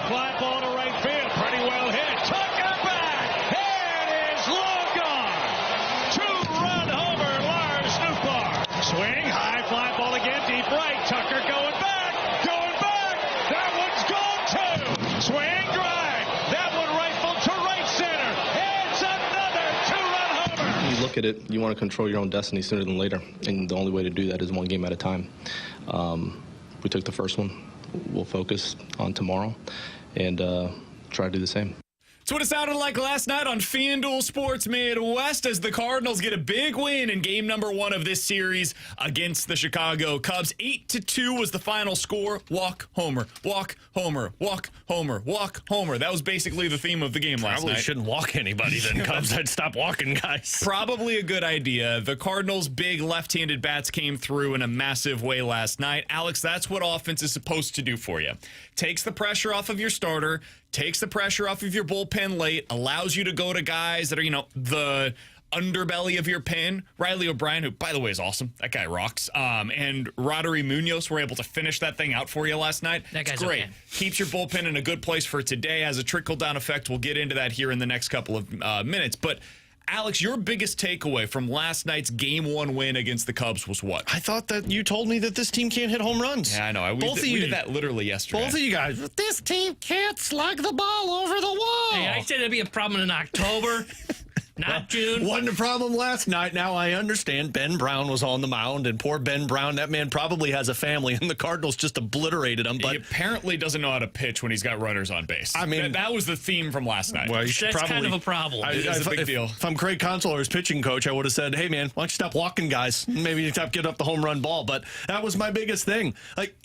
fly ball to right field. Pretty well hit. Tucker back. It is long gone. Two-run homer, Lars Nootbaar. Swing, high fly ball again, deep right. Tucker going back. That one's gone too. Swing, drive. That one rifled to right center. It's another two-run homer. You look at it, you want to control your own destiny sooner than later, and the only way to do that is one game at a time. We took the first one. We'll focus on tomorrow and try to do the same. That's what it sounded like last night on FanDuel Sports Midwest as the Cardinals get a big win in game number 1 of this series against the Chicago Cubs. 8-2 was the final score. Walk, homer, walk, homer, walk, homer, walk, homer. That was basically the theme of the game last night. Probably shouldn't walk anybody then, Cubs. I'd stop walking, guys. Probably a good idea. The Cardinals' big left-handed bats came through in a massive way last night. Alex, that's what offense is supposed to do for you. Takes the pressure off of your starter, takes the pressure off of your bullpen late, allows you to go to guys that are, the underbelly of your pen. Riley O'Brien, who, by the way, is awesome. That guy rocks. And Roddery Munoz were able to finish that thing out for you last night. That guy's great. okay. Keeps your bullpen in a good place for today. Has a trickle-down effect. We'll get into that here in the next couple of minutes. But Alex, your biggest takeaway from last night's Game 1 win against the Cubs was what? I thought that you told me that this team can't hit home runs. Yeah, I know. We did that literally yesterday. Both of you guys. This team can't slug the ball over the wall. Hey, I said it'd be a problem in October, not June. Wasn't a problem last night. Now I understand Ben Brown was on the mound, and poor Ben Brown, that man probably has a family, and the Cardinals just obliterated him. But he apparently doesn't know how to pitch when he's got runners on base. I mean, that was the theme from last night. Well, you should That's probably, kind of a problem. It's a big deal. If I'm Craig Consoler's pitching coach, I would have said, hey, man, why don't you stop walking, guys? Maybe you stop getting up the home run ball. But that was my biggest thing. Like,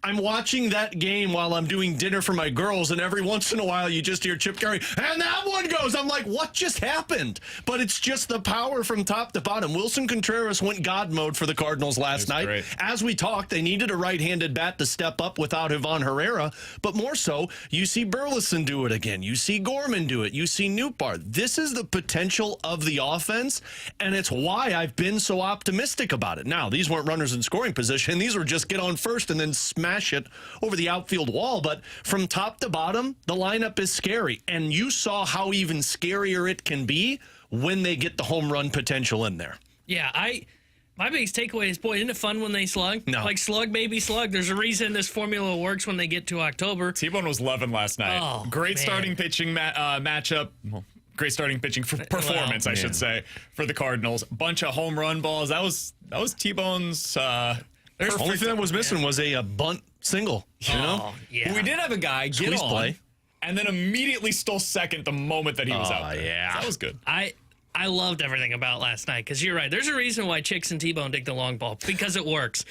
I'm watching that game while I'm doing dinner for my girls, and every once in a while you just hear Chip Carey, and that one goes. I'm like, what just happened? But it's just the power from top to bottom. Wilson Contreras went God mode for the Cardinals last night. Great. As we talked, they needed a right-handed bat to step up without Ivan Herrera, but more so, you see Burleson do it again. You see Gorman do it. You see Nootbaar. This is the potential of the offense, and it's why I've been so optimistic about it. Now, these weren't runners in scoring position. These were just get on first and then smash it over the outfield wall. But from top to bottom, the lineup is scary. And you saw how even scarier it can be when they get the home run potential in there. Yeah, my biggest takeaway is, boy, isn't it fun when they slug? No. Like, slug, baby, slug. There's a reason this formula works when they get to October. T-Bone was loving last night. Oh, Great man. starting pitching matchup. Well, great starting pitching performance, I should say, for the Cardinals. Bunch of home run balls. That was T-Bone's The only thing that was missing was a bunt single. You know? Oh, yeah. We did have a guy get Squeeze on play. and then immediately stole second the moment that he was out there. yeah. That was good. I loved everything about last night because you're right. There's a reason why Chicks and T-Bone dig the long ball because it works.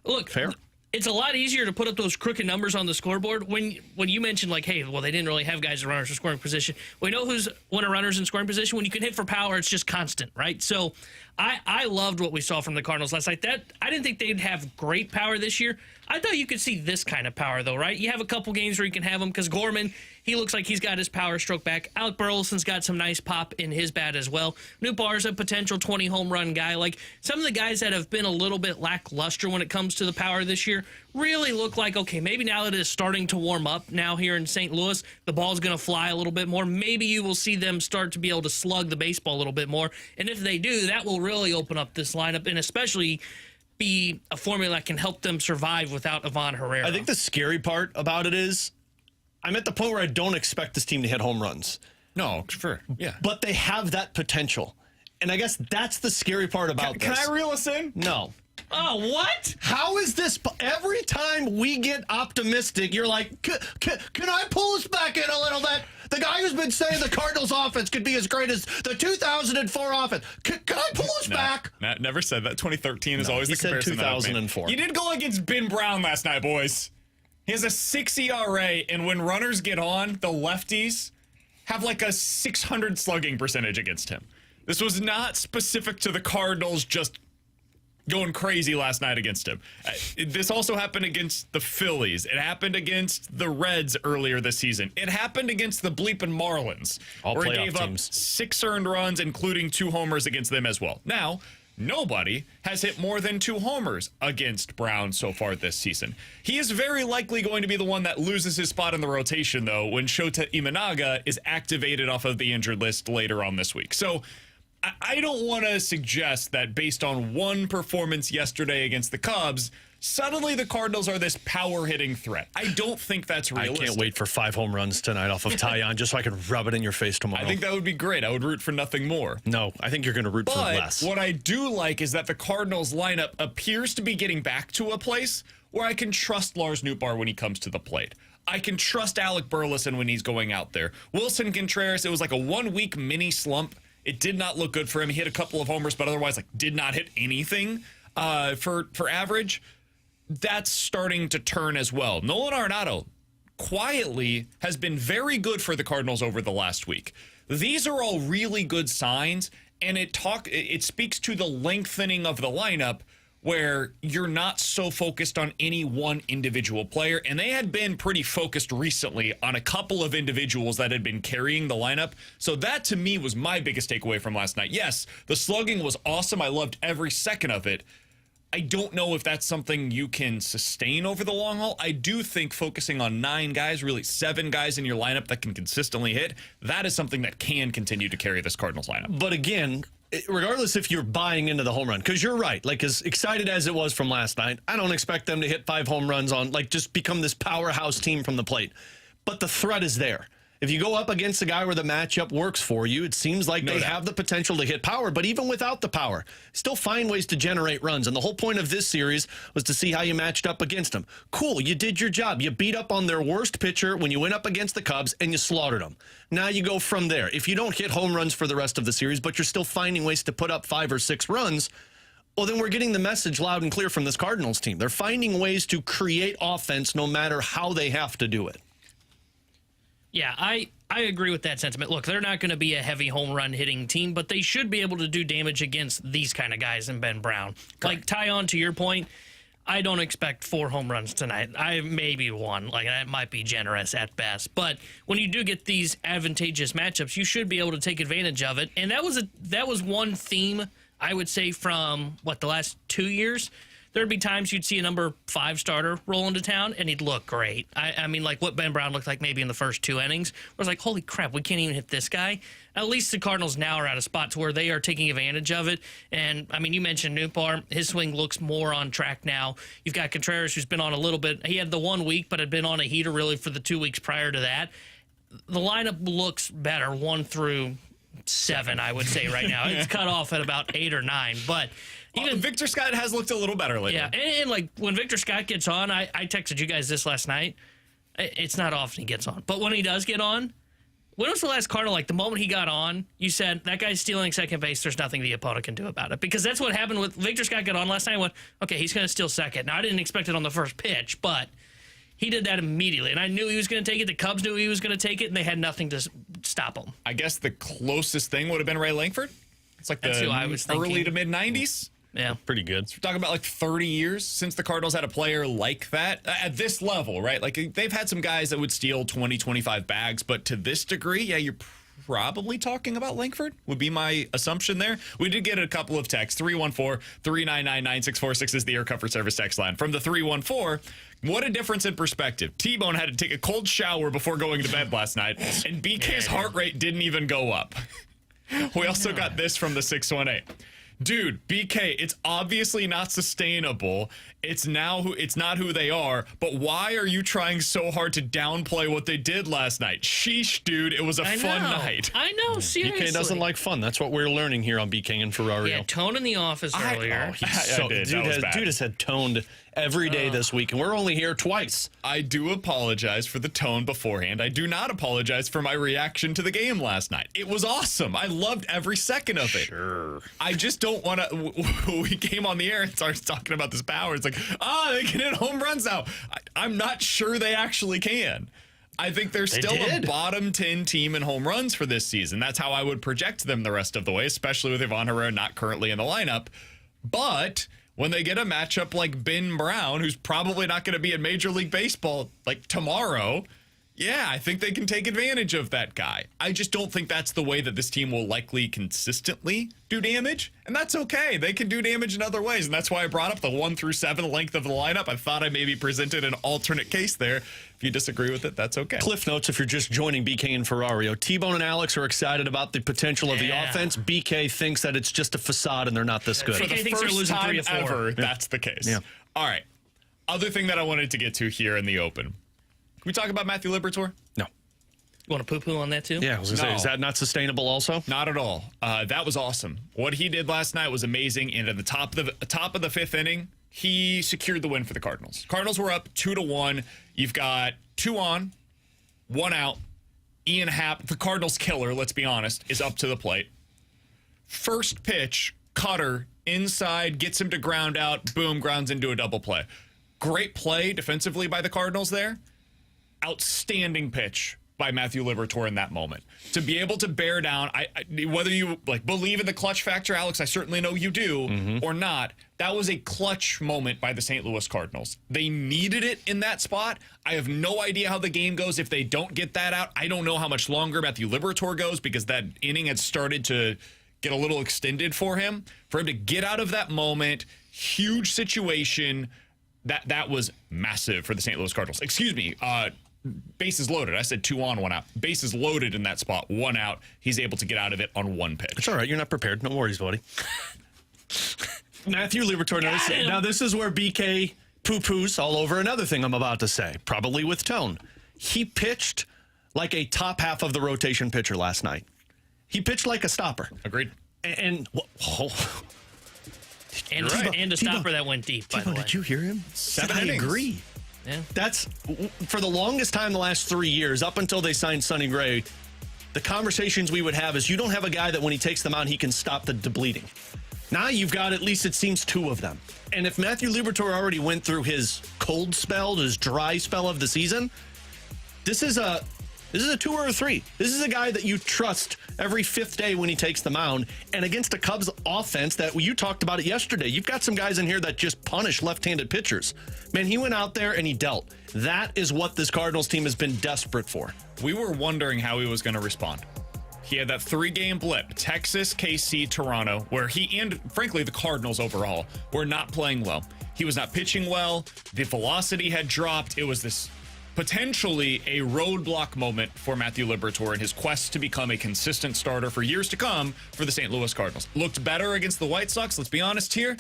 Look, Fair. It's a lot easier to put up those crooked numbers on the scoreboard when you mentioned, like, hey, well, they didn't really have guys in runners in scoring position. We know who's one of runners in scoring position. When you can hit for power, it's just constant, right? So I loved what we saw from the Cardinals last night. I didn't think they'd have great power this year. I thought you could see this kind of power, though, right? You have a couple games where you can have them because Gorman, he looks like he's got his power stroke back. Alec Burleson's got some nice pop in his bat as well. Nootbaar's a potential 20 home run guy. Like, some of the guys that have been a little bit lackluster when it comes to the power this year really look like, okay, maybe now that it's starting to warm up now here in St. Louis, the ball's going to fly a little bit more. Maybe you will see them start to be able to slug the baseball a little bit more. And if they do, that will really open up this lineup and especially be a formula that can help them survive without Ivan Herrera. I think the scary part about it is I'm at the point where I don't expect this team to hit home runs. No, sure. Yeah. But they have that potential. And I guess that's the scary part about Can this. I reel us in? No. Oh, what? How is this? Every time we get optimistic, you're like, can I pull us back in a little bit? The guy who's been saying the Cardinals offense could be as great as the 2004 offense. Can I pull us back? Matt never said that. 2013 is always he the said comparison. 2004. You did go against Ben Brown last night, boys. He has a 6 ERA, and when runners get on, the lefties have like a 600 slugging percentage against him. This was not specific to the Cardinals just going crazy last night against him. This also happened against the Phillies. It happened against the Reds earlier this season. It happened against the bleeping Marlins, All where he playoff gave teams. up 6 earned runs, including 2 homers against them as well. Now, nobody has hit more than 2 homers against Brown so far this season. He is very likely going to be the one that loses his spot in the rotation, though, when Shota Imanaga is activated off of the injured list later on this week. So I don't want to suggest that based on one performance yesterday against the Cubs, suddenly the Cardinals are this power-hitting threat. I don't think that's realistic. I can't wait for 5 home runs tonight off of Taillon just so I can rub it in your face tomorrow. I think that would be great. I would root for nothing more. No, I think you're going to root for less. But what I do like is that the Cardinals lineup appears to be getting back to a place where I can trust Lars Nootbaar when he comes to the plate. I can trust Alec Burleson when he's going out there. Wilson Contreras, it was like a 1-week mini slump. It did not look good for him. He hit a couple of homers, but otherwise did not hit anything for average. That's starting to turn as well. Nolan Arenado quietly has been very good for the Cardinals over the last week. These are all really good signs, and it speaks to the lengthening of the lineup where you're not so focused on any one individual player. And they had been pretty focused recently on a couple of individuals that had been carrying the lineup. So that, to me, was my biggest takeaway from last night. Yes, the slugging was awesome. I loved every second of it. I don't know if that's something you can sustain over the long haul. I do think focusing on 9 guys, really 7 guys in your lineup that can consistently hit, that is something that can continue to carry this Cardinals lineup. But again, regardless if you're buying into the home run, because you're right, as excited as it was from last night, I don't expect them to hit 5 home runs on, just become this powerhouse team from the plate. But the threat is there. If you go up against a guy where the matchup works for you, it seems like they have the potential to hit power. But even without the power, still find ways to generate runs. And the whole point of this series was to see how you matched up against them. Cool, you did your job. You beat up on their worst pitcher when you went up against the Cubs, and you slaughtered them. Now you go from there. If you don't hit home runs for the rest of the series, but you're still finding ways to put up 5 or 6 runs, well, then we're getting the message loud and clear from this Cardinals team. They're finding ways to create offense no matter how they have to do it. Yeah, I agree with that sentiment. Look, they're not going to be a heavy home run hitting team, but they should be able to do damage against these kind of guys in Ben Brown. Correct. Taillon, to your point, I don't expect 4 home runs tonight. Maybe 1. That might be generous at best. But when you do get these advantageous matchups, you should be able to take advantage of it. And that was one theme, I would say, from, the last 2 years. There'd be times you'd see a number 5 starter roll into town, and he'd look great. I mean, what Ben Brown looked like maybe in the first 2 innings. I was holy crap, we can't even hit this guy. At least the Cardinals now are at a spot to where they are taking advantage of it. And, I mean, you mentioned Nootbaar. His swing looks more on track now. You've got Contreras, who's been on a little bit. He had the 1 week, but had been on a heater really for the 2 weeks prior to that. The lineup looks better 1 through 7, I would say right now. It's cut off at about 8 or 9, but... Even Victor Scott has looked a little better lately. Yeah, and when Victor Scott gets on, I texted you guys this last night. It's not often he gets on. But when he does get on, when was the last Cardinal, the moment he got on, you said, that guy's stealing second base, there's nothing the opponent can do about it. Because that's what happened with Victor Scott got on last night. I went, okay, he's going to steal second. Now, I didn't expect it on the first pitch, but he did that immediately. And I knew he was going to take it. The Cubs knew he was going to take it, and they had nothing to stop him. I guess the closest thing would have been Ray Langford. It's that's who I was thinking. Early to mid-90s. Yeah, pretty good. So we're talking about 30 years since the Cardinals had a player like that at this level, right? They've had some guys that would steal 20, 25 bags, but to this degree, yeah, you're probably talking about Langford, would be my assumption there. We did get a couple of texts. 314-399-9646 is the Air Comfort Service text line. From the 314, what a difference in perspective. T-Bone had to take a cold shower before going to bed last night, and BK's heart rate didn't even go up. We also got this from the 618. Dude, BK, it's obviously not sustainable. It's not who they are, but why are you trying so hard to downplay what they did last night? Sheesh, dude, it was a fun night. I know, seriously. BK doesn't like fun. That's what we're learning here on BK and Ferrario. Yeah, tone in the office earlier. Dude has had toned every day this week, and we're only here twice. I do apologize for the tone beforehand. I do not apologize for my reaction to the game last night. It was awesome. I loved every second of it. Sure. I just don't want to... We came on the air and started talking about this power. It's they can hit home runs now. I'm not sure they actually can. I think they're still a bottom 10 team in home runs for this season. That's how I would project them the rest of the way, especially with Ivan Herrera not currently in the lineup. But... when they get a matchup like Ben Brown, who's probably not going to be in Major League Baseball tomorrow, Yeah, I think they can take advantage of that guy. I just don't think that's the way that this team will likely consistently do damage, and that's okay. They can do damage in other ways, and that's why I brought up the 1 through 7 length of the lineup. I thought I maybe presented an alternate case there. If you disagree with it, that's okay. Cliff notes if you're just joining BK and Ferrario. T-Bone and Alex are excited about the potential of the offense. BK thinks that it's just a facade and they're not this good. For the first time ever, that's the case. Yeah. All right. Other thing that I wanted to get to here in the open. Can we talk about Matthew Liberatore? No. You want to poo-poo on that too? Yeah, I was going to say, is that not sustainable also? Not at all. That was awesome. What he did last night was amazing. And at the top of the 5th inning, he secured the win for the Cardinals. Cardinals were up 2-1. You've got 2 on, 1 out. Ian Happ, the Cardinals killer, let's be honest, is up to the plate. First pitch, cutter, inside, gets him to ground out, boom, grounds into a double play. Great play defensively by the Cardinals there. Outstanding pitch by Matthew Liberatore in that moment. To be able to bear down, whether you believe in the clutch factor, Alex, I certainly know you do, or not, that was a clutch moment by the St. Louis Cardinals. They needed it in that spot. I have no idea how the game goes if they don't get that out. I don't know how much longer Matthew Liberatore goes because that inning had started to get a little extended for him. For him to get out of that moment, huge situation, that was massive for the St. Louis Cardinals. Excuse me, bases loaded. I said 2 on, 1 out. Bases loaded in that spot, 1 out. He's able to get out of it on 1 pitch. It's all right. You're not prepared. No worries, buddy. Matthew Liberatore. Now, this is where BK poo-poos all over another thing I'm about to say, probably with tone. He pitched like a top half of the rotation pitcher last night. He pitched like a stopper. Agreed. And a stopper that went deep, by the way. Did you hear him? 7 I innings. agree. Yeah. That's, for the longest time the last 3 years, up until they signed Sonny Gray, the conversations we would have is you don't have a guy that when he takes them out, he can stop the bleeding. Now you've got at least, it seems, 2 of them. And if Matthew Liberatore already went through his cold spell, his dry spell of the season, this is a 2 or a 3. This is a guy that you trust every 5th day when he takes the mound. And against a Cubs offense that you talked about it yesterday, you've got some guys in here that just punish left-handed pitchers. Man, he went out there and he dealt. That is what this Cardinals team has been desperate for. We were wondering how he was going to respond. He had that 3-game blip, Texas, KC, Toronto, where he and, frankly, the Cardinals overall were not playing well. He was not pitching well. The velocity had dropped. It was this potentially a roadblock moment for Matthew Liberatore in his quest to become a consistent starter for years to come for the St. Louis Cardinals. Looked better against the White Sox, let's be honest here.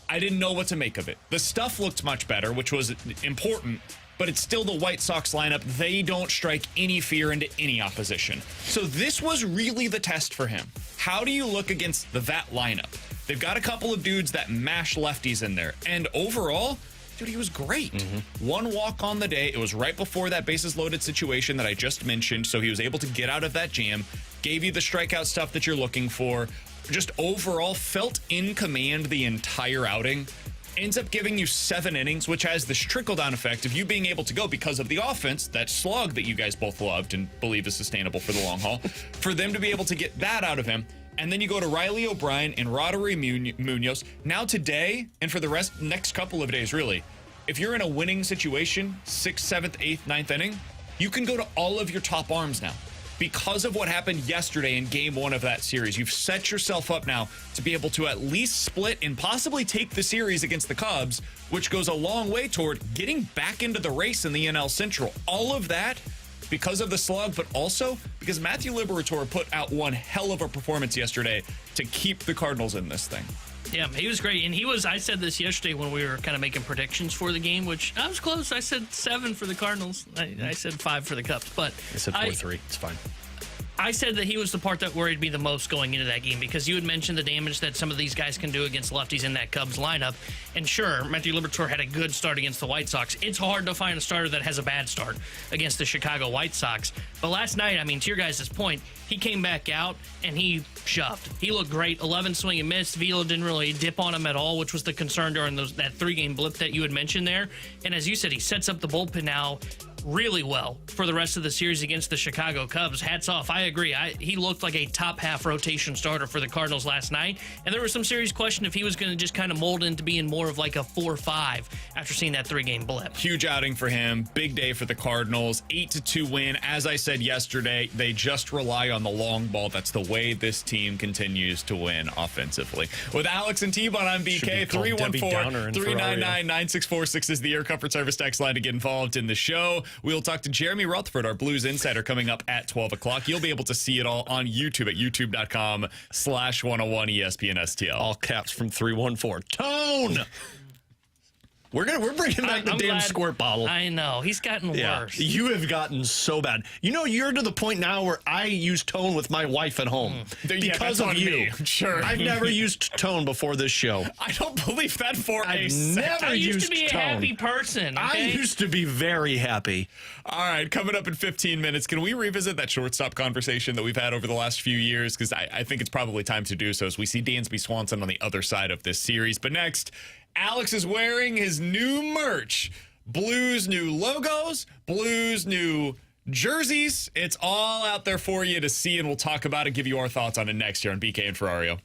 I didn't know what to make of it. The stuff looked much better, which was important, but it's still the White Sox lineup. They don't strike any fear into any opposition. So this was really the test for him. How do you look against that lineup? They've got a couple of dudes that mash lefties in there, and overall, dude, he was great. 1 walk on the day. It was right before that bases loaded situation that I just mentioned, so he was able to get out of that jam, gave you the strikeout stuff that you're looking for, just overall felt in command the entire outing. Ends up giving you 7 innings, which has this trickle-down effect of you being able to go because of the offense, that slog that you guys both loved and believe is sustainable for the long haul, for them to be able to get that out of him. And then you go to Riley O'Brien and Roddery Munoz. Now today, and for the next couple of days, really, if you're in a winning situation, 6th, 7th, 8th, 9th inning, you can go to all of your top arms now. Because of what happened yesterday in game 1 of that series, you've set yourself up now to be able to at least split and possibly take the series against the Cubs, which goes a long way toward getting back into the race in the NL Central. All of that because of the slug, but also because Matthew Liberatore put out one hell of a performance yesterday to keep the Cardinals in this thing. Yeah, he was great. And I said this yesterday when we were kind of making predictions for the game, which I was close. I said 7 for the Cardinals. I said 5 for the Cubs. But I said 4-3. It's fine. I said that he was the part that worried me the most going into that game because you had mentioned the damage that some of these guys can do against lefties in that Cubs lineup. And sure, Matthew Liberatore had a good start against the White Sox. It's hard to find a starter that has a bad start against the Chicago White Sox. But last night, I mean, to your guys' point, he came back out and he shoved. He looked great. 11 swing and miss. Velo didn't really dip on him at all, which was the concern during that 3-game blip that you had mentioned there. And as you said, he sets up the bullpen now really well for the rest of the series against the Chicago Cubs. Hats off. I agree. He looked like a top half rotation starter for the Cardinals last night. And there was some serious question if he was going to just kind of mold into being more of like a 4-5 after seeing that 3-game blip. Huge outing for him. Big day for the Cardinals. 8-2 win. As I said yesterday, they just rely on the long ball. That's the way this team continues to win offensively. With Alex and T-Bone, I'm BK. 314-399-9646 is the Air Comfort Service text line to get involved in the show. We'll talk to Jeremy Rutherford, our Blues insider, coming up at 12 o'clock. You'll be able to see it all on YouTube at youtube.com/101 ESPN STL. All caps from 314. Tone! We're bringing back the damn squirt bottle. I know. He's gotten worse. You have gotten so bad. You know, you're to the point now where I use Tone with my wife at home. Because of you. Me. Sure. I've never used Tone before this show. I don't believe that for a second. I used to be a happy person. Okay? I used to be very happy. All right, coming up in 15 minutes, can we revisit that shortstop conversation that we've had over the last few years? Because I think it's probably time to do so as we see Dansby Swanson on the other side of this series. But next, Alex is wearing his new merch. Blues new logos, Blues new jerseys. It's all out there for you to see, and we'll talk about it, give you our thoughts on it next year on BK and Ferrario.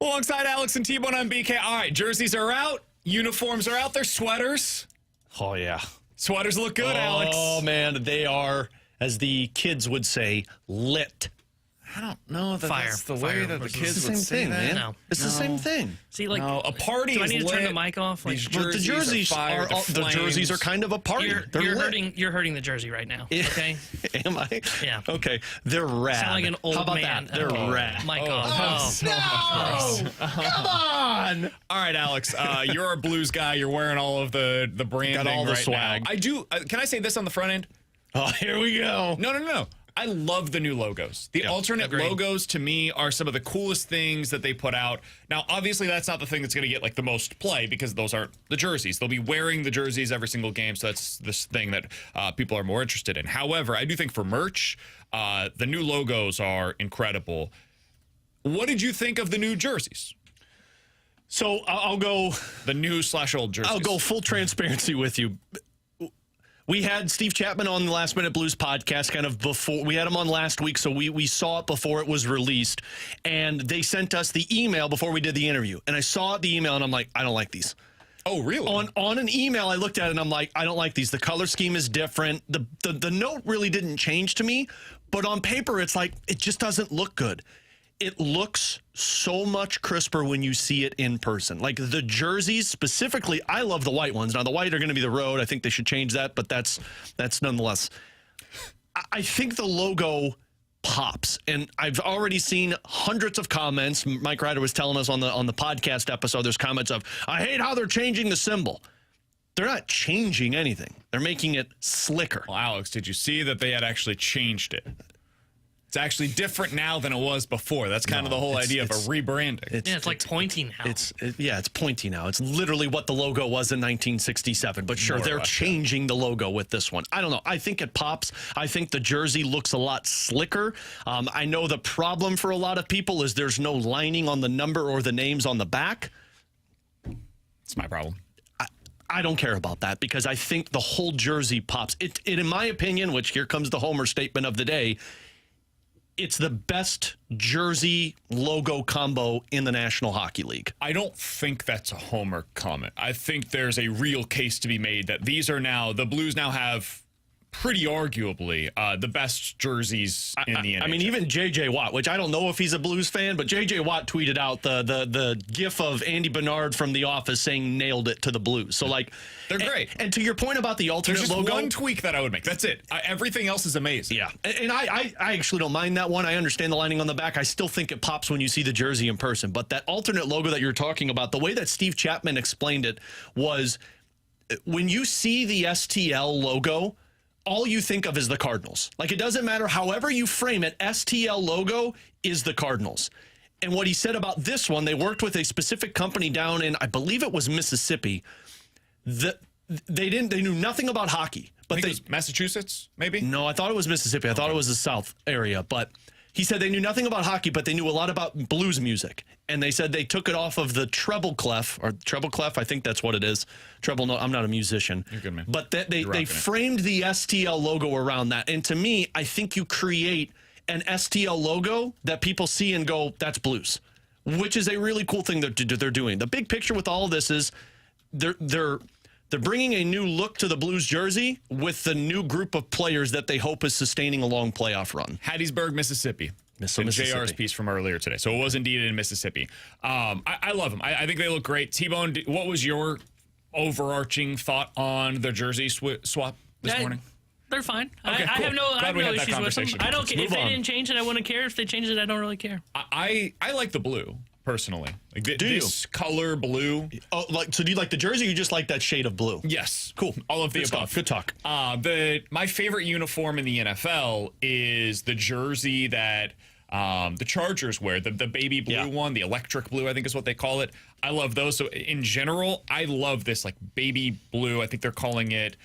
Alongside Alex and T-Bone on BK. All right, jerseys are out. Uniforms are out there. Sweaters. Oh, yeah. Sweaters look good, Alex. Oh, man, they are, as the kids would say, lit. I don't know that Fire. that's the Fire way that the versus- kids It's the would same say thing, that. man. No. It's the same thing. See, like, No, a party do I is need to turn lit. the mic off? Like, These But the jerseys are, are the jerseys are kind of a party. They're you're lit. hurting the jersey right now. Okay. Am I? Yeah. Okay. They're rad. Sound like an old How about man. that? They're rad. Mic off. No! Come on! All right, Alex, you're our Blues guy. You're wearing all of the branding Got all the right swag. now. I do. Can I say this on the front end? Oh, here we go. No. I love the new logos. The alternate agreed. logos, to me, are some of the coolest things that they put out. Now, obviously, that's not the thing that's going to get like the most play because those aren't the jerseys. They'll be wearing the jerseys every single game, so that's this thing that people are more interested in. However, I do think for merch, the new logos are incredible. What did you think of the new jerseys? So I'll go. The new/old jerseys. I'll go full transparency with you. We had Steve Chapman on the Last Minute Blues podcast kind of before. We had him on last week, so we saw it before it was released. And they sent us the email before we did the interview. And I saw the email, and I'm like, I don't like these. Oh, really? On an email, I looked at it, and I'm like, I don't like these. The color scheme is different. The note really didn't change to me. But on paper, it's like, it just doesn't look good. It looks so much crisper when you see it in person. Like the jerseys specifically, I love the white ones. Now the white are going to be the road. I think they should change that, but that's nonetheless. I think the logo pops, and I've already seen hundreds of comments. Mike Ryder was telling us on the podcast episode. There's comments of, I hate how they're changing the symbol. They're not changing anything. They're making it slicker. Well, Alex, did you see that they had actually changed it? It's actually different now than it was before. That's kind of the whole idea of a rebranding. It's like pointing now. It's pointy now. It's literally what the logo was in 1967. But sure, they're changing the logo with this one. I don't know. I think it pops. I think the jersey looks a lot slicker. I know the problem for a lot of people is there's no lining on the number or the names on the back. It's my problem. I don't care about that because I think the whole jersey pops. It in my opinion, which here comes the Homer statement of the day, it's the best jersey logo combo in the National Hockey League. I don't think that's a homer comment. I think there's a real case to be made that these are now, the Blues now have pretty arguably the best jerseys in the NHL. I mean, even J.J. Watt, which I don't know if he's a Blues fan, but J.J. Watt tweeted out the gif of Andy Bernard from The Office saying nailed it to the Blues. So, like, they're great. And to your point about the alternate There's just logo, one tweak that I would make. That's it. Everything else is amazing. yeah. And I actually don't mind that one. I understand the lining on the back. I still think it pops when you see the jersey in person. But that alternate logo that you're talking about, the way that Steve Chapman explained it was when you see the STL logo, all you think of is the Cardinals. Like, it doesn't matter however you frame it, STL logo is the Cardinals. And what he said about this one, they worked with a specific company down in, I believe it was Mississippi. They knew nothing about hockey. I But think it was Massachusetts, maybe? No, I thought it was Mississippi. I thought it was the South area. But he said they knew nothing about hockey, but they knew a lot about blues music. And they said they took it off of the treble clef, I think that's what it is. Treble, no, I'm not a musician. You're good, man. But they framed the STL logo around that. And to me, I think you create an STL logo that people see and go, that's blues, which is a really cool thing that they're doing. The big picture with all of this is they're bringing a new look to the Blues jersey with the new group of players that they hope is sustaining a long playoff run. Hattiesburg, Mississippi. Mississippi. JR's piece from earlier today. So it was indeed in Mississippi. I love them. I think they look great. T-Bone, what was your overarching thought on the jersey swap this morning? They're fine. Okay, I cool. have no, Glad I have we no had that issues with them. conversation. I don't care. If move they on. didn't change it, I wouldn't care. If they changed it, I don't really care. I like the blue, personally. Like Do this color blue. Oh, so do you like the jersey or you just like that shade of blue? Yes. Cool. All of the Good above. stuff. Good talk. My favorite uniform in the NFL is the jersey that the Chargers wear, the baby blue one, the electric blue, I think is what they call it. I love those. So in general, I love this like baby blue. I think they're calling it,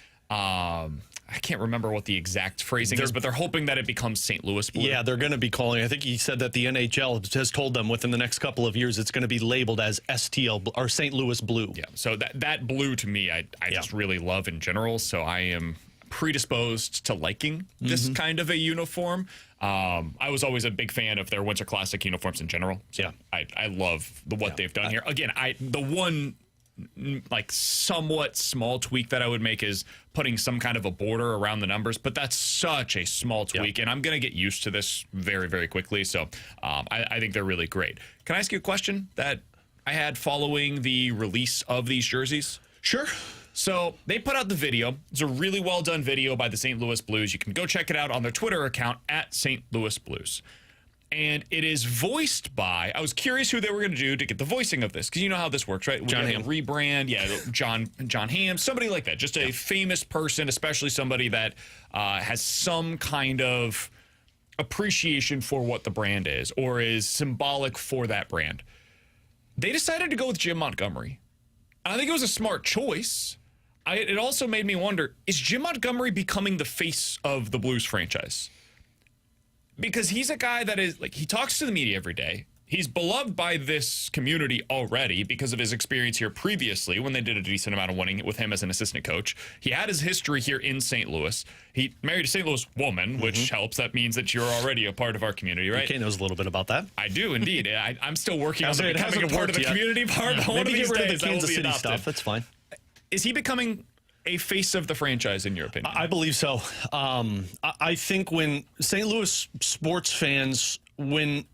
I can't remember what the exact phrasing is, but they're hoping that it becomes St. Louis blue. Yeah, they're going to be calling. I think he said that the NHL has told them within the next couple of years it's going to be labeled as STL or St. Louis blue. Yeah. So that blue to me, I just really love in general. So I am predisposed to liking this kind of a uniform. I was always a big fan of their Winter Classic uniforms in general. So I love what they've done here. Again, the one like somewhat small tweak that I would make is putting some kind of a border around the numbers, but that's such a small tweak, and I'm going to get used to this very, very quickly. So I think they're really great. Can I ask you a question that I had following the release of these jerseys? Sure. So they put out the video. It's a really well done video by the St. Louis Blues. You can go check it out on their Twitter account at St. Louis Blues. And it is voiced by, I was curious who they were going to do to get the voicing of this, because you know how this works, right? John Hamm. Rebrand, John Hamm, somebody like that. Just a famous person, especially somebody that has some kind of appreciation for what the brand is or is symbolic for that brand. They decided to go with Jim Montgomery. I think it was a smart choice. It also made me wonder, is Jim Montgomery becoming the face of the Blues franchise? Because he's a guy that is, like, he talks to the media every day. He's beloved by this community already because of his experience here previously when they did a decent amount of winning with him as an assistant coach. He had his history here in St. Louis. He married a St. Louis woman, which helps. That means that you're already a part of our community, right? DK knows a little bit about that. I do, indeed. I'm still working on becoming a part of the community part. But one of these days, the I will Kansas be City adopted. stuff. That's fine. Is he becoming a face of the franchise, in your opinion? I believe so. I think when St. Louis sports fans, when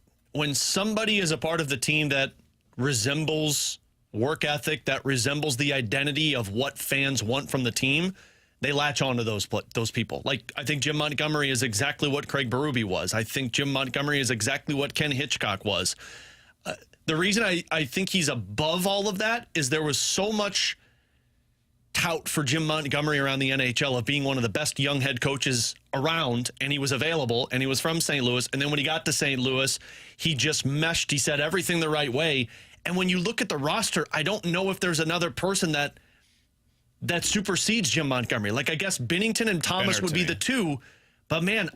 somebody is a part of the team that resembles work ethic, that resembles the identity of what fans want from the team, they latch on to those people. Like, I think Jim Montgomery is exactly what Craig Berube was. I think Jim Montgomery is exactly what Ken Hitchcock was. The reason I think he's above all of that is there was so much tout for Jim Montgomery around the NHL of being one of the best young head coaches around, and he was available, and he was from St. Louis. And then when he got to St. Louis, he just meshed. He said everything the right way. And when you look at the roster, I don't know if there's another person that supersedes Jim Montgomery. Like, I guess Binnington and Thomas would be the two. But, man,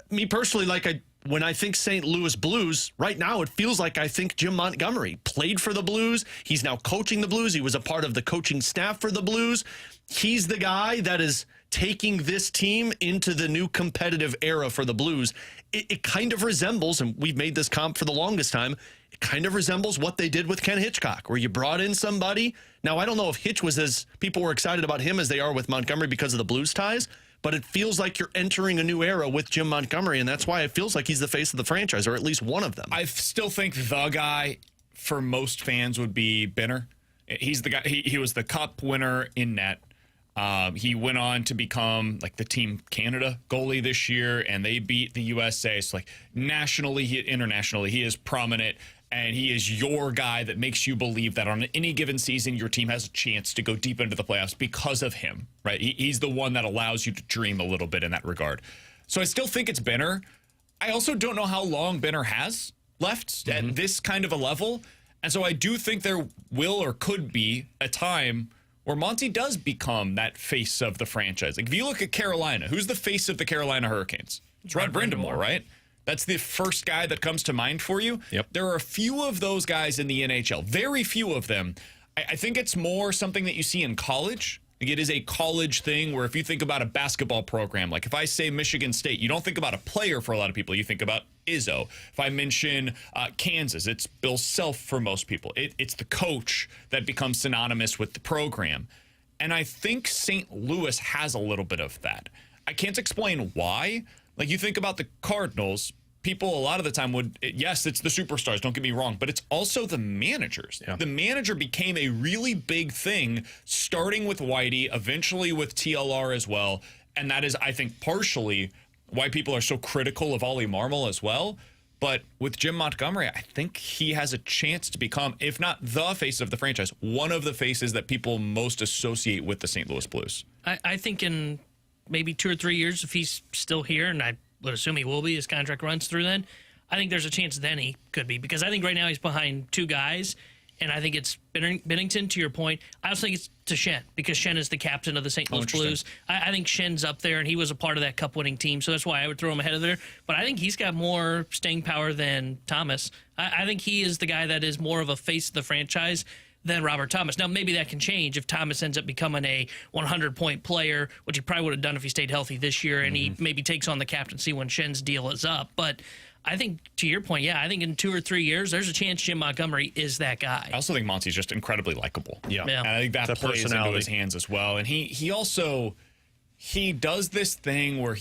me personally, when I think St. Louis Blues, right now it feels like I think Jim Montgomery played for the Blues. He's now coaching the Blues. He was a part of the coaching staff for the Blues. He's the guy that is taking this team into the new competitive era for the Blues. It kind of resembles, and we've made this comp for the longest time, it kind of resembles what they did with Ken Hitchcock, where you brought in somebody. Now, I don't know if Hitch was as people were excited about him as they are with Montgomery because of the Blues ties, but it feels like you're entering a new era with Jim Montgomery, and that's why it feels like he's the face of the franchise, or at least one of them. I still think the guy for most fans would be Benner. He's the guy. He was the Cup winner in net. He went on to become like the Team Canada goalie this year, and they beat the USA. So like nationally, internationally, he is prominent. And he is your guy that makes you believe that on any given season, your team has a chance to go deep into the playoffs because of him, right? He's the one that allows you to dream a little bit in that regard. So I still think it's Benner. I also don't know how long Benner has left at this kind of a level. And so I do think there will or could be a time where Monty does become that face of the franchise. Like if you look at Carolina, who's the face of the Carolina Hurricanes? It's Rod Brind'Amour, right? That's the first guy that comes to mind for you. Yep. There are a few of those guys in the NHL, very few of them. I think it's more something that you see in college. Like it is a college thing where if you think about a basketball program, like if I say Michigan State, you don't think about a player for a lot of people. You think about Izzo. If I mention Kansas, it's Bill Self for most people. It's the coach that becomes synonymous with the program. And I think St. Louis has a little bit of that. I can't explain why. Like you think about the Cardinals, people a lot of the time would, yes, it's the superstars, don't get me wrong, but it's also the managers. Yeah. The manager became a really big thing, starting with Whitey, eventually with TLR as well. And that is, I think, partially why people are so critical of Ollie Marmol as well. But with Jim Montgomery, I think he has a chance to become, if not the face of the franchise, one of the faces that people most associate with the St. Louis Blues. I think in maybe 2 or 3 years, if he's still here, and I would assume he will be, his contract runs through then, I think there's a chance then he could be. Because I think right now he's behind two guys, and I think it's Binnington, to your point. I also think it's to Schenn, because Schenn is the captain of the St. Louis Blues. I think Schenn's up there, and he was a part of that Cup-winning team, so that's why I would throw him ahead of there. But I think he's got more staying power than Thomas. I think he is the guy that is more of a face of the franchise than Robert Thomas. Now, maybe that can change if Thomas ends up becoming a 100-point player, which he probably would have done if he stayed healthy this year, and he maybe takes on the captaincy when Shen's deal is up. But I think, to your point, I think in 2 or 3 years, there's a chance Jim Montgomery is that guy. I also think Monty's just incredibly likable. Yeah. And I think that plays into his hands as well. And he also does this thing where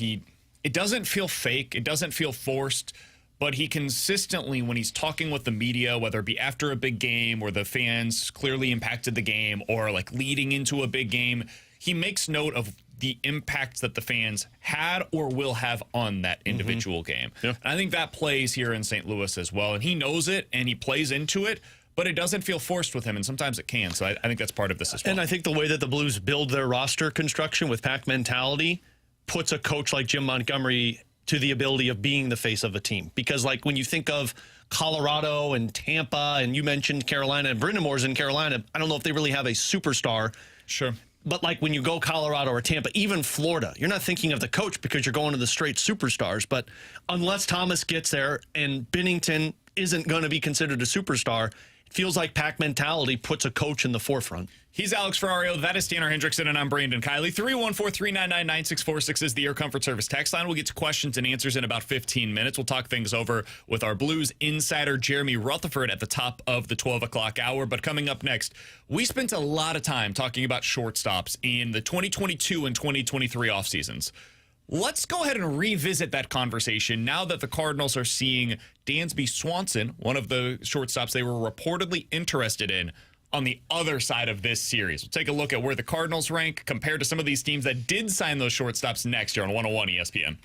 it doesn't feel fake, it doesn't feel forced, but he consistently, when he's talking with the media, whether it be after a big game where the fans clearly impacted the game or like leading into a big game, he makes note of the impact that the fans had or will have on that individual game. Yeah. And I think that plays here in St. Louis as well. And he knows it and he plays into it, but it doesn't feel forced with him, and sometimes it can. So I think that's part of this as well. And I think the way that the Blues build their roster construction with pack mentality puts a coach like Jim Montgomery to the ability of being the face of a team. Because, like, when you think of Colorado and Tampa, and you mentioned Carolina, and Brindamore's in Carolina, I don't know if they really have a superstar. Sure. But, like, when you go Colorado or Tampa, even Florida, you're not thinking of the coach because you're going to the straight superstars. But unless Thomas gets there and Binnington isn't going to be considered a superstar, it feels like pack mentality puts a coach in the forefront. He's Alex Ferrario. That is Tanner Hendrickson, and I'm Brandon Kiley. 314-399-9646 is the Air Comfort Service text line. We'll get to questions and answers in about 15 minutes. We'll talk things over with our Blues insider, Jeremy Rutherford, at the top of the 12 o'clock hour. But coming up next, we spent a lot of time talking about shortstops in the 2022 and 2023 off seasons. Let's go ahead and revisit that conversation now that the Cardinals are seeing Dansby Swanson, one of the shortstops they were reportedly interested in, on the other side of this series. We'll take a look at where the Cardinals rank compared to some of these teams that did sign those shortstops next year on 101 ESPN.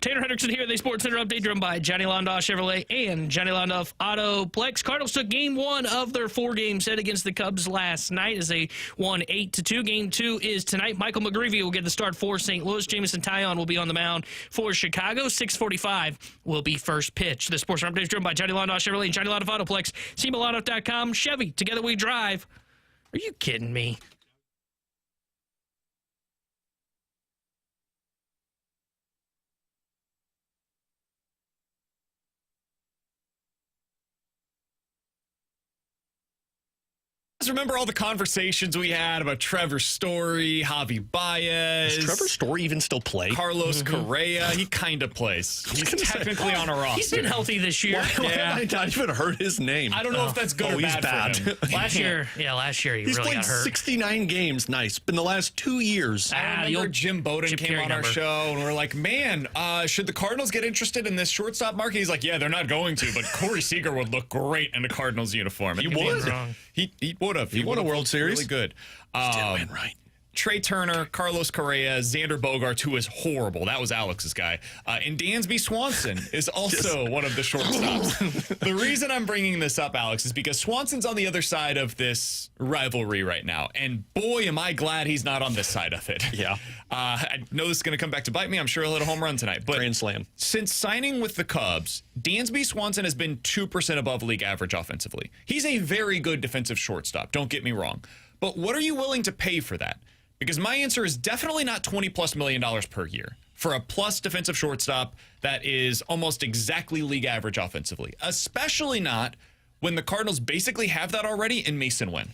Tanner Hendrickson here at the Sports Center update, driven by Johnny Londoff Chevrolet and Johnny Londoff Autoplex. Cardinals took game 1 of their 4-game set against the Cubs last night as they won 8-2. Game 2 is tonight. Michael McGreevy will get the start for St. Louis. Jamison Taillon will be on the mound for Chicago. 6:45 will be first pitch. The Sports Center update is driven by Johnny Londoff Chevrolet and Johnny Londoff Autoplex. SeaMalondoff.com. Chevy, together we drive. Are you kidding me? Remember all the conversations we had about Trevor Story, Javi Baez. Does Trevor Story even still play? Carlos Correa. He kind of plays. He's technically on a roster. He's been healthy this year. Why have I not even heard his name? I don't know if that's good or bad for him. Last year he He's really played got hurt. 69 games. Nice. In the last 2 years. I remember Jim Bowden came on our show, and we're like, man, should the Cardinals get interested in this shortstop market? He's like, yeah, they're not going to, but Corey Seager would look great in a Cardinals uniform. He would. He would have. He won a World Series. Really good. Didn't win right. Trey Turner, Carlos Correa, Xander Bogaerts, who is horrible. That was Alex's guy. And Dansby Swanson is also one of the shortstops. The reason I'm bringing this up, Alex, is because Swanson's on the other side of this rivalry right now. And boy, am I glad he's not on this side of it. Yeah. I know this is going to come back to bite me. I'm sure he'll hit a home run tonight. But Grand slam. Since signing with the Cubs, Dansby Swanson has been 2% above league average offensively. He's a very good defensive shortstop. Don't get me wrong. But what are you willing to pay for that? Because my answer is definitely not $20+ million per year for a plus defensive shortstop that is almost exactly league average offensively, especially not when the Cardinals basically have that already in Mason Wynn.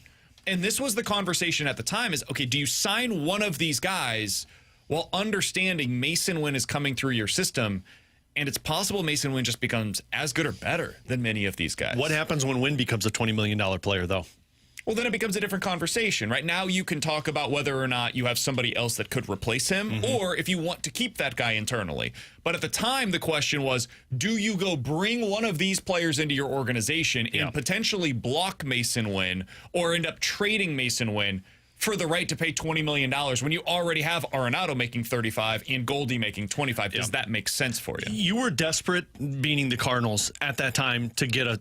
And this was the conversation at the time is, okay, do you sign one of these guys while understanding Mason Wynn is coming through your system? And it's possible Mason Wynn just becomes as good or better than many of these guys. What happens when Wynn becomes a $20 million player, though? Well, then it becomes a different conversation. Right now, you can talk about whether or not you have somebody else that could replace him, or if you want to keep that guy internally. But at the time, the question was, do you go bring one of these players into your organization and potentially block Mason Wynn, or end up trading Mason Wynn for the right to pay $20 million when you already have Arenado making 35 and Goldie making 25? Does that make sense for you? You were desperate, meaning the Cardinals, at that time to get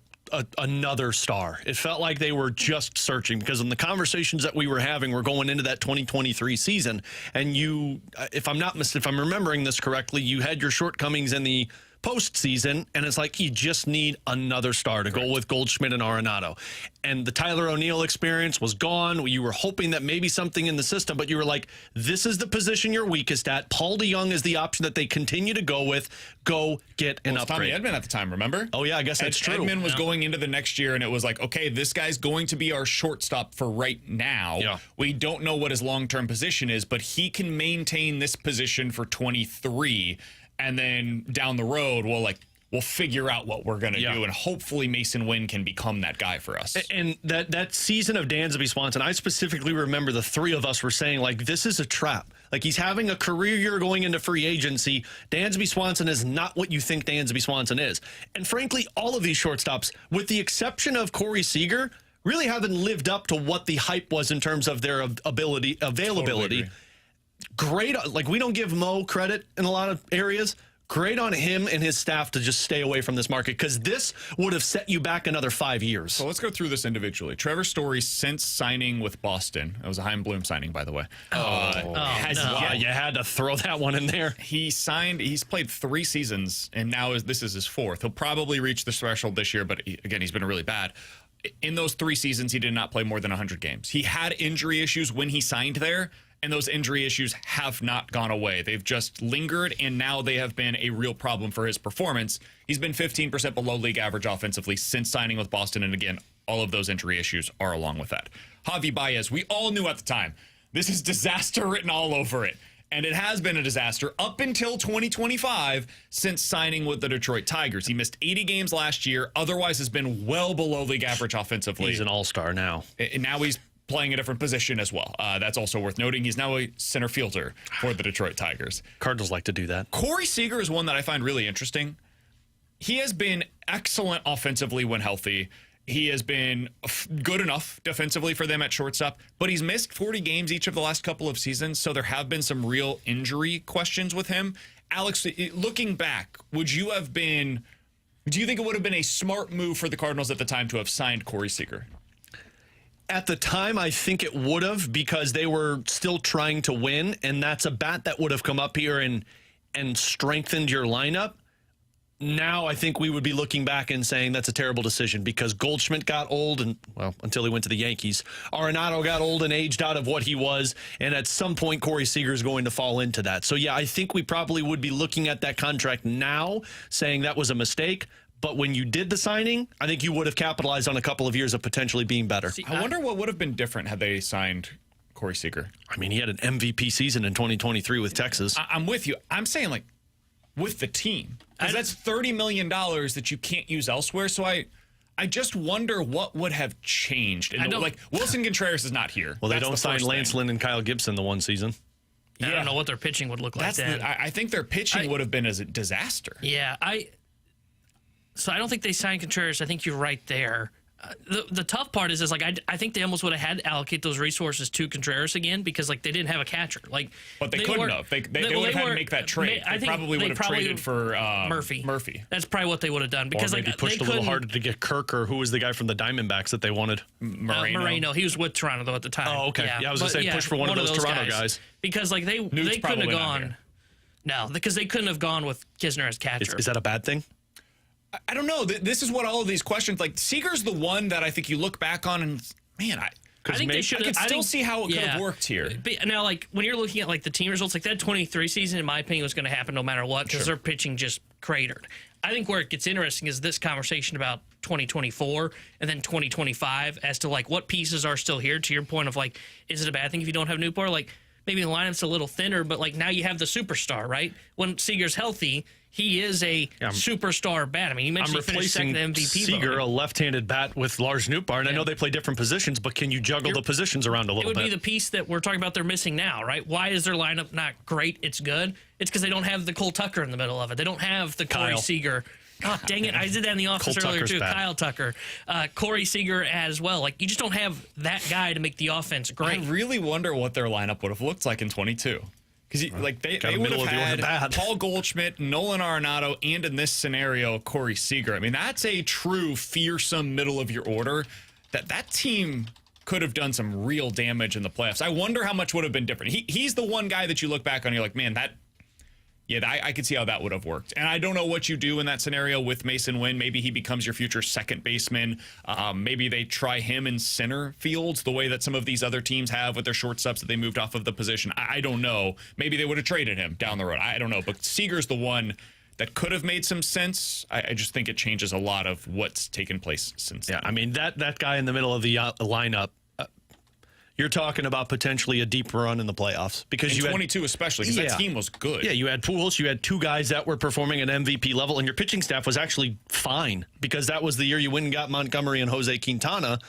another star. It felt like they were just searching, because in the conversations that we were having, we're going into that 2023 season, and you, if I'm remembering this correctly, you had your shortcomings in the postseason, and it's like you just need another star to go with Goldschmidt and Arenado. And the Tyler O'Neill experience was gone. You were hoping that maybe something in the system, but you were like, this is the position you're weakest at. Paul DeJong is the option that they continue to go with. Go get an upgrade. Tommy Edman at the time, remember? Oh, yeah, I guess that's true. Edman was going into the next year, and it was like, okay, this guy's going to be our shortstop for right now. Yeah. We don't know what his long-term position is, but he can maintain this position for 23. And then down the road, we'll figure out what we're going to do, and hopefully Mason Wynn can become that guy for us. And that season of Dansby Swanson, I specifically remember the three of us were saying, like, this is a trap. Like, he's having a career year going into free agency. Dansby Swanson is not what you think Dansby Swanson is. And frankly, all of these shortstops, with the exception of Corey Seager, really haven't lived up to what the hype was in terms of their availability. Totally Great. Like, we don't give Mo credit in a lot of areas. Great on him and his staff to just stay away from this market, because this would have set you back another 5 years. So let's go through this individually. Trevor Story, since signing with Boston, it was a Chaim Bloom signing, by the way. You had to throw that one in there. He's played 3 seasons, and now this is his 4th. He'll probably reach the threshold this year, but again, he's been really bad. In those 3 seasons, he did not play more than 100 games. He had injury issues when he signed there, and those injury issues have not gone away. They've just lingered, and now they have been a real problem for his performance. He's been 15% below league average offensively since signing with Boston, and again, all of those injury issues are along with that. Javi Baez, we all knew at the time, this is disaster written all over it. And it has been a disaster up until 2025 since signing with the Detroit Tigers. He missed 80 games last year, otherwise has been well below league average offensively. He's an all-star now. And now he's playing a different position as well. That's also worth noting. He's now a center fielder for the Detroit Tigers. Cardinals like to do that. Corey Seager is one that I find really interesting. He has been excellent offensively when healthy. He has been good enough defensively for them at shortstop, but he's missed 40 games each of the last couple of seasons, so there have been some real injury questions with him. Alex, looking back, do you think it would have been a smart move for the Cardinals at the time to have signed Corey Seager? At the time, I think it would have, because they were still trying to win, and that's a bat that would have come up here and strengthened your lineup. Now I think we would be looking back and saying that's a terrible decision, because Goldschmidt got old, and well, until he went to the Yankees. Arenado got old and aged out of what he was, and at some point Corey Seager is going to fall into that. So yeah, I think we probably would be looking at that contract now saying that was a mistake. But when you did the signing, I think you would have capitalized on a couple of years of potentially being better. I wonder what would have been different had they signed Corey Seager. I mean, he had an MVP season in 2023 with Texas. I'm with you. I'm saying, like, with the team. Because that's $30 million that you can't use elsewhere. So I just wonder what would have changed. And like, Wilson Contreras is not here. Well, they don't sign Lance Lynn and Kyle Gibson the one season. I don't know what their pitching would look like then. I think their pitching would have been a disaster. Yeah, So I don't think they signed Contreras. I think you're right there. The tough part is like I think they almost would have had to allocate those resources to Contreras again, because like they didn't have a catcher. Like, but they couldn't have. They would have had to make that trade. They probably would have traded for Murphy. That's probably what they would have done, because or maybe like pushed a little harder to get Kirk, or who was the guy from the Diamondbacks that they wanted? Moreno. He was with Toronto though at the time. Oh, okay. Yeah, I was going to say push for one of those Toronto guys. Because like they couldn't have gone. No, because they couldn't have gone with Kisner as catcher. Is that a bad thing? I don't know. This is what all of these questions, like, Seager's the one that I think you look back on and, man, I think they should. I can still see how it could have worked here. But now, like, when you're looking at like the team results, like that 23 season, in my opinion, was going to happen no matter what, because their pitching just cratered. I think where it gets interesting is this conversation about 2024 and then 2025 as to like what pieces are still here. To your point of like, is it a bad thing if you don't have Newport? Like, maybe the lineup's a little thinner, but like now you have the superstar, right? When Seager's healthy, he is a superstar bat. I mean, you mentioned he finished second MVP. Seager, a left-handed bat, with Lars Nootbaar, and I know they play different positions, but can you juggle the positions around a little bit? It would be the piece that we're talking about they're missing now, right? Why is their lineup not great? It's good. It's because they don't have the Cole Tucker in the middle of it. They don't have the Corey Seager. Oh, dang it. I did that in the office earlier, too. Bad. Kyle Tucker. Corey Seager as well. Like, you just don't have that guy to make the offense great. I really wonder what their lineup would have looked like in 22. Because like they would have had Paul Goldschmidt, Nolan Arenado, and in this scenario, Corey Seager. I mean, that's a true fearsome middle of your order. That team could have done some real damage in the playoffs. I wonder how much would have been different. He's the one guy that you look back on and you're like, man, I could see how that would have worked. And I don't know what you do in that scenario with Mason Wynn. Maybe he becomes your future second baseman. Maybe they try him in center fields the way that some of these other teams have with their shortstops that they moved off of the position. I don't know. Maybe they would have traded him down the road. I don't know. But Seager's the one that could have made some sense. I just think it changes a lot of what's taken place since then. I mean, that guy in the middle of the lineup, you're talking about potentially a deep run in the playoffs. Because in 22 especially, because that team was good. Yeah, you had Pujols, you had two guys that were performing at MVP level, and your pitching staff was actually fine, because that was the year you went and got Montgomery and Jose Quintana.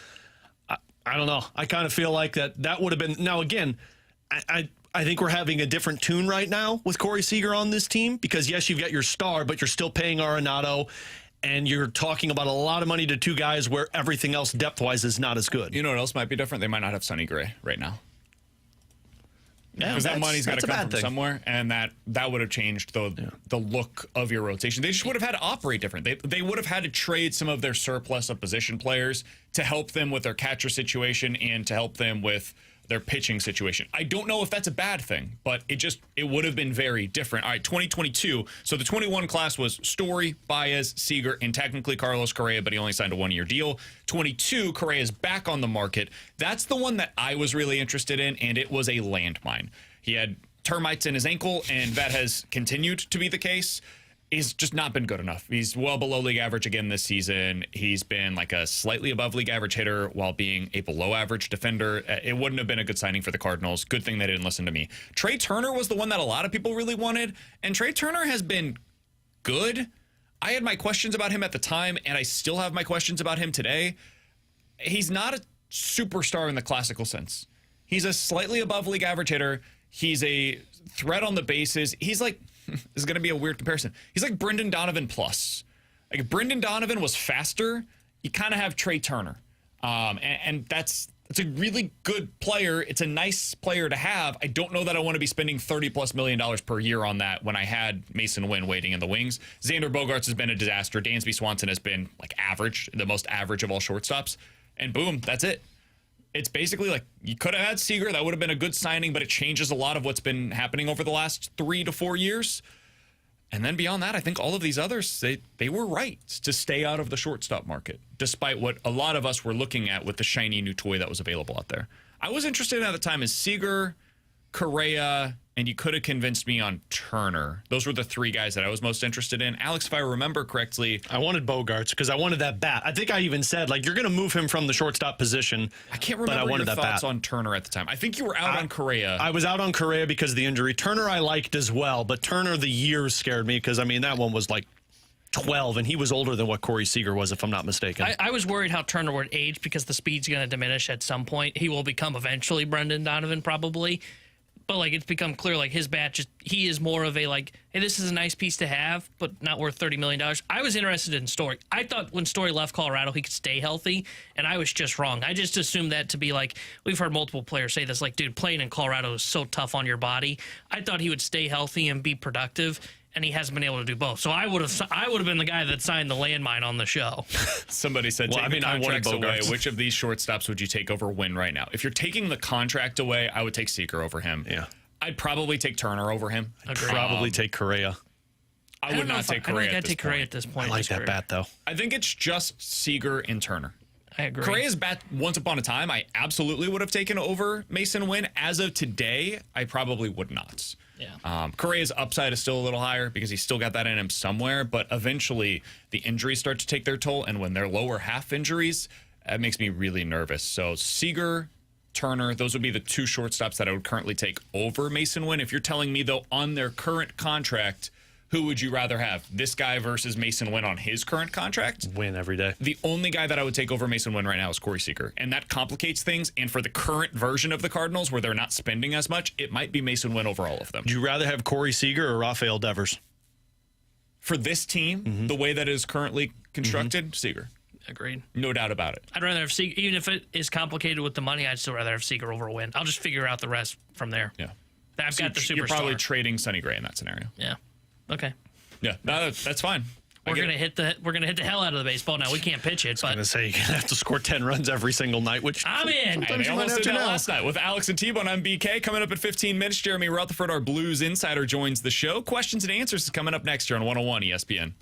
I don't know. I kind of feel like that would have been... Now, again, I think we're having a different tune right now with Corey Seager on this team, because, yes, you've got your star, but you're still paying Arenado, and you're talking about a lot of money to two guys where everything else depth-wise is not as good. You know what else might be different? They might not have Sonny Gray right now. Yeah, because that money's got to come from somewhere, and that would have changed the look of your rotation. They just would have had to operate different. They would have had to trade some of their surplus of position players to help them with their catcher situation and to help them with their pitching situation. I don't know if that's a bad thing, but it would have been very different. All right, 2022. So the 21 class was Story, Baez, Seager, and technically Carlos Correa, but he only signed a one-year deal. 22, Correa's back on the market. That's the one that I was really interested in, and it was a landmine. He had termites in his ankle, and that has continued to be the case. He's just not been good enough. He's well below league average again this season. He's been like a slightly above league average hitter while being a below average defender. It wouldn't have been a good signing for the Cardinals. Good thing they didn't listen to me. Trey Turner was the one that a lot of people really wanted, and Trey Turner has been good. I had my questions about him at the time, and I still have my questions about him today. He's not a superstar in the classical sense. He's a slightly above league average hitter. He's a threat on the bases. He's like... This is going to be a weird comparison. He's like Brendan Donovan plus. Like if Brendan Donovan was faster, you kind of have Trey Turner. And that's It's a really good player. It's a nice player to have. I don't know that I want to be spending $30+ million per year on that when I had Mason Wynn waiting in the wings. Xander Bogaerts has been a disaster. Dansby Swanson has been like average, the most average of all shortstops. And boom, that's it. It's basically like you could have had Seager. That would have been a good signing, but it changes a lot of what's been happening over the last 3 to 4 years. And then beyond that, I think all of these others, they were right to stay out of the shortstop market, despite what a lot of us were looking at with the shiny new toy that was available out there. I was interested at the time in Seager, Correa, and you could have convinced me on Turner. Those were the 3 guys that I was most interested in. Alex, if I remember correctly, I wanted Bogaerts because I wanted that bat. I think I even said, like, you're going to move him from the shortstop position. I can't remember but I wanted your that thoughts bat. on Turner at the time. I think you were out on Correa. I was out on Correa because of the injury. Turner I liked as well, but Turner the years scared me because, I mean, that one was like 12, and he was older than what Corey Seager was, if I'm not mistaken. I was worried how Turner would age because the speed's going to diminish at some point. He will become eventually Brendan Donovan probably. But, like, it's become clear, like, his bat he is more of a, like, hey, this is a nice piece to have, but not worth $30 million. I was interested in Story. I thought when Story left Colorado, he could stay healthy, and I was just wrong. I just assumed that to be, like, we've heard multiple players say this, like, dude, playing in Colorado is so tough on your body. I thought he would stay healthy and be productive, and he hasn't been able to do both. So I would have been the guy that signed the landmine on the show. Somebody said, take the contracts away. Which of these shortstops would you take over Wynn right now? If you're taking the contract away, I would take Seager over him. Yeah. I'd probably take Turner over him. I'd probably take Correa. I would not take Correa at this point. At this point. I like that bat, though. I think it's just Seager and Turner. I agree. Correa's bat, once upon a time, I absolutely would have taken over Mason Wynn. As of today, I probably would not. Yeah. Correa's upside is still a little higher because he's still got that in him somewhere, but eventually the injuries start to take their toll, and when they're lower half injuries, that makes me really nervous. So Seager, Turner, those would be the 2 shortstops that I would currently take over Mason Wynn. If you're telling me, though, on their current contract, who would you rather have? This guy versus Mason Wynn on his current contract? Win every day. The only guy that I would take over Mason Wynn right now is Corey Seager. And that complicates things. And for the current version of the Cardinals, where they're not spending as much, it might be Mason Wynn over all of them. Would you rather have Corey Seager or Rafael Devers? For this team, the way that it is currently constructed, Seager. Agreed. No doubt about it. I'd rather have Seager. Even if it is complicated with the money, I'd still rather have Seager over Wynn. I'll just figure out the rest from there. Yeah. I've got the superstar. You're probably trading Sonny Gray in that scenario. Yeah. Okay. Yeah, no, that's fine. We're gonna hit the hell out of the baseball now. We can't pitch it, I'm but going to say you're going to have to score 10 runs every single night, which I'm in. And they almost did that last night. With Alex and T-Bone, I'm BK. Coming up at 15 minutes, Jeremy Rutherford, our Blues insider, joins the show. Questions and answers is coming up next here on 101 ESPN.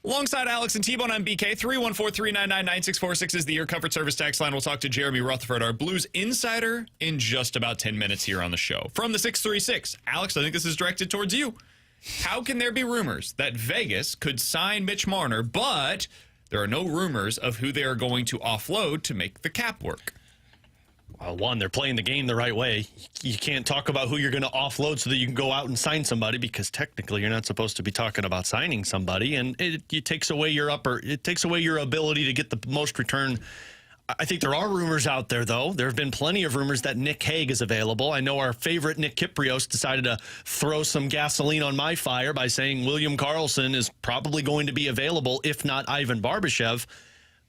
Alongside Alex and T-Bone, I'm BK. 314-399-9646 is the Air Comfort Service text line. We'll talk to Jeremy Rutherford, our Blues insider, in just about 10 minutes here on the show. From the 636, Alex, I think this is directed towards you. How can there be rumors that Vegas could sign Mitch Marner, but there are no rumors of who they are going to offload to make the cap work? Well, one, they're playing the game the right way. You can't talk about who you're going to offload so that you can go out and sign somebody, because technically you're not supposed to be talking about signing somebody, and it takes away your ability to get the most return. I think there are rumors out there, though. There have been plenty of rumors that Nick Hague is available. I know our favorite Nick Kiprios decided to throw some gasoline on my fire by saying William Karlsson is probably going to be available, if not Ivan Barbashev.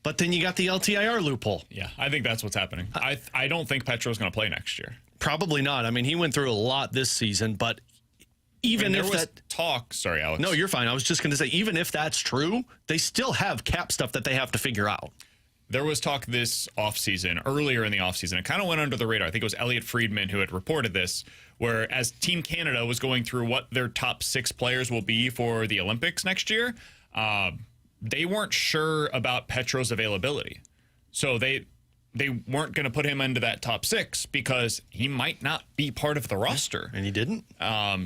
But then you got the LTIR loophole. Yeah, I think that's what's happening. I don't think Petro's going to play next year. Probably not. I mean, he went through a lot this season, but even if that talk, sorry, Alex. No, you're fine. I was just going to say, even if that's true, they still have cap stuff that they have to figure out. There was talk this offseason, earlier in the offseason. It kind of went under the radar. I think it was Elliot Friedman who had reported this, where as Team Canada was going through what their top 6 players will be for the Olympics next year, they weren't sure about Petro's availability. So they weren't going to put him into that top 6 because he might not be part of the roster. And he didn't.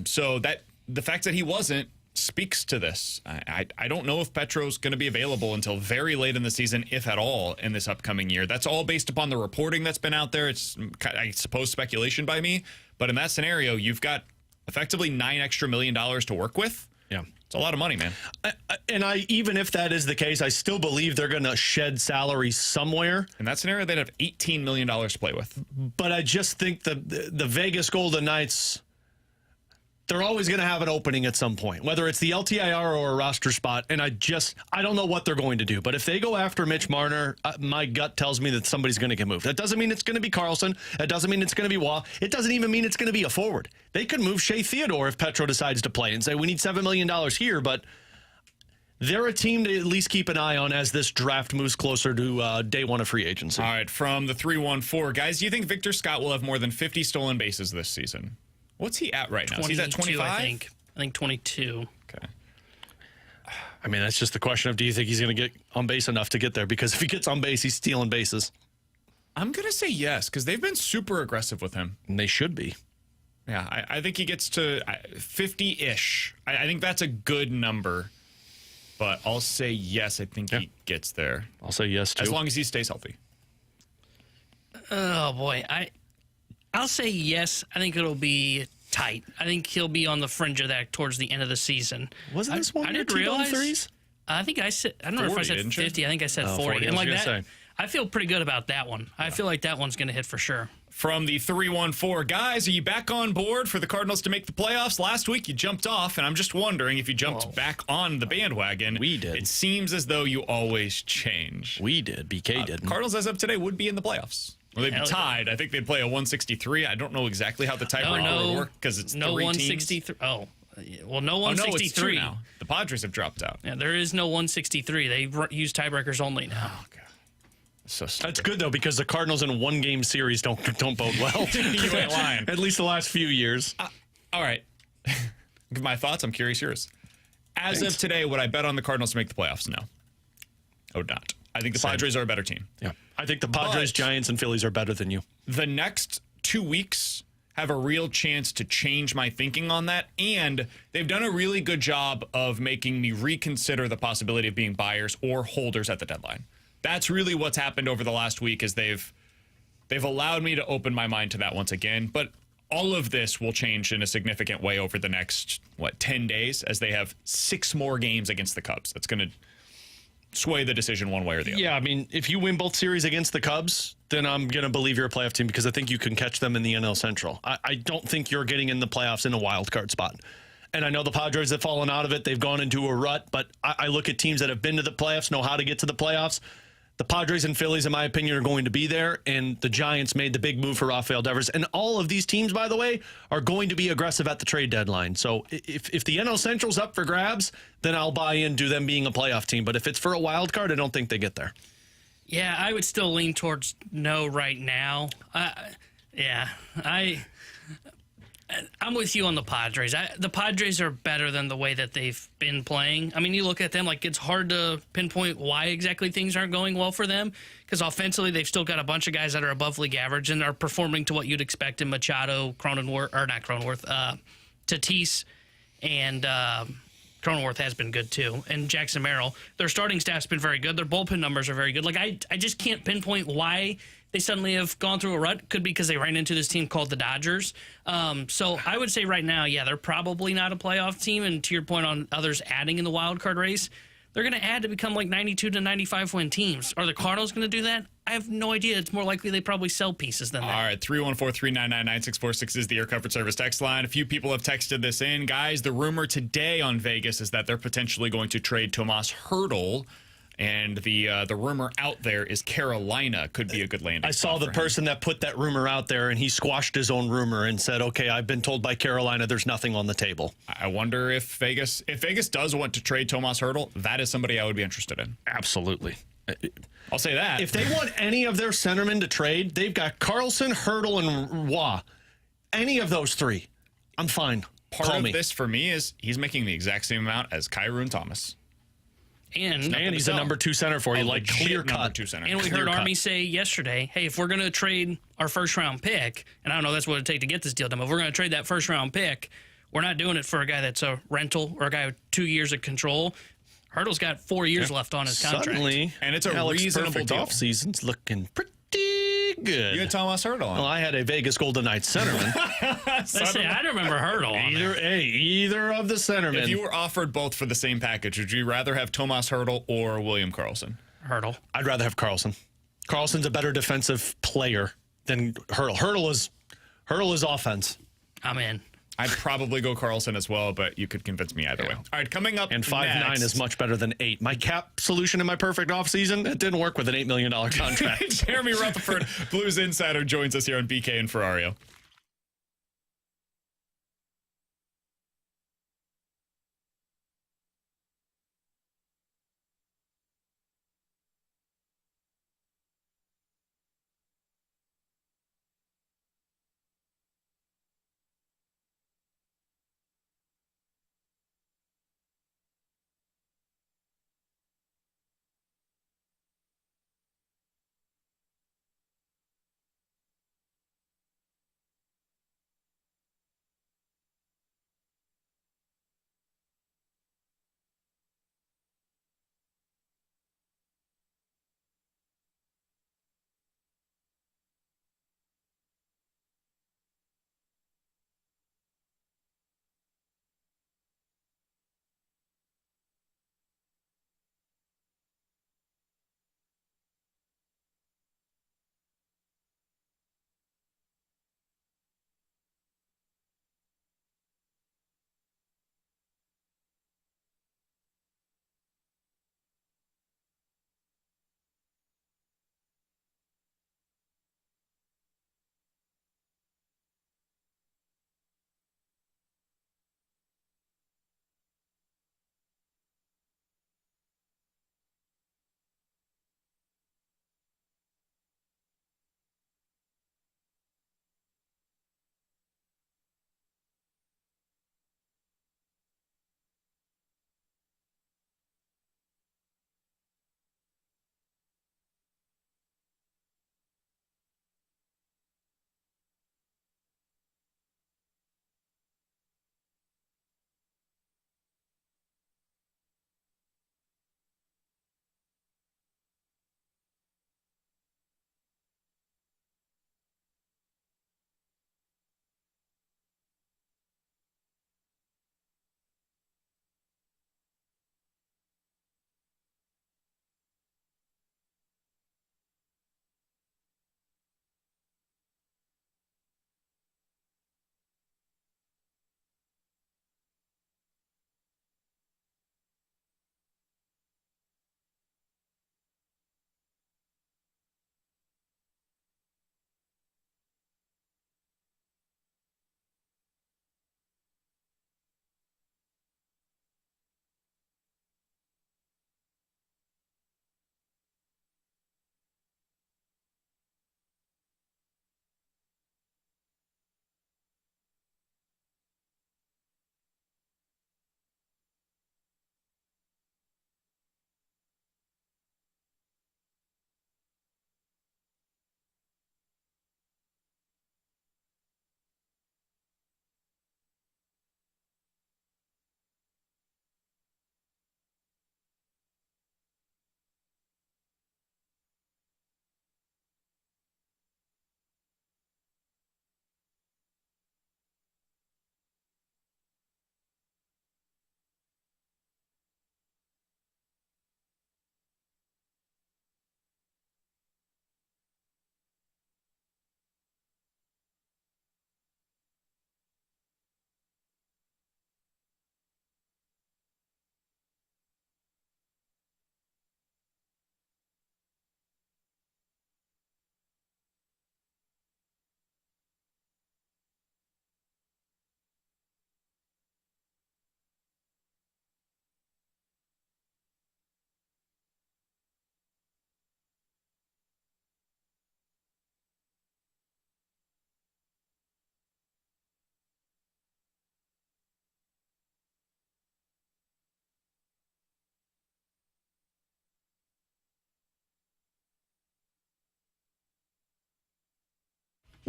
So that the fact that he wasn't speaks to this. I don't know if Petro's going to be available until very late in the season, if at all, in this upcoming year. That's all based upon the reporting that's been out there. It's, I suppose, speculation by me. But in that scenario, you've got effectively $9 million to work with. Yeah. It's a lot of money, man. And even if that is the case, I still believe they're going to shed salary somewhere. In that scenario, they'd have $18 million to play with. But I just think the Vegas Golden Knights, they're always going to have an opening at some point, whether it's the LTIR or a roster spot. And I don't know what they're going to do. But if they go after Mitch Marner, my gut tells me that somebody's going to get moved. That doesn't mean it's going to be Karlsson. That doesn't mean it's going to be Waugh. It doesn't even mean it's going to be a forward. They could move Shea Theodore if Petro decides to play and say, we need $7 million here. But they're a team to at least keep an eye on as this draft moves closer to day one of free agency. All right, from the 314, guys, do you think Victor Scott will have more than 50 stolen bases this season? What's he at right now? He's at 25? I think 22. Okay. I mean, that's just the question of, do you think he's going to get on base enough to get there? Because if he gets on base, he's stealing bases. I'm going to say yes, because they've been super aggressive with him. And they should be. Yeah, I think he gets to 50-ish. I think that's a good number. But I'll say yes, I think he gets there. I'll say yes, too. As long as he stays healthy. Oh, boy. I'll say yes. I think it'll be tight. I think he'll be on the fringe of that towards the end of the season. Wasn't this one I of your didn't realize threes? I think I said, I don't know if I said 50. I think I said 40. And like that, I feel pretty good about that one. I feel like that one's going to hit for sure. From the 314, guys, are you back on board for the Cardinals to make the playoffs? Last week you jumped off, and I'm just wondering if you jumped back on the bandwagon. We did. It seems as though you always change. We did. BK did. Cardinals, as of today, would be in the playoffs. Well, they'd be tied. I think they'd play a 163. I don't know exactly how the tiebreaker would work because it's no 163. Oh, well, no 163 it's two now. The Padres have dropped out. Yeah, there is no 163. They use tiebreakers only now. Oh, God. So stupid. That's good, though, because the Cardinals in a one-game series don't bode well. You ain't lying. At least the last few years. All right. My thoughts. I'm curious yours. As of today, would I bet on the Cardinals to make the playoffs? No. I would not. I think the Padres are a better team. Yeah. I think the Padres, Giants, and Phillies are better than you. The next 2 weeks have a real chance to change my thinking on that, and they've done a really good job of making me reconsider the possibility of being buyers or holders at the deadline. That's really what's happened over the last week, is they've allowed me to open my mind to that once again. But all of this will change in a significant way over the next 10 days, as they have 6 more games against the Cubs. That's going to sway the decision one way or the other. Yeah, I mean, if you win both series against the Cubs, then I'm going to believe you're a playoff team, because I think you can catch them in the NL Central. I don't think you're getting in the playoffs in a wild card spot. And I know the Padres have fallen out of it. They've gone into a rut, but I look at teams that have been to the playoffs, know how to get to the playoffs. The Padres and Phillies, in my opinion, are going to be there, and the Giants made the big move for Rafael Devers. And all of these teams, by the way, are going to be aggressive at the trade deadline. So if the NL Central's up for grabs, then I'll buy into them being a playoff team. But if it's for a wild card, I don't think they get there. Yeah, I would still lean towards no right now. I'm with you on the Padres. The Padres are better than the way that they've been playing. I mean, you look at them, like, it's hard to pinpoint why exactly things aren't going well for them, because offensively they've still got a bunch of guys that are above league average and are performing to what you'd expect in Machado, Tatis, and Cronenworth has been good too, and Jackson Merrill. Their starting staff's been very good. Their bullpen numbers are very good. Like, I just can't pinpoint why they suddenly have gone through a rut. Could be because they ran into this team called the Dodgers. So I would say right now, yeah, they're probably not a playoff team. And to your point on others adding in the wild card race, they're going to add to become like 92 to 95 win teams. Are the Cardinals going to do that? I have no idea. It's more likely they probably sell pieces than that. All right, 314-399-9646 is the Air Comfort Service text line. A few people have texted this in. Guys, the rumor today on Vegas is that they're potentially going to trade Tomas Hertl. And the rumor out there is Carolina could be a good landing. I saw the person that put that rumor out there, and he squashed his own rumor and said, okay, I've been told by Carolina there's nothing on the table. I wonder if Vegas does want to trade Tomas Hertl, that is somebody I would be interested in. Absolutely. I'll say that. If they want any of their centermen to trade, they've got Carlson, Hertl, and Waugh. Any of those three, I'm fine. Part of this for me is he's making the exact same amount as Kyrou and Thomas. And he's a number 2 center for you, like clear cut. Number 2 center. And we heard Army say yesterday, hey, if we're going to trade our first-round pick, and I don't know that's what it'd take to get this deal done, but if we're going to trade that first-round pick, we're not doing it for a guy that's a rental or a guy with 2 years of control. Hurdle's got 4 years left on his contract. Suddenly, and it's a Alex reasonable deal. Offseason's looking pretty good. You had Tomas Hertl on. Well, I had a Vegas Golden Knights centerman. I remember Hertl on either of the centermen. If you were offered both for the same package, would you rather have Tomas Hertl or William Karlsson? Hertl. I'd rather have Karlsson. Karlsson's a better defensive player than Hertl. Hertl is offense. I'm in. I'd probably go Karlsson as well, but you could convince me either way. All right, coming up and 5'9" next, is much better than 8. My cap solution in my perfect offseason, it didn't work with an $8 million contract. Jeremy Rutherford, Blues Insider, joins us here on BK and Ferrario.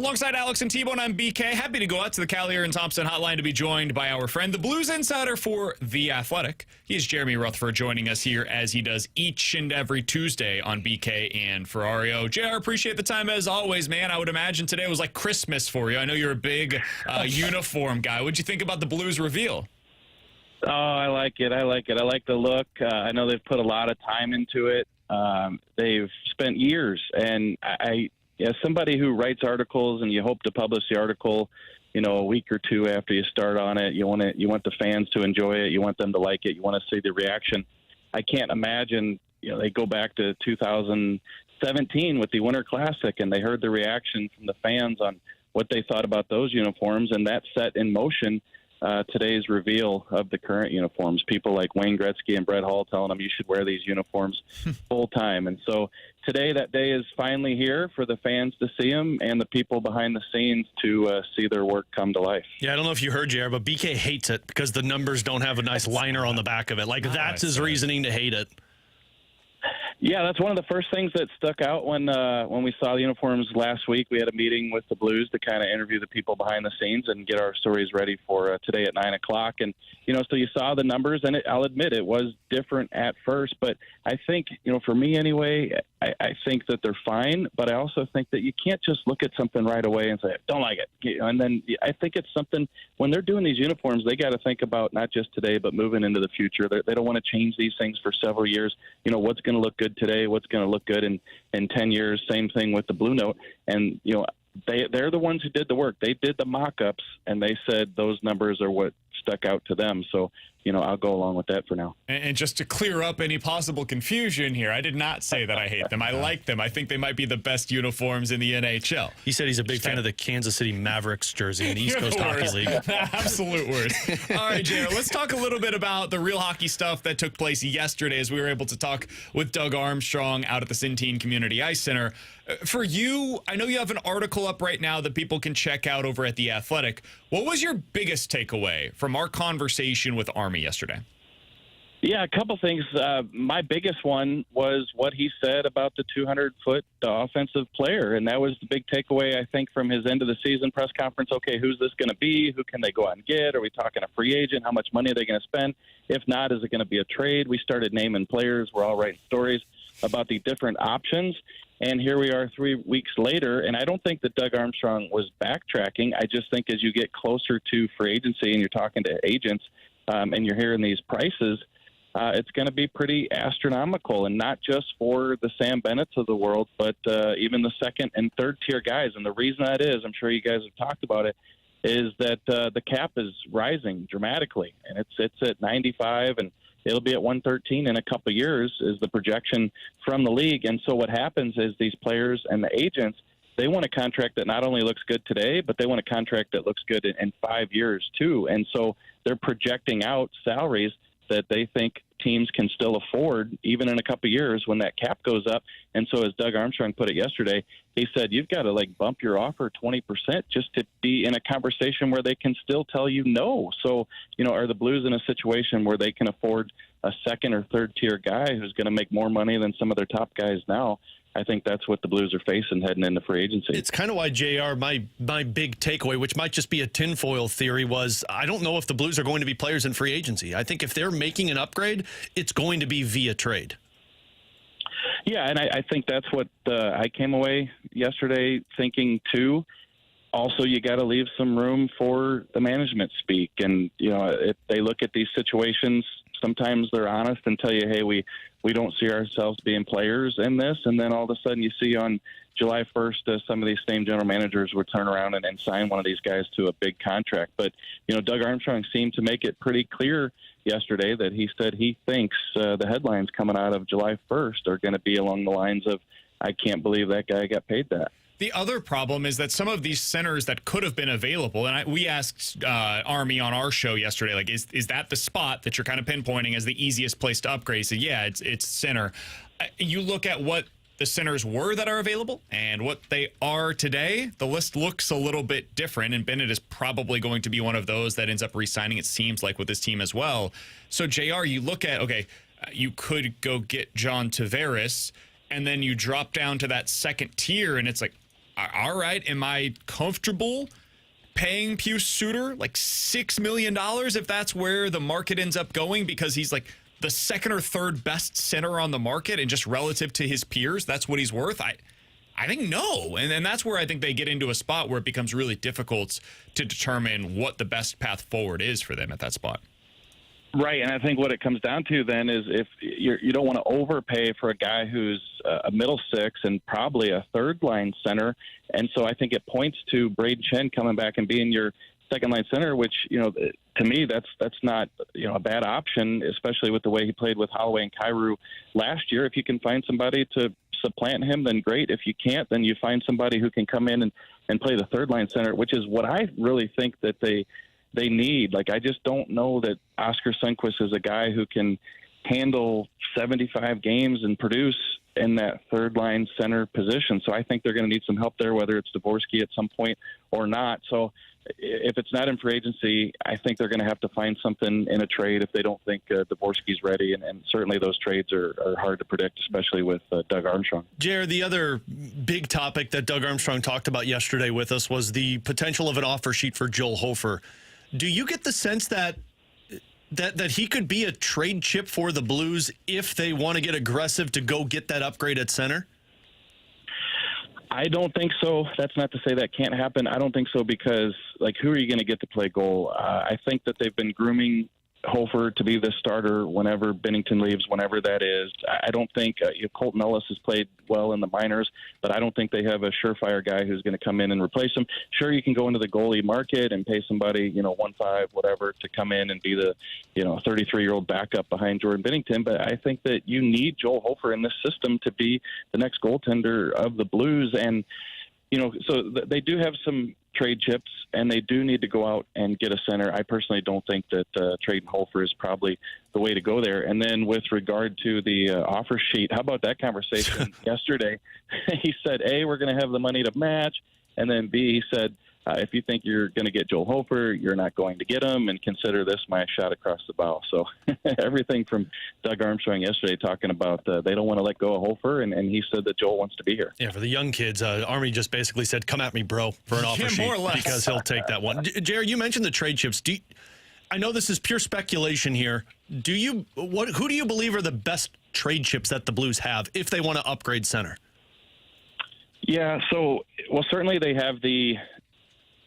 Alongside Alex and T-Bone, I'm BK. Happy to go out to the Callier and Thompson hotline to be joined by our friend, the Blues insider for The Athletic. He's Jeremy Rutherford joining us here as he does each and every Tuesday on BK and Ferrario. JR, appreciate the time as always, man. I would imagine today was like Christmas for you. I know you're a big uniform guy. What'd you think about the Blues reveal? Oh, I like it. I like the look. I know they've put a lot of time into it. They've spent years, and as somebody who writes articles and you hope to publish the article, a week or two after you start on it, you want the fans to enjoy it. You want them to like it. You want to see the reaction. I can't imagine, they go back to 2017 with the Winter Classic and they heard the reaction from the fans on what they thought about those uniforms, and that set in motion today's reveal of the current uniforms. People like Wayne Gretzky and Brett Hull telling them you should wear these uniforms full time. And so today, that day is finally here for the fans to see them and the people behind the scenes to see their work come to life. Yeah, I don't know if you heard, JR, but BK hates it because the numbers don't have a nice liner on the back of it. Like, that's his reasoning to hate it. Yeah, that's one of the first things that stuck out when we saw the uniforms last week. We had a meeting with the Blues to kind of interview the people behind the scenes and get our stories ready for today at 9 o'clock. And, so you saw the numbers, and I'll admit it was different at first. But I think, for me anyway, I think that they're fine. But I also think that you can't just look at something right away and say, don't like it. And then I think it's something, when they're doing these uniforms, they got to think about not just today, but moving into the future. They don't want to change these things for several years. What's going to look good today, what's going to look good in 10 years. Same thing with the Blue Note. And, they're the ones who did the work. They did the mock-ups, and they said those numbers are what stuck out to them. So, I'll go along with that for now. And just to clear up any possible confusion here, I did not say that I hate them. I like them. I think they might be the best uniforms in the NHL. He said he's a big fan of the Kansas City Mavericks jersey in the East Coast Hockey League. Absolute words. All right, Jared, let's talk a little bit about the real hockey stuff that took place yesterday as we were able to talk with Doug Armstrong out at the Centene Community Ice Center. For you, I know you have an article up right now that people can check out over at The Athletic. What was your biggest takeaway from our conversation with Army yesterday? Yeah, a couple things. My biggest one was what he said about the 200-foot offensive player, and that was the big takeaway, I think, from his end-of-the-season press conference. Okay, who's this going to be? Who can they go out and get? Are we talking a free agent? How much money are they going to spend? If not, is it going to be a trade? We started naming players. We're all writing stories about the different options. And here we are 3 weeks later, and I don't think that Doug Armstrong was backtracking. I just think as you get closer to free agency and you're talking to agents and you're hearing these prices, it's going to be pretty astronomical, and not just for the Sam Bennett's of the world, but even the second and third tier guys. And the reason that is, I'm sure you guys have talked about it, is that the cap is rising dramatically, and it's at 95, and it'll be at 113 in a couple of years is the projection from the league. And so what happens is these players and the agents, they want a contract that not only looks good today, but they want a contract that looks good in 5 years too. And so they're projecting out salaries that they think teams can still afford even in a couple of years when that cap goes up. And so as Doug Armstrong put it yesterday, he said, you've got to bump your offer 20% just to be in a conversation where they can still tell you no. So, are the Blues in a situation where they can afford a second or third tier guy who's going to make more money than some of their top guys now? I think that's what the Blues are facing heading into free agency. It's kind of why, JR, my big takeaway, which might just be a tinfoil theory, was I don't know if the Blues are going to be players in free agency. I think if they're making an upgrade, it's going to be via trade. Yeah, and I think that's what I came away yesterday thinking too. Also, you got to leave some room for the management speak. And, if they look at these situations, sometimes they're honest and tell you, hey, we don't see ourselves being players in this. And then all of a sudden you see on July 1st, some of these same general managers would turn around and sign one of these guys to a big contract. But, Doug Armstrong seemed to make it pretty clear yesterday that he said he thinks the headlines coming out of July 1st are going to be along the lines of, I can't believe that guy got paid that. The other problem is that some of these centers that could have been available, and we asked Army on our show yesterday, is that the spot that you're kind of pinpointing as the easiest place to upgrade? He said, yeah, it's center. You look at what the centers were that are available and what they are today, the list looks a little bit different, and Bennett is probably going to be one of those that ends up re-signing, it seems like, with this team as well. So, JR, you look at, you could go get John Tavares, and then you drop down to that second tier, and it's like, all right, am I comfortable paying Pius Suter like $6 million if that's where the market ends up going, because he's like the second or third best center on the market and just relative to his peers, that's what he's worth? I think no. And that's where I think they get into a spot where it becomes really difficult to determine what the best path forward is for them at that spot. Right, and I think what it comes down to then is if you don't want to overpay for a guy who's a middle six and probably a third-line center, and so I think it points to Braden Chen coming back and being your second-line center, which, to me, that's not, a bad option, especially with the way he played with Holloway and Kyrou last year. If you can find somebody to supplant him, then great. If you can't, then you find somebody who can come in and play the third-line center, which is what I really think that they need. Like, I just don't know that Oscar Sundqvist is a guy who can handle 75 games and produce in that third-line center position. So I think they're going to need some help there, whether it's Dvorsky at some point or not. So if it's not in free agency, I think they're going to have to find something in a trade if they don't think Dvorsky's ready. And certainly those trades are hard to predict, especially with Doug Armstrong. Jared, the other big topic that Doug Armstrong talked about yesterday with us was the potential of an offer sheet for Joel Hofer. Do you get the sense that he could be a trade chip for the Blues if they want to get aggressive to go get that upgrade at center? I don't think so. That's not to say that can't happen. I don't think so because, who are you going to get to play goal? I think that they've been grooming Hofer to be the starter whenever Binnington leaves, whenever that is. I don't think Colton Ellis has played well in the minors, but I don't think they have a surefire guy who's going to come in and replace him. Sure, you can go into the goalie market and pay somebody, 1.5, whatever, to come in and be the, 33-year-old backup behind Jordan Binnington. But I think that you need Joel Hofer in this system to be the next goaltender of the Blues. And, so they do have some trade chips, and they do need to go out and get a center. I personally don't think that trading Hofer is probably the way to go there. And then with regard to the offer sheet, how about that conversation yesterday? He said, A, we're going to have the money to match, and then B, he said, if you think you're going to get Joel Hofer, you're not going to get him, and consider this my shot across the bow. So everything from Doug Armstrong yesterday talking about they don't want to let go of Hofer, and he said that Joel wants to be here. Yeah, for the young kids, Army just basically said, come at me, bro, for an offer sheet, because he'll take that one. Jared, you mentioned the trade chips. I know this is pure speculation here. Who do you believe are the best trade chips that the Blues have if they want to upgrade center? Yeah, certainly they have the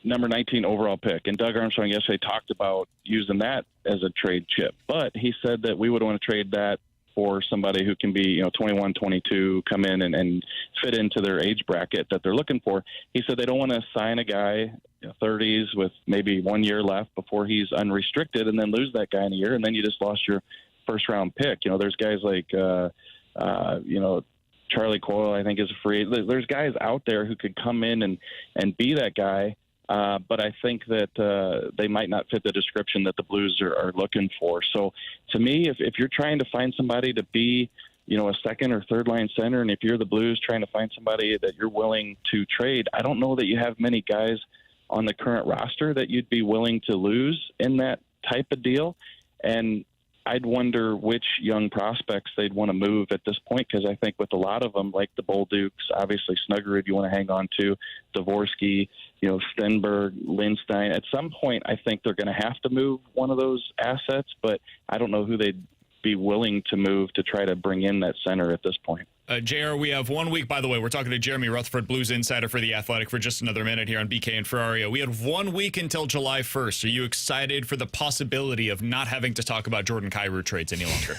number 19 overall pick. And Doug Armstrong yesterday talked about using that as a trade chip. But he said that we would want to trade that for somebody who can be, 21, 22, come in and fit into their age bracket that they're looking for. He said they don't want to sign a guy, 30s, with maybe 1 year left before he's unrestricted and then lose that guy in a year, and then you just lost your first-round pick. There's guys like, Charlie Coyle, I think, is a free. There's guys out there who could come in and be that guy. But I think that they might not fit the description that the Blues are looking for. So to me, if you're trying to find somebody to be, a second or third line center, and if you're the Blues trying to find somebody that you're willing to trade, I don't know that you have many guys on the current roster that you'd be willing to lose in that type of deal. And I'd wonder which young prospects they'd want to move at this point, because I think with a lot of them, like the Bolducs, obviously Snuggerud you want to hang on to, Dvorsky, Stenberg, Lindstein. At some point, I think they're going to have to move one of those assets, but I don't know who they'd be willing to move to try to bring in that center at this point. JR, we have 1 week. By the way, we're talking to Jeremy Rutherford, Blues insider for The Athletic, for just another minute here on BK and Ferrario. We had 1 week until July 1st. Are you excited for the possibility of not having to talk about Jordan Kyrou trades any longer?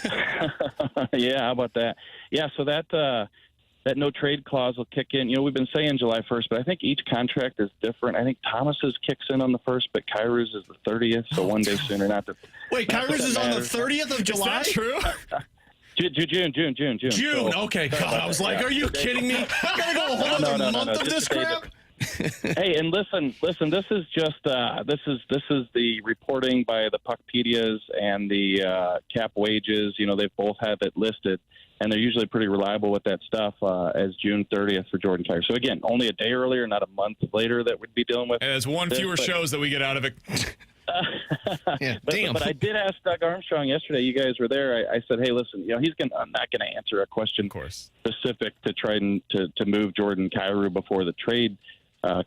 Yeah, how about that? Yeah, so that no trade clause will kick in. We've been saying July 1st, but I think each contract is different. I think Thomas's kicks in on the 1st, but Kyrou's is the 30th, so 1 day sooner. Wait, Kyrou's is on the 30th of July? Is that true? June. June. Okay, God, I was like, are you kidding me? I gotta go a whole other month of this crap? Hey, and listen. This is just this is the reporting by the Puckpedias and the cap wages. They've both had it listed, and they're usually pretty reliable with that stuff as June 30th for Jordan Kyrou. So again, only a day earlier, not a month later that we'd be dealing with. As one fewer shows that we get out of it. Yeah, But I did ask Doug Armstrong yesterday. You guys were there. I said, hey, listen, I'm not going to answer a question Of course. specific to try to move Jordan Kyrou before the trade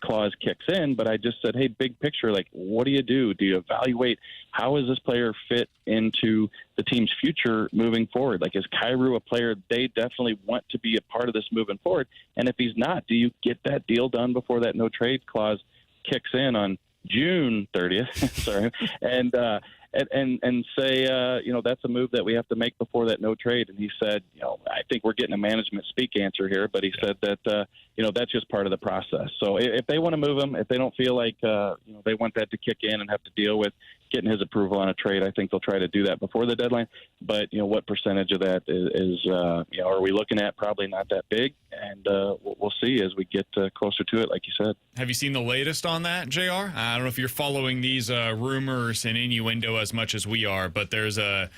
clause kicks in. But I just said, hey, big picture, like, what do you do? Do you evaluate how is this player fit into the team's future moving forward? Like, is Kyrou a player they definitely want to be a part of this moving forward? And if he's not, do you get that deal done before that no trade clause kicks in on June 30th? Sorry, and say, that's a move that we have to make before that no trade. And he said, I think we're getting a management speak answer here, but he said that, that's just part of the process. So if they want to move him, if they don't feel like, they want that to kick in and have to deal with getting his approval on a trade, I think they'll try to do that before the deadline. But, what percentage of that is are we looking at? Probably not that big. And we'll see as we get closer to it, like you said. Have you seen the latest on that, JR? I don't know if you're following these rumors and innuendo as much as we are, but there's an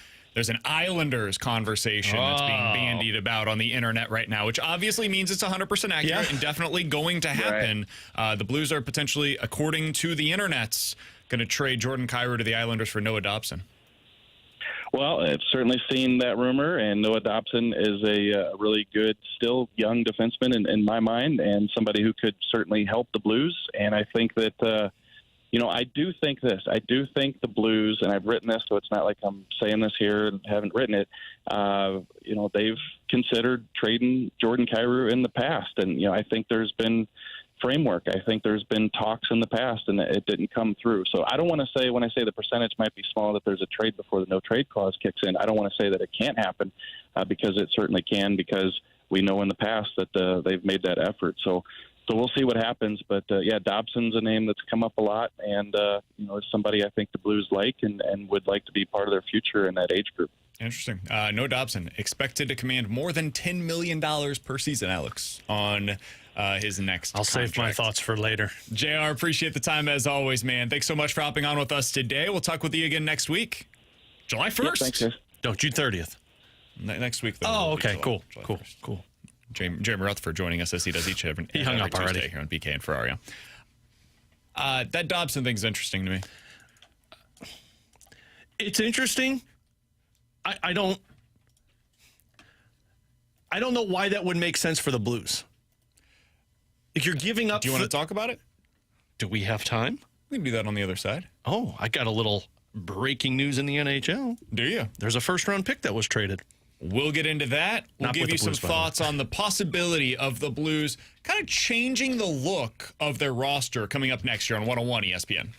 Islanders conversation that's being bandied about on the internet right now, which obviously means it's 100% accurate and definitely going to happen. Right. The Blues are potentially, according to the internets, going to trade Jordan Kyrou to the Islanders for Noah Dobson. Well, I've certainly seen that rumor, and Noah Dobson is a really good, still young defenseman in my mind, and somebody who could certainly help the Blues. And I think that, I do think this. I do think the Blues, and I've written this, so it's not like I'm saying this here and haven't written it, they've considered trading Jordan Kyrou in the past. And, I think there's been framework. I think there's been talks in the past, and it didn't come through. So I don't want to say, when I say the percentage might be small, that there's a trade before the no trade clause kicks in. I don't want to say that it can't happen because it certainly can, because we know in the past that they've made that effort. So we'll see what happens. But, Dobson's a name that's come up a lot, and, is somebody I think the Blues like and would like to be part of their future in that age group. Interesting. Noah Dobson expected to command more than $10 million per season, Alex, on his next I'll contract. save my thoughts for later. JR, appreciate the time as always, man. Thanks so much for hopping on with us today. We'll talk with you again next week. July 1st. Yep, thanks, guys. No, June 30th. Next week, though. Oh, okay. July Cool. 1st. Jeremy Rutherford joining us as he does each every hung up Tuesday already here on BK and Ferrario. That Dobson thing's interesting to me. It's interesting. I don't know why that would make sense for the Blues. If you're giving up... Do you want to talk about it? Do we have time? We can do that on the other side. Oh, I got a little breaking news in the NHL. Do you? There's a first-round pick that was traded. We'll get into that. We'll give you some thoughts on the possibility of the Blues kind of changing the look of their roster coming up next year on 101 ESPN.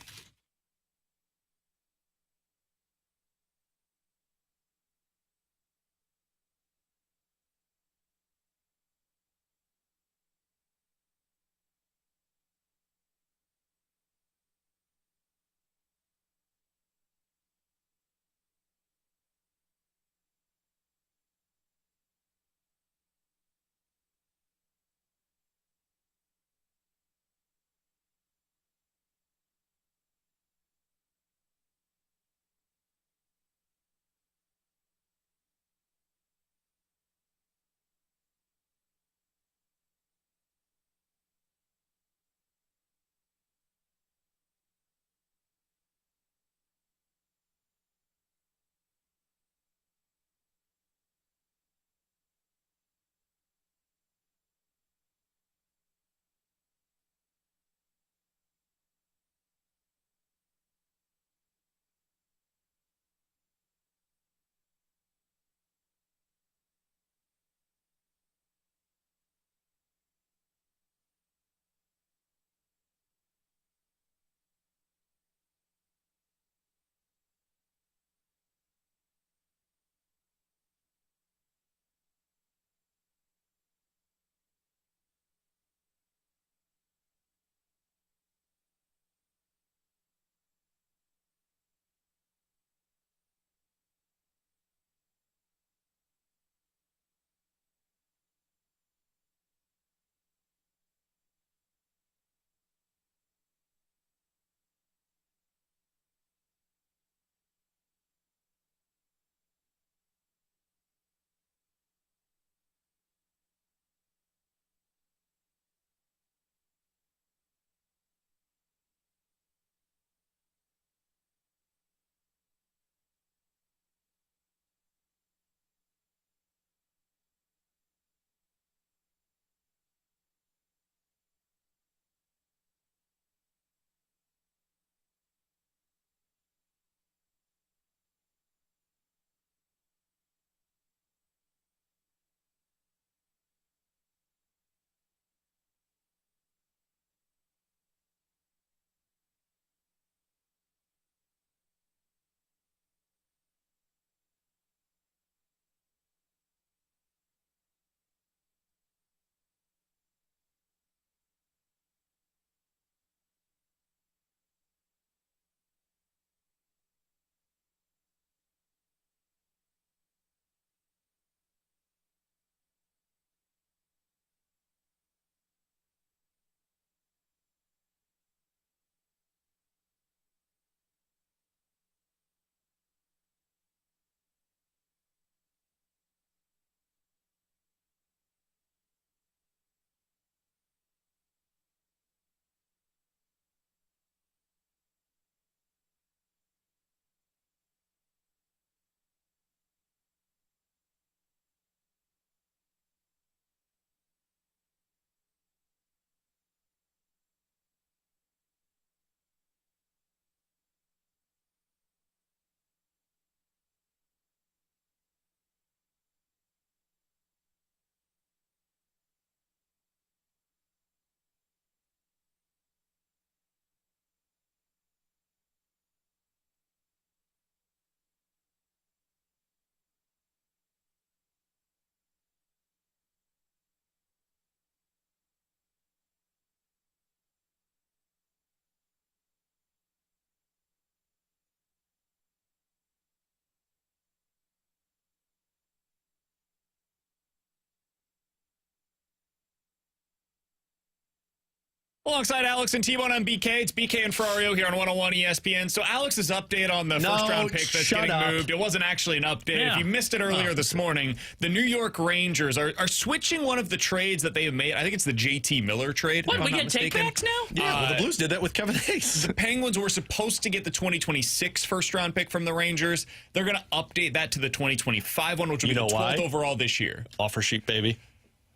Alongside Alex and T-Bone on BK, it's BK and Ferrario here on 101 ESPN. So Alex's update on the first-round pick that's getting moved, it wasn't actually an update. Yeah. If you missed it earlier this morning, the New York Rangers are switching one of the trades that they have made. I think it's the JT Miller trade. What, if we I'm not get mistaken. take-backs now? Yeah, well, the Blues did that with Kevin Hayes. The Penguins were supposed to get the 2026 first-round pick from the Rangers. They're going to update that to the 2025 one, which will be the 12th overall this year. Offer sheet, baby.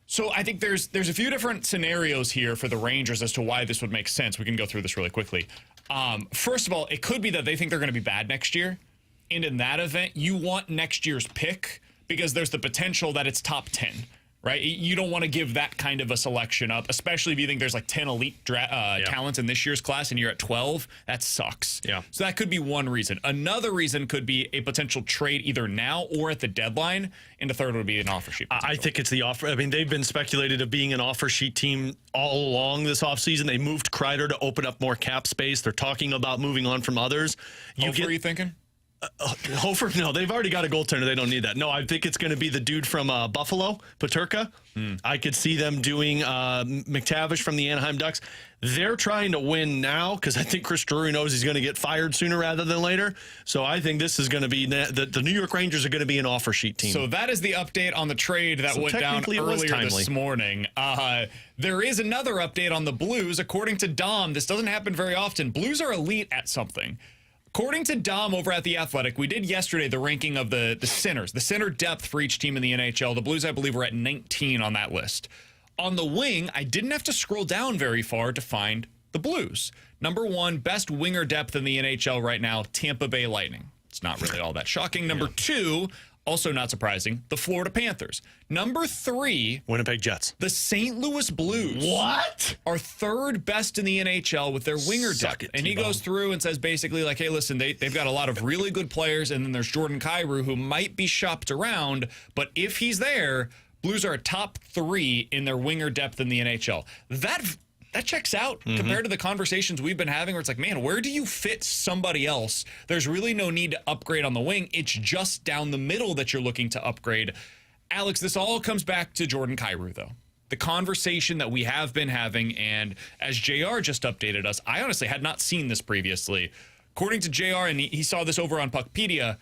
So I think there's a few different scenarios here for the Rangers as to why this would make sense. We can go through this really quickly. First of all, it could be that they think they're going to be bad next year. And in that event, you want next year's pick because there's the potential that it's top 10, right? You don't want to give that kind of a selection up, especially if you think there's like 10 elite talents in this year's class and you're at 12. That sucks. Yeah. So that could be one reason. Another reason could be a potential trade either now or at the deadline. And the third would be an offer sheet. I think it's the offer. I mean, they've been speculated of being an offer sheet team all along this offseason. They moved Kreider to open up more cap space. They're talking about moving on from others. Hofer, are you thinking? Hofer, no, they've already got a goaltender. They don't need that. No, I think it's going to be the dude from Buffalo, Paterka. I could see them doing McTavish from the Anaheim Ducks. They're trying to win now because I think Chris Drury knows he's going to get fired sooner rather than later. So I think this is going to be the New York Rangers are going to be an offer sheet team. So that is the update on the trade that went down earlier this morning. There is another update on the Blues. According to Dom, this doesn't happen very often. Blues are elite at something. According to Dom over at The Athletic, we did yesterday the ranking of the centers, the center depth for each team in the NHL. The Blues, I believe, were at 19 on that list. On the wing, I didn't have to scroll down very far to find the Blues. Number one, best winger depth in the NHL right now, Tampa Bay Lightning. It's not really all that shocking. Number two, also not surprising, the Florida Panthers. Number three, Winnipeg Jets. the St. Louis Blues. What? Are third best in the NHL with their winger depth. And he goes through and says basically like, hey, listen, they've got a lot of really good players, and then there's Jordan Kyrou, who might be shopped around, but if he's there, Blues are a top three in their winger depth in the NHL. That checks out compared to the conversations we've been having where it's like, man, where do you fit somebody else? There's really no need to upgrade on the wing. It's just down the middle that you're looking to upgrade. Alex, this all comes back to Jordan Kyrou, though. The conversation that we have been having, and as JR just updated us, I honestly had not seen this previously. According to JR, and he saw this over on Puckpedia,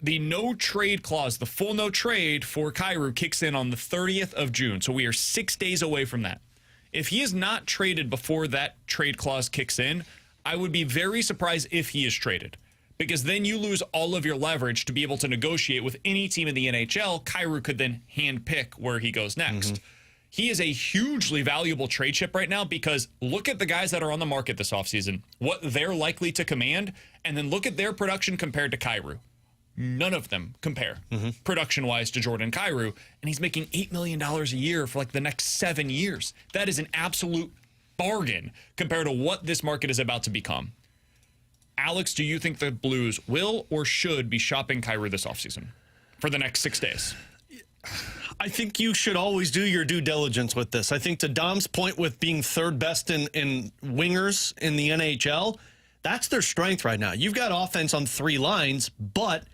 the no trade clause, the full no trade for Kyrou kicks in on the 30th of June. So we are 6 days away from that. If he is not traded before that trade clause kicks in, I would be very surprised if he is traded, because then you lose all of your leverage to be able to negotiate with any team in the NHL. Kyrou could then handpick where he goes next. He is a hugely valuable trade chip right now because look at the guys that are on the market this offseason, what they're likely to command, and then look at their production compared to Kyrou. None of them compare production-wise to Jordan Kyrou, and he's making $8 million a year for like the next 7 years. That is an absolute bargain compared to what this market is about to become. Alex, do you think the Blues will or should be shopping Kyrou this offseason for the next 6 days? I think you should always do your due diligence with this. I think to Dom's point with being third best in wingers in the NHL, that's their strength right now. You've got offense on three lines, but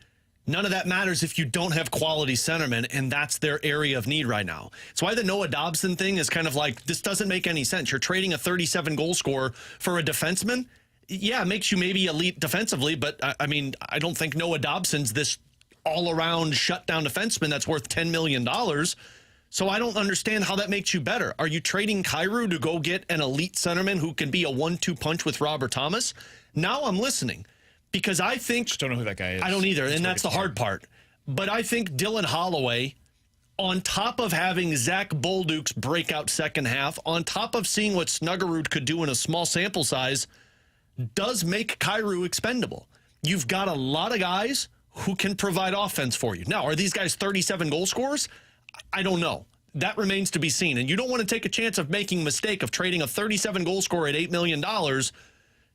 none of that matters if you don't have quality centermen, and that's their area of need right now. It's why the Noah Dobson thing is kind of like, this doesn't make any sense. You're trading a 37-goal scorer for a defenseman. Yeah, it makes you maybe elite defensively, but I mean, I don't think Noah Dobson's this all-around shutdown defenseman that's worth $10 million. So I don't understand how that makes you better. Are you trading Kyrou to go get an elite centerman who can be a 1-2 punch with Robert Thomas? Now I'm listening. Because I think... Just don't know who that guy is. I don't either, and that's the hard part. But I think Dylan Holloway, on top of having Zach Bolduc's breakout second half, on top of seeing what Snuggerud could do in a small sample size, does make Kyrou expendable. You've got a lot of guys who can provide offense for you. Now, are these guys 37 goal scorers? I don't know. That remains to be seen. And you don't want to take a chance of making a mistake of trading a 37 goal scorer at $8 million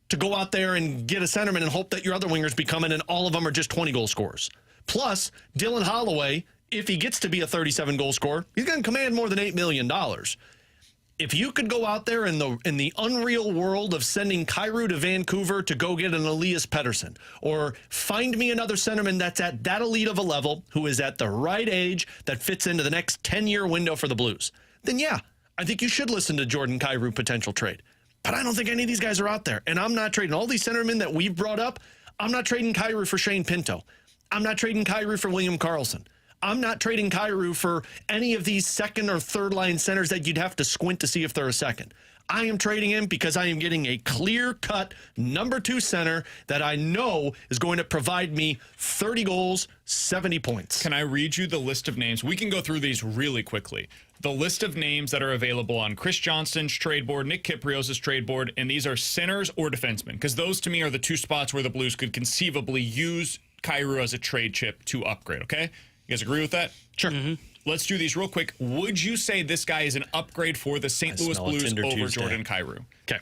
to go out there and get a centerman and hope that your other wingers be coming and all of them are just 20 goal scorers. Plus, Dylan Holloway, if he gets to be a 37 goal scorer, he's going to command more than $8 million. If you could go out there in the unreal world of sending Kyrou to Vancouver to go get an Elias Pettersson, or find me another centerman that's at that elite of a level who is at the right age that fits into the next 10-year window for the Blues, then yeah, I think you should listen to Jordan Kyrou potential trade. But I don't think any of these guys are out there. And I'm not trading all these centermen that we've brought up. I'm not trading Kyrou for Shane Pinto. I'm not trading Kyrou for William Karlsson. I'm not trading Kyrou for any of these second or third line centers that you'd have to squint to see if they're a second. I am trading him because I am getting a clear-cut number 2 center that I know is going to provide me 30 goals, 70 points. Can I read you the list of names? We can go through these really quickly. The list of names that are available on Chris Johnston's trade board, Nick Kiprios' trade board, and these are centers or defensemen, because those to me are the 2 spots where the Blues could conceivably use Kyrou as a trade chip to upgrade, okay? You guys agree with that? Sure. Let's do these real quick. Would you say this guy is an upgrade for the St. Louis Blues over Jordan Kyrou? Okay.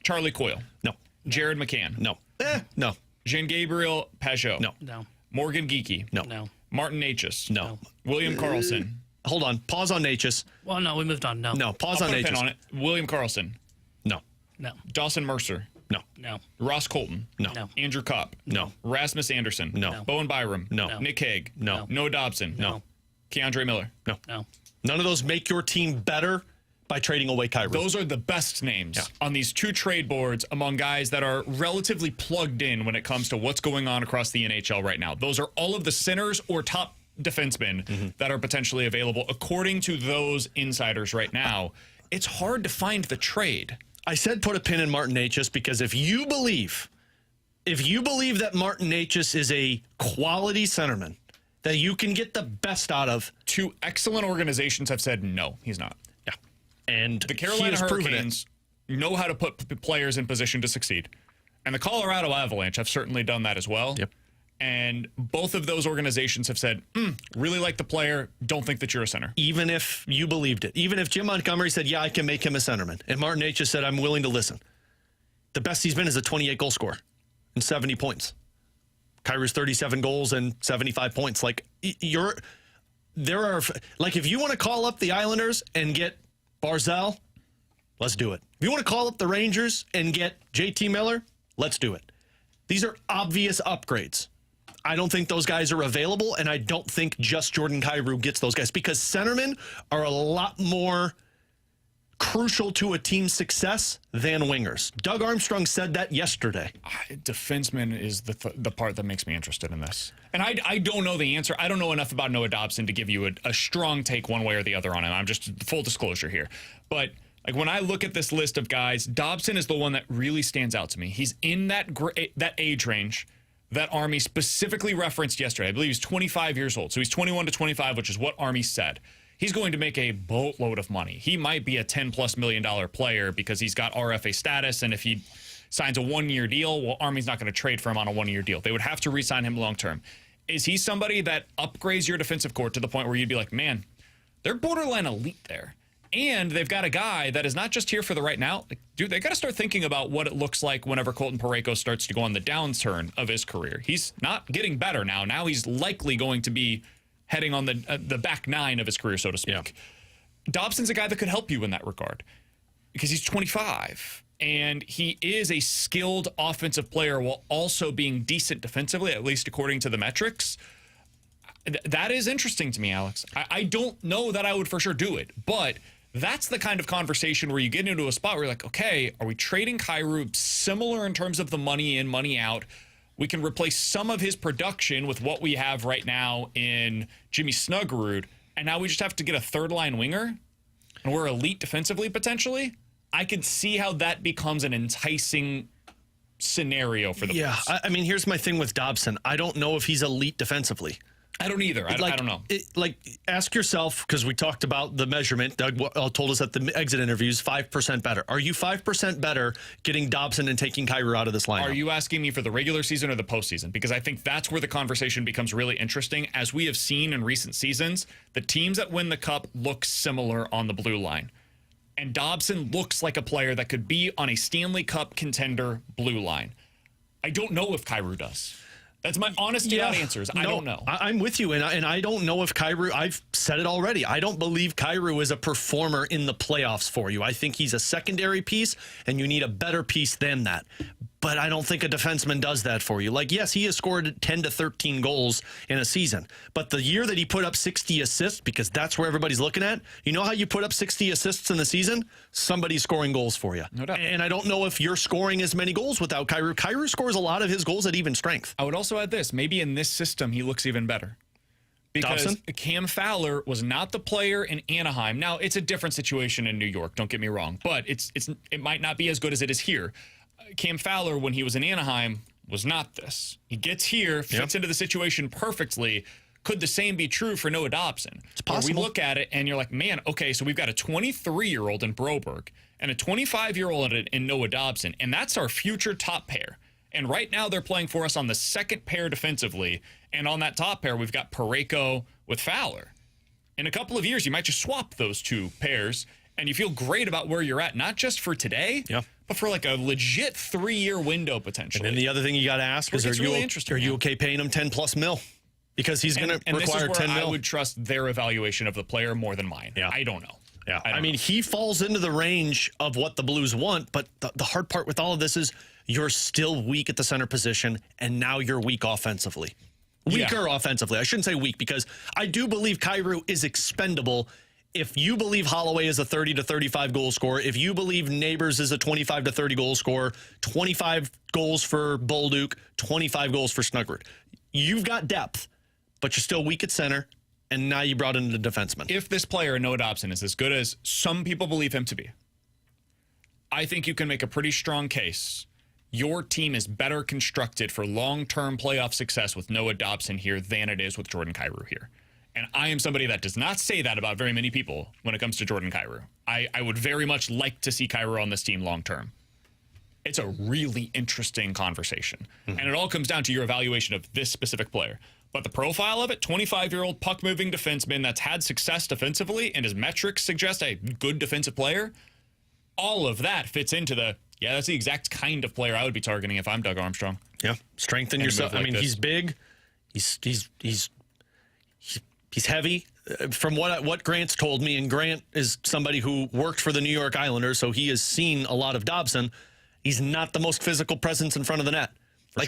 Charlie Coyle? No. Jared McCann? No. No. Jean-Gabriel Pajot? No. Morgan Geekie? No. Martin Necas? No. William Karlsson? Hold on. Pause on Necas. Well, no, we moved on. No. No. Pause I'll on put a pin Necas. on it. William Karlsson? No. No. Dawson Mercer? No. No. Ross Colton? No. No. Andrew Kopp? No. Rasmus Anderson? No. Bowen Byram? No. Nick Hague? No. Noah Dobson? No. Keandre Miller? No. No. None of those make your team better by trading away Kyrou. Those are the best names on these 2 trade boards among guys that are relatively plugged in when it comes to what's going on across the NHL right now. Those are all of the centers or top defensemen that are potentially available according to those insiders right now. It's hard to find the trade. I said put a pin in Martin Necas because if you believe that Martin Necas is a quality centerman that you can get the best out of, 2 excellent organizations have said no, he's not. yeah. And The Carolina he has proven Hurricanes know how to put players in position to succeed. And the Colorado Avalanche have certainly done that as well. Yep. And both of those organizations have said, really like the player, don't think that you're a center. even if you believed it, even if Jim Montgomery said, yeah, I can make him a centerman, and Martin Necas said, I'm willing to listen. The best he's been is a 28 goal scorer and 70 points. Kyrou's 37 goals and 75 points. Like if you want to call up the Islanders and get Barzal, let's do it. If you want to call up the Rangers and get JT Miller, let's do it. These are obvious upgrades. I don't think those guys are available, and I don't think just Jordan Kyrou gets those guys because centermen are a lot more crucial to a team's success than wingers. Doug Armstrong said that yesterday. Defenseman is the part that makes me interested in this. And I don't know the answer. I don't know enough about Noah Dobson to give you a strong take one way or the other on him. I'm just full disclosure here. But like when I look at this list of guys, Dobson is the one that really stands out to me. He's in that age range that Army specifically referenced yesterday. I believe he's 25 years old. So he's 21 to 25, which is what Army said. He's going to make a boatload of money. He might be a $10+ million player because he's got RFA status, and if he signs a 1-year deal, well, Army's not going to trade for him on a 1-year deal. They would have to re-sign him long-term. Is he somebody that upgrades your defensive core to the point where you'd be like, man, they're borderline elite there? And they've got a guy that is not just here for the right now. Like, dude, they got to start thinking about what it looks like whenever Colton Parayko starts to go on the downturn of his career. He's not getting better now. Now he's likely going to be heading on the back 9 of his career, so to speak. Yeah. Dobson's a guy that could help you in that regard because he's 25 and he is a skilled offensive player while also being decent defensively, at least according to the metrics. That is interesting to me, Alex. I don't know that I would for sure do it, but that's the kind of conversation where you get into a spot where you're like, okay, are we trading Kyrou similar in terms of the money in, money out? We can replace some of his production with what we have right now in Jimmy Snuggerud, and now we just have to get a third-line winger, and we're elite defensively potentially. I could see how that becomes an enticing scenario for the Blues. I mean, here's my thing with Dobson. I don't know if he's elite defensively. I don't either. I don't know. Ask yourself, because we talked about the measurement. Doug told us at the exit interviews, 5% better. Are you 5% better getting Dobson and taking Kyrou out of this lineup? Are you asking me for the regular season or the postseason? Because I think that's where the conversation becomes really interesting. As we have seen in recent seasons, the teams that win the Cup look similar on the blue line. And Dobson looks like a player that could be on a Stanley Cup contender blue line. I don't know if Kyrou does. That's my honest answers. I don't know. I'm with you, and I don't know if Kyrou, I've said it already, I don't believe Kyrou is a performer in the playoffs for you. I think he's a secondary piece, and you need a better piece than that. But I don't think a defenseman does that for you. Like, yes, he has scored 10 to 13 goals in a season. But the year that he put up 60 assists, because that's where everybody's looking at, you know how you put up 60 assists in the season? Somebody's scoring goals for you. No doubt. And I don't know if you're scoring as many goals without Kyrou. Kyrou scores a lot of his goals at even strength. I would also add this. Maybe in this system, he looks even better. Because Dobson? Cam Fowler was not the player in Anaheim. Now, it's a different situation in New York, don't get me wrong. But it might not be as good as it is here. Cam Fowler, when he was in Anaheim, was not this. He gets here, fits into the situation perfectly. Could the same be true for Noah Dobson? It's possible. Where we look at it and you're like, man, okay, so we've got a 23-year-old in Broberg and a 25-year-old in Noah Dobson, and that's our future top pair. And right now they're playing for us on the second pair defensively, and on that top pair we've got Parayko with Fowler. In a couple of years, you might just swap those two pairs, and you feel great about where you're at, not just for today, but for like a legit 3-year window potentially. And then the other thing you got to ask is, are you okay paying him $10+ million? Because he's going to require $10 million. I would trust their evaluation of the player more than mine. Yeah. I don't know. Yeah, I mean, he falls into the range of what the Blues want, but the hard part with all of this is you're still weak at the center position, and now you're weak offensively. Weaker offensively. I shouldn't say weak, because I do believe Kyrou is expendable. If you believe Holloway is a 30 to 35 goal scorer, if you believe Neighbors is a 25 to 30 goal scorer, 25 goals for Bolduc, 25 goals for Snuggerud, you've got depth, but you're still weak at center. And now you brought in the defenseman. If this player, Noah Dobson, is as good as some people believe him to be, I think you can make a pretty strong case. Your team is better constructed for long-term playoff success with Noah Dobson here than it is with Jordan Kyrou here. And I am somebody that does not say that about very many people when it comes to Jordan Kyrou. I would very much like to see Kyrou on this team long-term. It's a really interesting conversation. And it all comes down to your evaluation of this specific player. But the profile of it, 25-year-old puck-moving defenseman that's had success defensively and his metrics suggest a good defensive player, all of that fits into that's the exact kind of player I would be targeting if I'm Doug Armstrong. Yeah, strengthen yourself. I mean, he's big. He's heavy. From what Grant's told me, and Grant is somebody who worked for the New York Islanders, so he has seen a lot of Dobson. He's not the most physical presence in front of the net.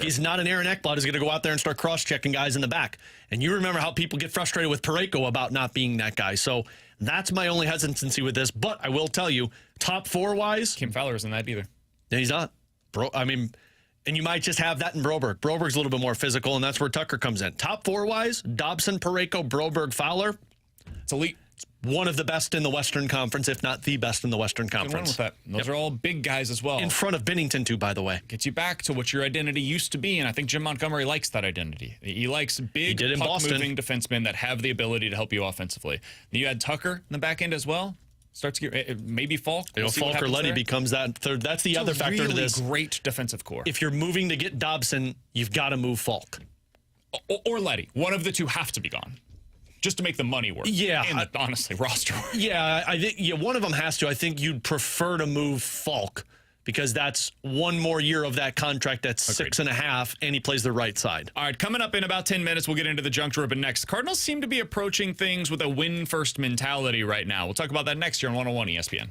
He's not an Aaron Ekblad who's going to go out there and start cross-checking guys in the back. And you remember how people get frustrated with Parayko about not being that guy. So that's my only hesitancy with this. But I will tell you, top four-wise, Cam Fowler isn't that either. Yeah, he's not. And you might just have that in Broberg. Broberg's a little bit more physical, and that's where Tucker comes in. Top four-wise, Dobson, Parayko, Broberg, Fowler. It's elite. One of the best in the Western Conference, if not the best in the Western Conference. Run with that. Those are all big guys as well. In front of Binnington, too, by the way. Gets you back to what your identity used to be, and I think Jim Montgomery likes that identity. He likes big, puck-moving defensemen that have the ability to help you offensively. You had Tucker in the back end as well. Starts to get maybe Falk. Falk or Letty becomes that third. That's the other factor to this. Great defensive core. If you're moving to get Dobson, you've got to move Falk. Or Letty. One of the two have to be gone. Just to make the money work. Yeah. And honestly, roster work. Yeah, I think one of them has to. I think you'd prefer to move Falk because that's one more year of that contract. That's 6.5, and he plays the right side. All right, coming up in about 10 minutes, we'll get into the junk drawer. But next, the Cardinals seem to be approaching things with a win-first mentality right now. We'll talk about that next year on 101 ESPN.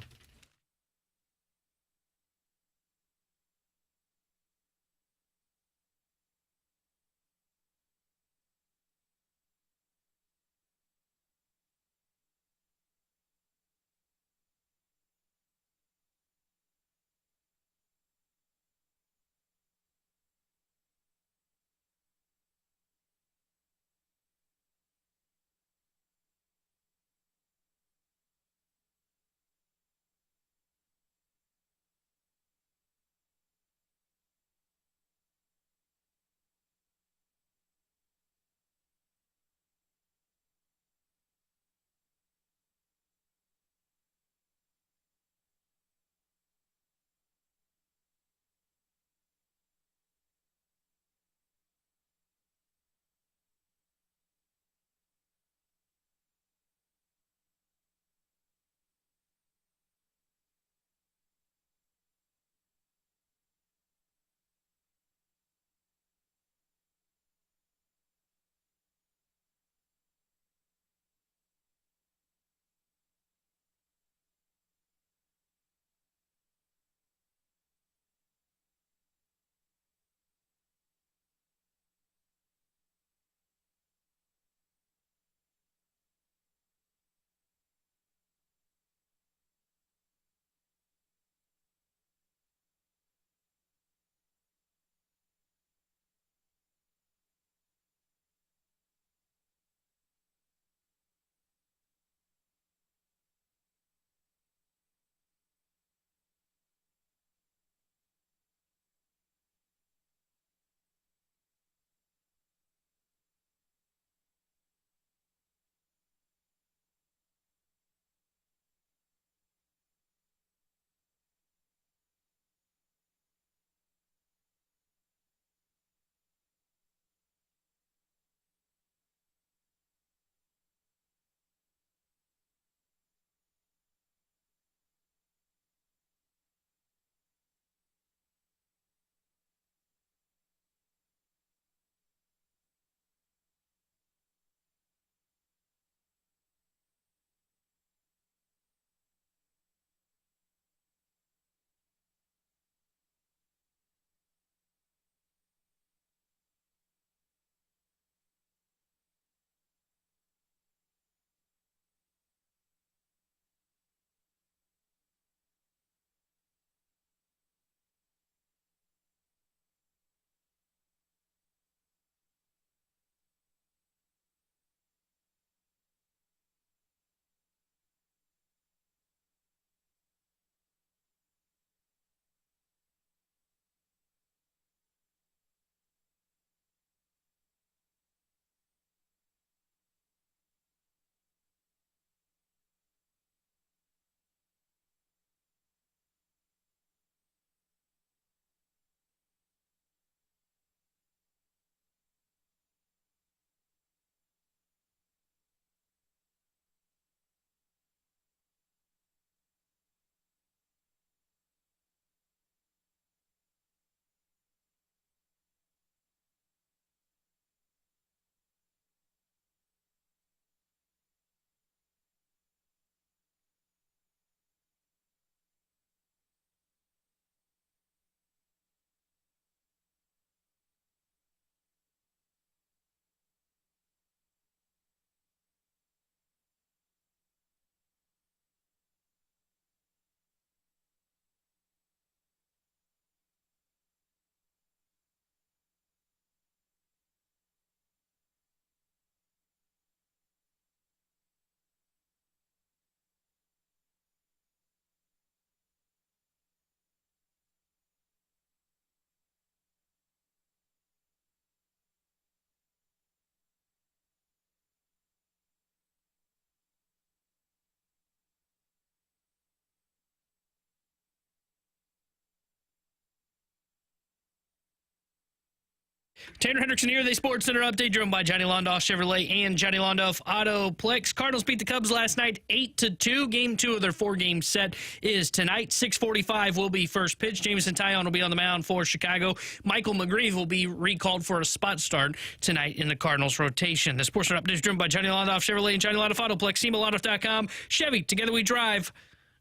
Tanner Hendrickson here, the Sports Center update driven by Johnny Londoff Chevrolet and Johnny Londoff Autoplex. Cardinals beat the Cubs last night 8-2. Game 2 of their 4-game set is tonight. 6:45 will be first pitch. Jameson Taillon will be on the mound for Chicago. Michael McGreeve will be recalled for a spot start tonight in the Cardinals rotation. The Sports Center update is driven by Johnny Londoff Chevrolet and Johnny Londoff Autoplex. SEMALondoff.com. Chevy, together we drive.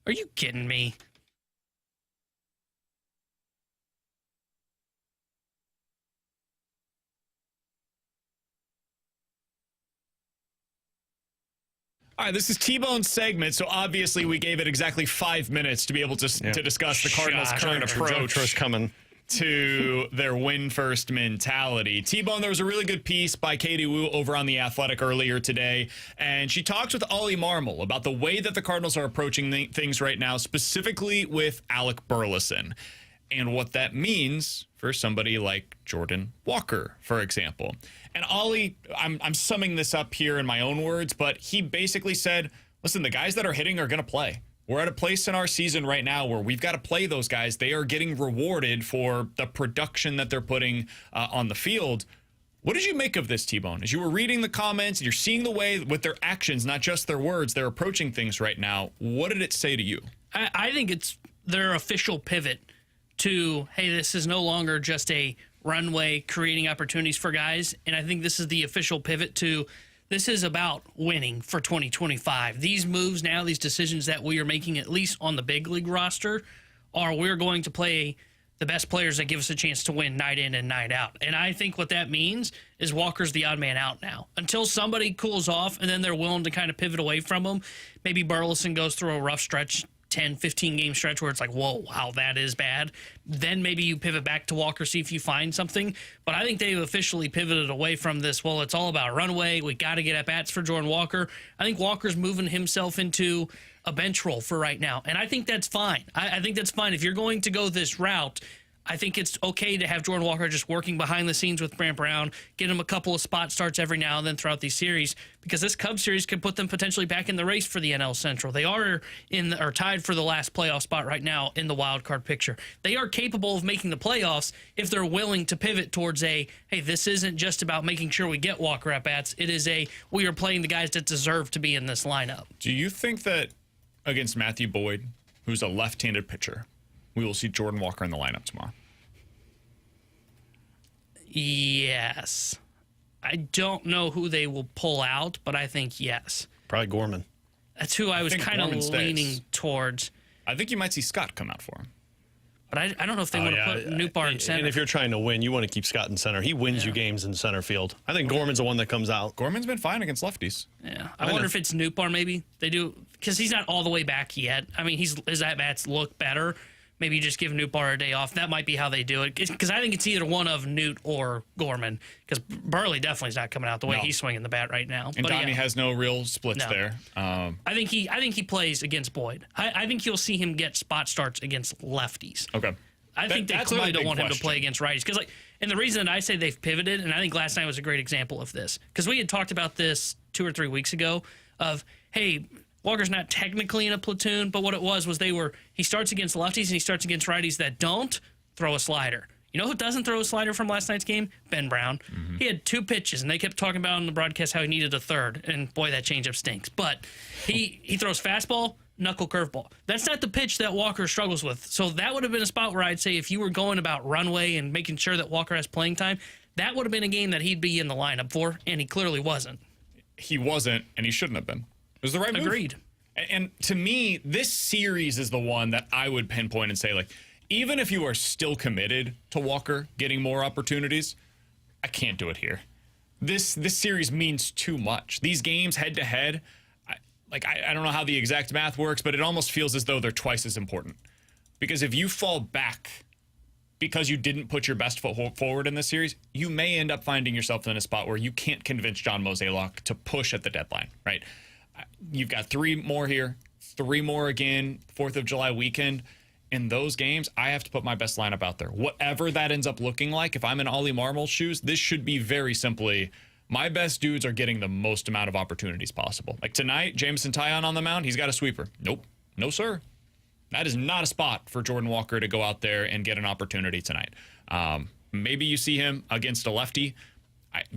Are you kidding me? All right, this is T-Bone's segment, so obviously we gave it exactly 5 minutes to be able to discuss the Cardinals' current approach to their win-first mentality. T-Bone, there was a really good piece by Katie Wu over on The Athletic earlier today, and she talked with Ollie Marmol about the way that the Cardinals are approaching things right now, specifically with Alec Burleson, and what that means for somebody like Jordan Walker, for example. And Ollie, I'm summing this up here in my own words, but he basically said, listen, the guys that are hitting are going to play. We're at a place in our season right now where we've got to play those guys. They are getting rewarded for the production that they're putting on the field. What did you make of this, T-Bone? As you were reading the comments and you're seeing the way with their actions, not just their words, they're approaching things right now. What did it say to you? I think it's their official pivot to, hey, this is no longer just a runway creating opportunities for guys. And I think this is the official pivot to, this is about winning for 2025. These moves now, these decisions that we are making, at least on the big league roster, are we're going to play the best players that give us a chance to win night in and night out. And I think what that means is Walker's the odd man out now. Until somebody cools off and then they're willing to kind of pivot away from him, maybe Burleson goes through a rough stretch, 10, 15 game stretch where it's like, whoa, wow, that is bad. Then maybe you pivot back to Walker, see if you find something. But I think they've officially pivoted away from this, well, it's all about runway. We got to get at-bats for Jordan Walker. I think Walker's moving himself into a bench role for right now. And I think that's fine. I think that's fine. If you're going to go this route, I think it's okay to have Jordan Walker just working behind the scenes with Brant Brown, get him a couple of spot starts every now and then throughout these series, because this Cubs series could put them potentially back in the race for the NL Central. They are tied for the last playoff spot right now in the wild card picture. They are capable of making the playoffs if they're willing to pivot towards hey, this isn't just about making sure we get Walker at bats. It is we are playing the guys that deserve to be in this lineup. Do you think that against Matthew Boyd, who's a left-handed pitcher, we will see Jordan Walker in the lineup tomorrow? Yes. I don't know who they will pull out, but I think yes. Probably Gorman. That's who I was kind of leaning towards. I think you might see Scott come out for him. But I don't know if they want to put Nootbaar in center. And if you're trying to win, you want to keep Scott in center. He wins you games in center field. I think Gorman's the one that comes out. Gorman's been fine against lefties. Yeah. I wonder if it's Nootbaar maybe. They do, because he's not all the way back yet. I mean, his at-bats look better. Maybe you just give Nootbaar a day off. That might be how they do it. Because I think it's either one of Newt or Gorman. Because Burley definitely is not coming out the way he's swinging the bat right now. And Donnie has no real splits there. I think he plays against Boyd. I think you'll see him get spot starts against lefties. Okay. I think they clearly don't want him to play against righties. And the reason that I say they've pivoted, and I think last night was a great example of this, because we had talked about this 2 or 3 weeks ago of, hey, Walker's not technically in a platoon, but what it was he starts against lefties and he starts against righties that don't throw a slider. You know who doesn't throw a slider from last night's game? Ben Brown. Mm-hmm. He had 2 pitches, and they kept talking about on the broadcast how he needed a third, and boy, that changeup stinks. But he throws fastball, knuckle curveball. That's not the pitch that Walker struggles with. So that would have been a spot where I'd say if you were going about runway and making sure that Walker has playing time, that would have been a game that he'd be in the lineup for, and he clearly wasn't. He wasn't, and he shouldn't have been. It was the right move. Agreed. And to me, this series is the one that I would pinpoint and say, like, even if you are still committed to Walker getting more opportunities, I can't do it here. This series means too much. These games head-to-head, I don't know how the exact math works, but it almost feels as though they're twice as important. Because if you fall back because you didn't put your best foot forward in this series, you may end up finding yourself in a spot where you can't convince John Mozeliak to push at the deadline, right? You've got 3 more here, 3 more again, 4th of July weekend. In those games, I have to put my best lineup out there. Whatever that ends up looking like, if I'm in Ollie Marmol's shoes, this should be very simply, my best dudes are getting the most amount of opportunities possible. Like tonight, Jameson Taillon on the mound, he's got a sweeper. Nope. No, sir. That is not a spot for Jordan Walker to go out there and get an opportunity tonight. Maybe you see him against a lefty.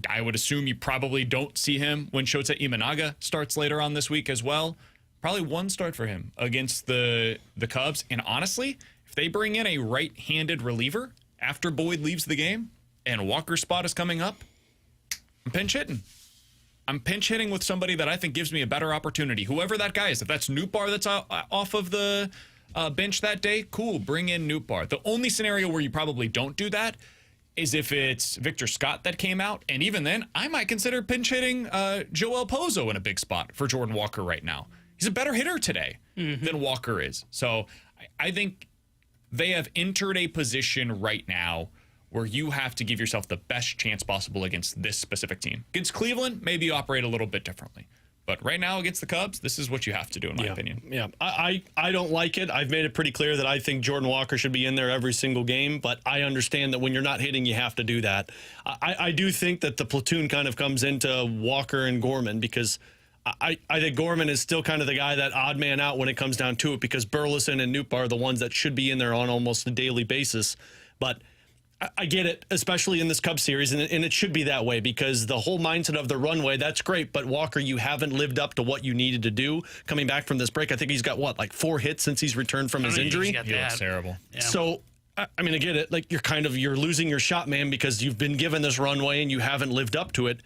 I would assume you probably don't see him when Shota Imanaga starts later on this week as well. Probably one start for him against the Cubs. And honestly, if they bring in a right-handed reliever after Boyd leaves the game and Walker's spot is coming up, I'm pinch hitting. I'm pinch hitting with somebody that I think gives me a better opportunity. Whoever that guy is, if that's Nootbaar that's off of the bench that day, cool, bring in Nootbaar. The only scenario where you probably don't do that is if it's Victor Scott that came out. And even then, I might consider pinch hitting Joel Pozo in a big spot for Jordan Walker right now. He's a better hitter today than Walker is. So I think they have entered a position right now where you have to give yourself the best chance possible against this specific team. Against Cleveland, maybe you operate a little bit differently. But right now against the Cubs, this is what you have to do, in my opinion. Yeah, I don't like it. I've made it pretty clear that I think Jordan Walker should be in there every single game, but I understand that when you're not hitting, you have to do that. I do think that the platoon kind of comes into Walker and Gorman because I think Gorman is still kind of the guy, that odd man out when it comes down to it, because Burleson and Nootbaar are the ones that should be in there on almost a daily basis. But I get it, especially in this Cubs series, and it should be that way because the whole mindset of the runway, that's great, but Walker, you haven't lived up to what you needed to do coming back from this break. I think he's got, 4 hits since he's returned from his injury? He looks terrible. Yeah. So, I mean, I get it. Like, you're losing your shot, man, because you've been given this runway and you haven't lived up to it.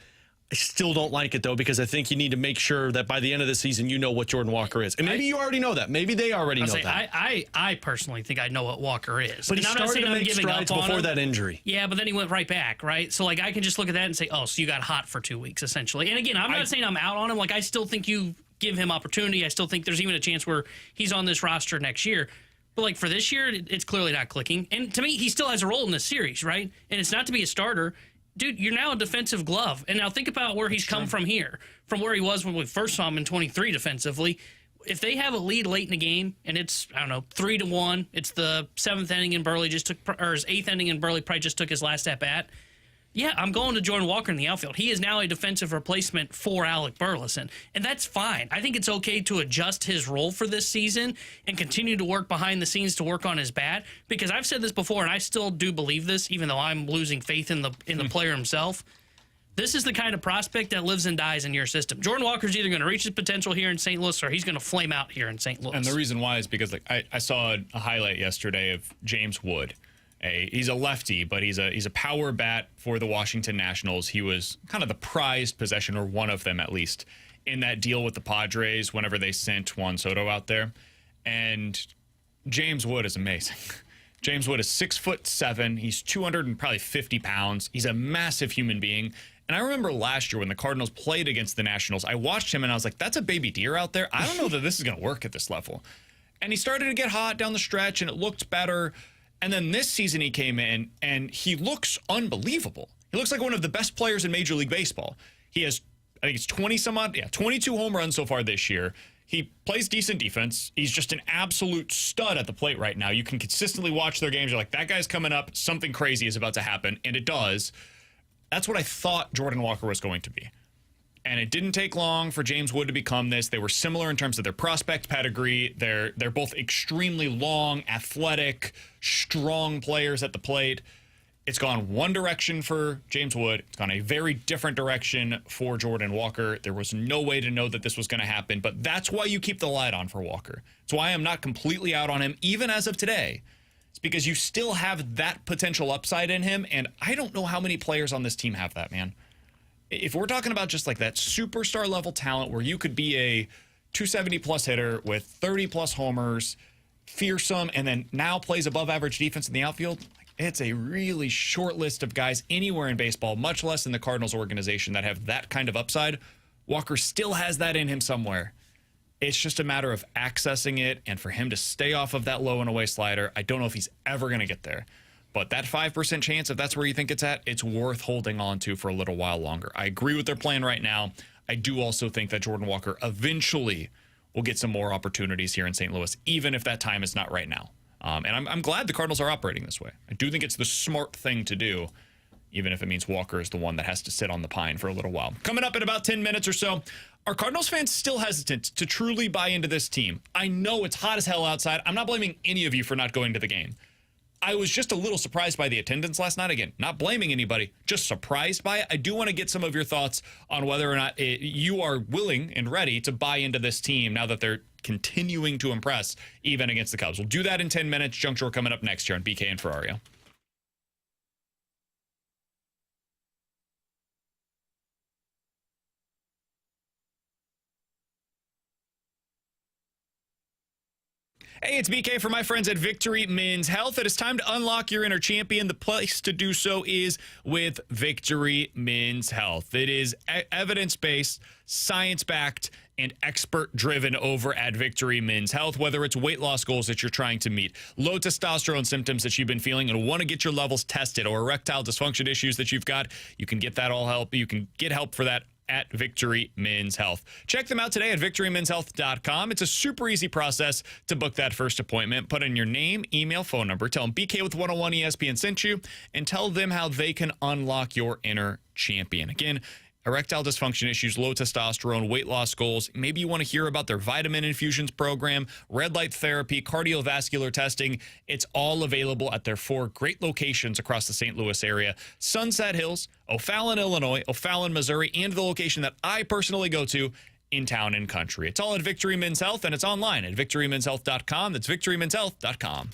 I still don't like it, though, because I think you need to make sure that by the end of the season, you know what Jordan Walker is. And maybe you already know that. Maybe they already know that. I personally think I know what Walker is. But he started to make strides before that injury. Yeah, but then he went right back, right? So, I can just look at that and say, oh, so you got hot for 2 weeks, essentially. And again, I'm not saying I'm out on him. I still think you give him opportunity. I still think there's even a chance where he's on this roster next year. But, for this year, it's clearly not clicking. And to me, he still has a role in this series, right? And it's not to be a starter. Dude, you're now a defensive glove. And now think about where he's come from here, from where he was when we first saw him in 23 defensively. If they have a lead late in the game and it's, 3-1, it's the 7th inning and Burley just took, or his 8th inning and Burley probably just took his last at bat. Yeah, I'm going to Jordan Walker in the outfield. He is now a defensive replacement for Alec Burleson, and that's fine. I think it's okay to adjust his role for this season and continue to work behind the scenes to work on his bat, because I've said this before, and I still do believe this, even though I'm losing faith in the player himself. This is the kind of prospect that lives and dies in your system. Jordan Walker's either going to reach his potential here in St. Louis or he's going to flame out here in St. Louis. And the reason why is because I saw a highlight yesterday of James Wood. He's a lefty, but he's a power bat for the Washington Nationals. He was kind of the prized possession, or one of them at least, in that deal with the Padres whenever they sent Juan Soto out there. And James Wood is amazing. James Wood is 6'7". He's 250 pounds. He's a massive human being. And I remember last year when the Cardinals played against the Nationals, I watched him and I was like, that's a baby deer out there. I don't know that this is going to work at this level. And he started to get hot down the stretch and it looked better. And then this season he came in and he looks unbelievable. He looks like one of the best players in Major League Baseball. He has, I think it's 22 home runs so far this year. He plays decent defense. He's just an absolute stud at the plate right now. You can consistently watch their games. You're like, that guy's coming up. Something crazy is about to happen. And it does. That's what I thought Jordan Walker was going to be. And it didn't take long for James Wood to become this. They were similar in terms of their prospect pedigree. They're both extremely long, athletic, strong players at the plate. It's gone one direction for James Wood. It's gone a very different direction for Jordan Walker. There was no way to know that this was going to happen, but that's why you keep the light on for Walker. It's why I'm not completely out on him, even as of today. It's because you still have that potential upside in him, and I don't know how many players on this team have that, man. If we're talking about just like that superstar level talent where you could be a 270 plus hitter with 30 plus homers, fearsome, and then now plays above average defense in the outfield, it's a really short list of guys anywhere in baseball, much less in the Cardinals organization, that have that kind of upside. Walker still has that in him somewhere. It's just a matter of accessing it, and for him to stay off of that low and away slider, I don't know if he's ever going to get there. But that 5% chance, if that's where you think it's at, it's worth holding on to for a little while longer. I agree with their plan right now. I do also think that Jordan Walker eventually will get some more opportunities here in St. Louis, even if that time is not right now. And I'm glad the Cardinals are operating this way. I do think it's the smart thing to do, even if it means Walker is the one that has to sit on the pine for a little while. Coming up in about 10 minutes or so, are Cardinals fans still hesitant to truly buy into this team? I know it's hot as hell outside. I'm not blaming any of you for not going to the game. I was just a little surprised by the attendance last night. Again, not blaming anybody, just surprised by it. I do want to get some of your thoughts on whether or not you are willing and ready to buy into this team now that they're continuing to impress, even against the Cubs. We'll do that in 10 minutes. Junk Drawer coming up next here on BK and Ferrario. Hey, it's BK for my friends at Victory Men's Health. It is time to unlock your inner champion. The place to do so is with Victory Men's Health. It is evidence-based, science-backed, and expert-driven over at Victory Men's Health, whether it's weight loss goals that you're trying to meet, low testosterone symptoms that you've been feeling and want to get your levels tested, or erectile dysfunction issues that you've got, you can get that all help. You can get help for that at Victory Men's Health. Check them out today at victorymenshealth.com. It's a super easy process to book that first appointment. Put in your name, email, phone number. Tell them BK with 101 ESPN sent you, and tell them how they can unlock your inner champion. Again, erectile dysfunction issues, low testosterone, weight loss goals. Maybe you want to hear about their vitamin infusions program, red light therapy, cardiovascular testing. It's all available at their 4 great locations across the St. Louis area: Sunset Hills, O'Fallon, Illinois, O'Fallon, Missouri, and the location that I personally go to in Town and Country. It's all at Victory Men's Health, and it's online at victorymenshealth.com. That's victorymenshealth.com.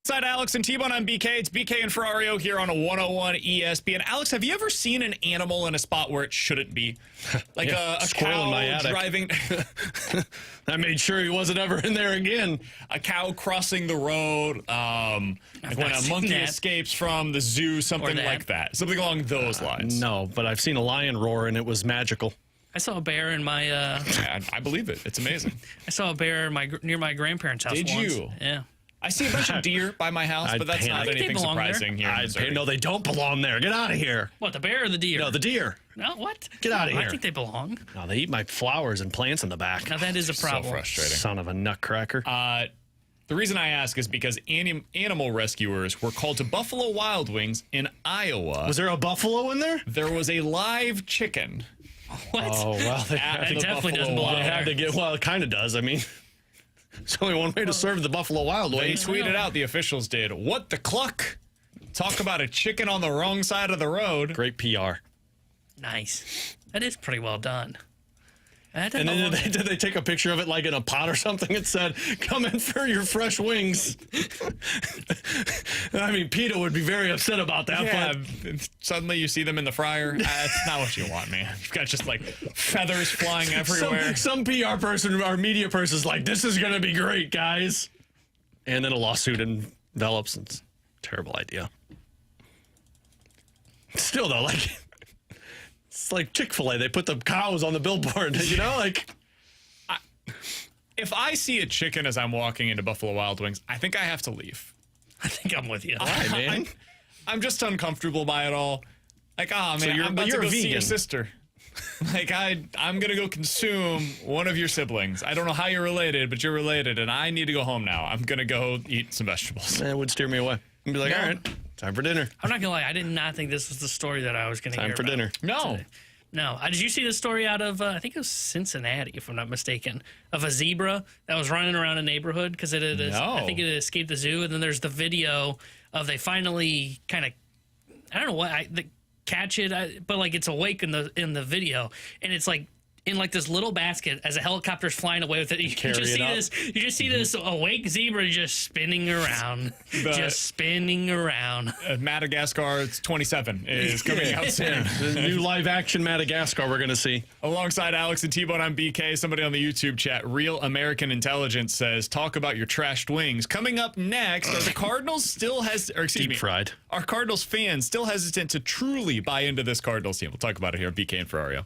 Side Alex and T-Bone on BK. It's BK and Ferrario here on a 101 ESPN. Alex, have you ever seen an animal in a spot where it shouldn't be? Like a squirrel in my cow attic. driving. I made sure he wasn't ever in there again. A cow crossing the road. Like when a monkey escapes from the zoo, something like that. Something along those lines. No, but I've seen a lion roar, and it was magical. I saw a bear in my. I believe it. It's amazing. I saw a bear near my grandparents' house. Did once. you? Yeah. I see a bunch of deer by my house, but that's not anything surprising here in Missouri. No, they don't belong there. Get out of here. What, the bear or the deer? No, the deer. No, what? Get out of here. I think they belong. No, they eat my flowers and plants in the back. Now that is a problem. So frustrating. Son of a nutcracker. The reason I ask is because animal rescuers were called to Buffalo Wild Wings in Iowa. Was there a buffalo in there? There was a live chicken. What? Oh, well, It definitely doesn't belong They had to get, well, it kind of does. I mean, there's only one way to serve the Buffalo Wild They Wings. tweeted out, the officials did, "What the cluck? Talk about a chicken on the wrong side of the road." Great PR. Nice. That is pretty well done. And then did they take a picture of it like in a pot or something? It said, "Come in for your fresh wings." I mean, PETA would be very upset about that. Yeah, But suddenly you see them in the fryer. That's not what you want, man. You've got just like feathers flying everywhere. some PR person or media person is like, "This is going to be great, guys." And then a lawsuit envelops. It's a terrible idea. Still, though, like... It's like Chick-fil-A. They put the cows on the billboard, you know? Like, if I see a chicken as I'm walking into Buffalo Wild Wings, I think I have to leave. I think I'm with you. why, man? I'm just uncomfortable by it all. Like, man, you're- I'm but about to you're a go see your vegan. sister. Like, I'm going to go consume one of your siblings. I don't know how you're related, but you're related, and I need to go home now. I'm going to go eat some vegetables. It would steer me away. I'd be like, No. all right, time for dinner. I'm not gonna lie. I did not think this was the story that I was gonna hear Time for about. dinner. No. No. Did you see the story out of? I think it was Cincinnati, if I'm not mistaken, of a zebra that was running around a neighborhood because I think it had escaped the zoo, and then there's the video of they finally kind of, I don't know what catch it, but like it's awake in the video, and it's like in like this little basket as a helicopter's flying away with it. You just see this awake zebra just spinning around, Madagascar, it's 27 is coming out soon. The new live-action Madagascar we're going to see. Alongside Alex and T-Bone on BK, somebody on the YouTube chat, Real American Intelligence says, talk about your trashed wings. Coming up next, are the Cardinals Deep fried. Are Cardinals fans still hesitant to truly buy into this Cardinals team? We'll talk about it here on BK and Ferrario.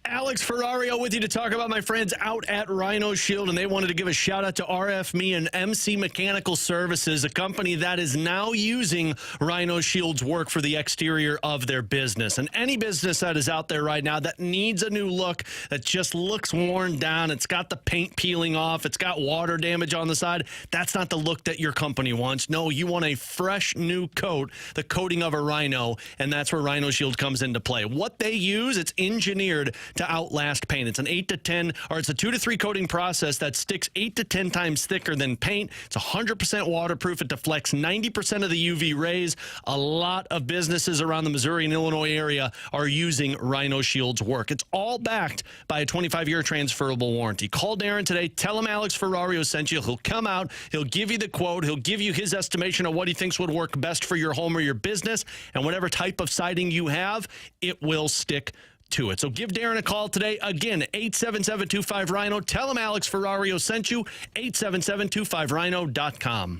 Alex Ferrario with you to talk about my friends out at Rhino Shield, and they wanted to give a shout out to RF Me and MC Mechanical Services, a company that is now using Rhino Shield's work for the exterior of their business. And any business that is out there right now that needs a new look, that just looks worn down, it's got the paint peeling off, it's got water damage on the side, that's not the look that your company wants. No, you want a fresh new coat, the coating of a Rhino, and that's where Rhino Shield comes into play. What they use, it's engineered to outlast paint. It's an 2 to 3 coating process that sticks 8 to 10 times thicker than paint. It's 100% waterproof. It deflects 90% of the UV rays. A lot of businesses around the Missouri and Illinois area are using Rhino Shield's work. It's all backed by a 25-year transferable warranty. Call Darren today. Tell him Alex Ferrario sent you. He'll come out. He'll give you the quote. He'll give you his estimation of what he thinks would work best for your home or your business. And whatever type of siding you have, it will stick to it. So give Darren a call today. Again, 877-25-RHINO. Tell him Alex Ferrario sent you. 877-25RHINO.com.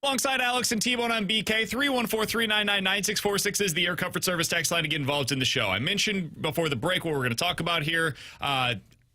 Alongside Alex and T-Bone on BK, 314-399-9646 is the Air Comfort Service text line to get involved in the show. I mentioned before the break what we're going to talk about here.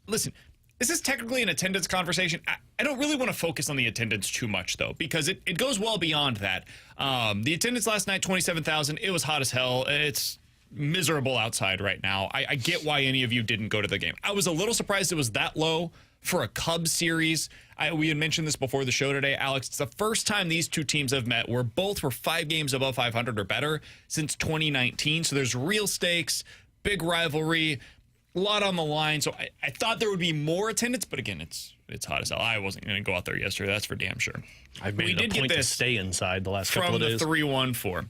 Listen, this is technically an attendance conversation. I don't really want to focus on the attendance too much, though, because it goes well beyond that. The attendance last night, 27,000. It was hot as hell. It's miserable outside right now. I get why any of you didn't go to the game. I was a little surprised it was that low for a Cubs series. We had mentioned this before the show today, Alex. It's the first time these two teams have met where both were 5 games above 500 or better since 2019. So there's real stakes, big rivalry, a lot on the line. So I thought there would be more attendance, but again, it's hot as hell. I wasn't going to go out there yesterday. That's for damn sure. I made it a point to stay inside the last couple of days. From the 314.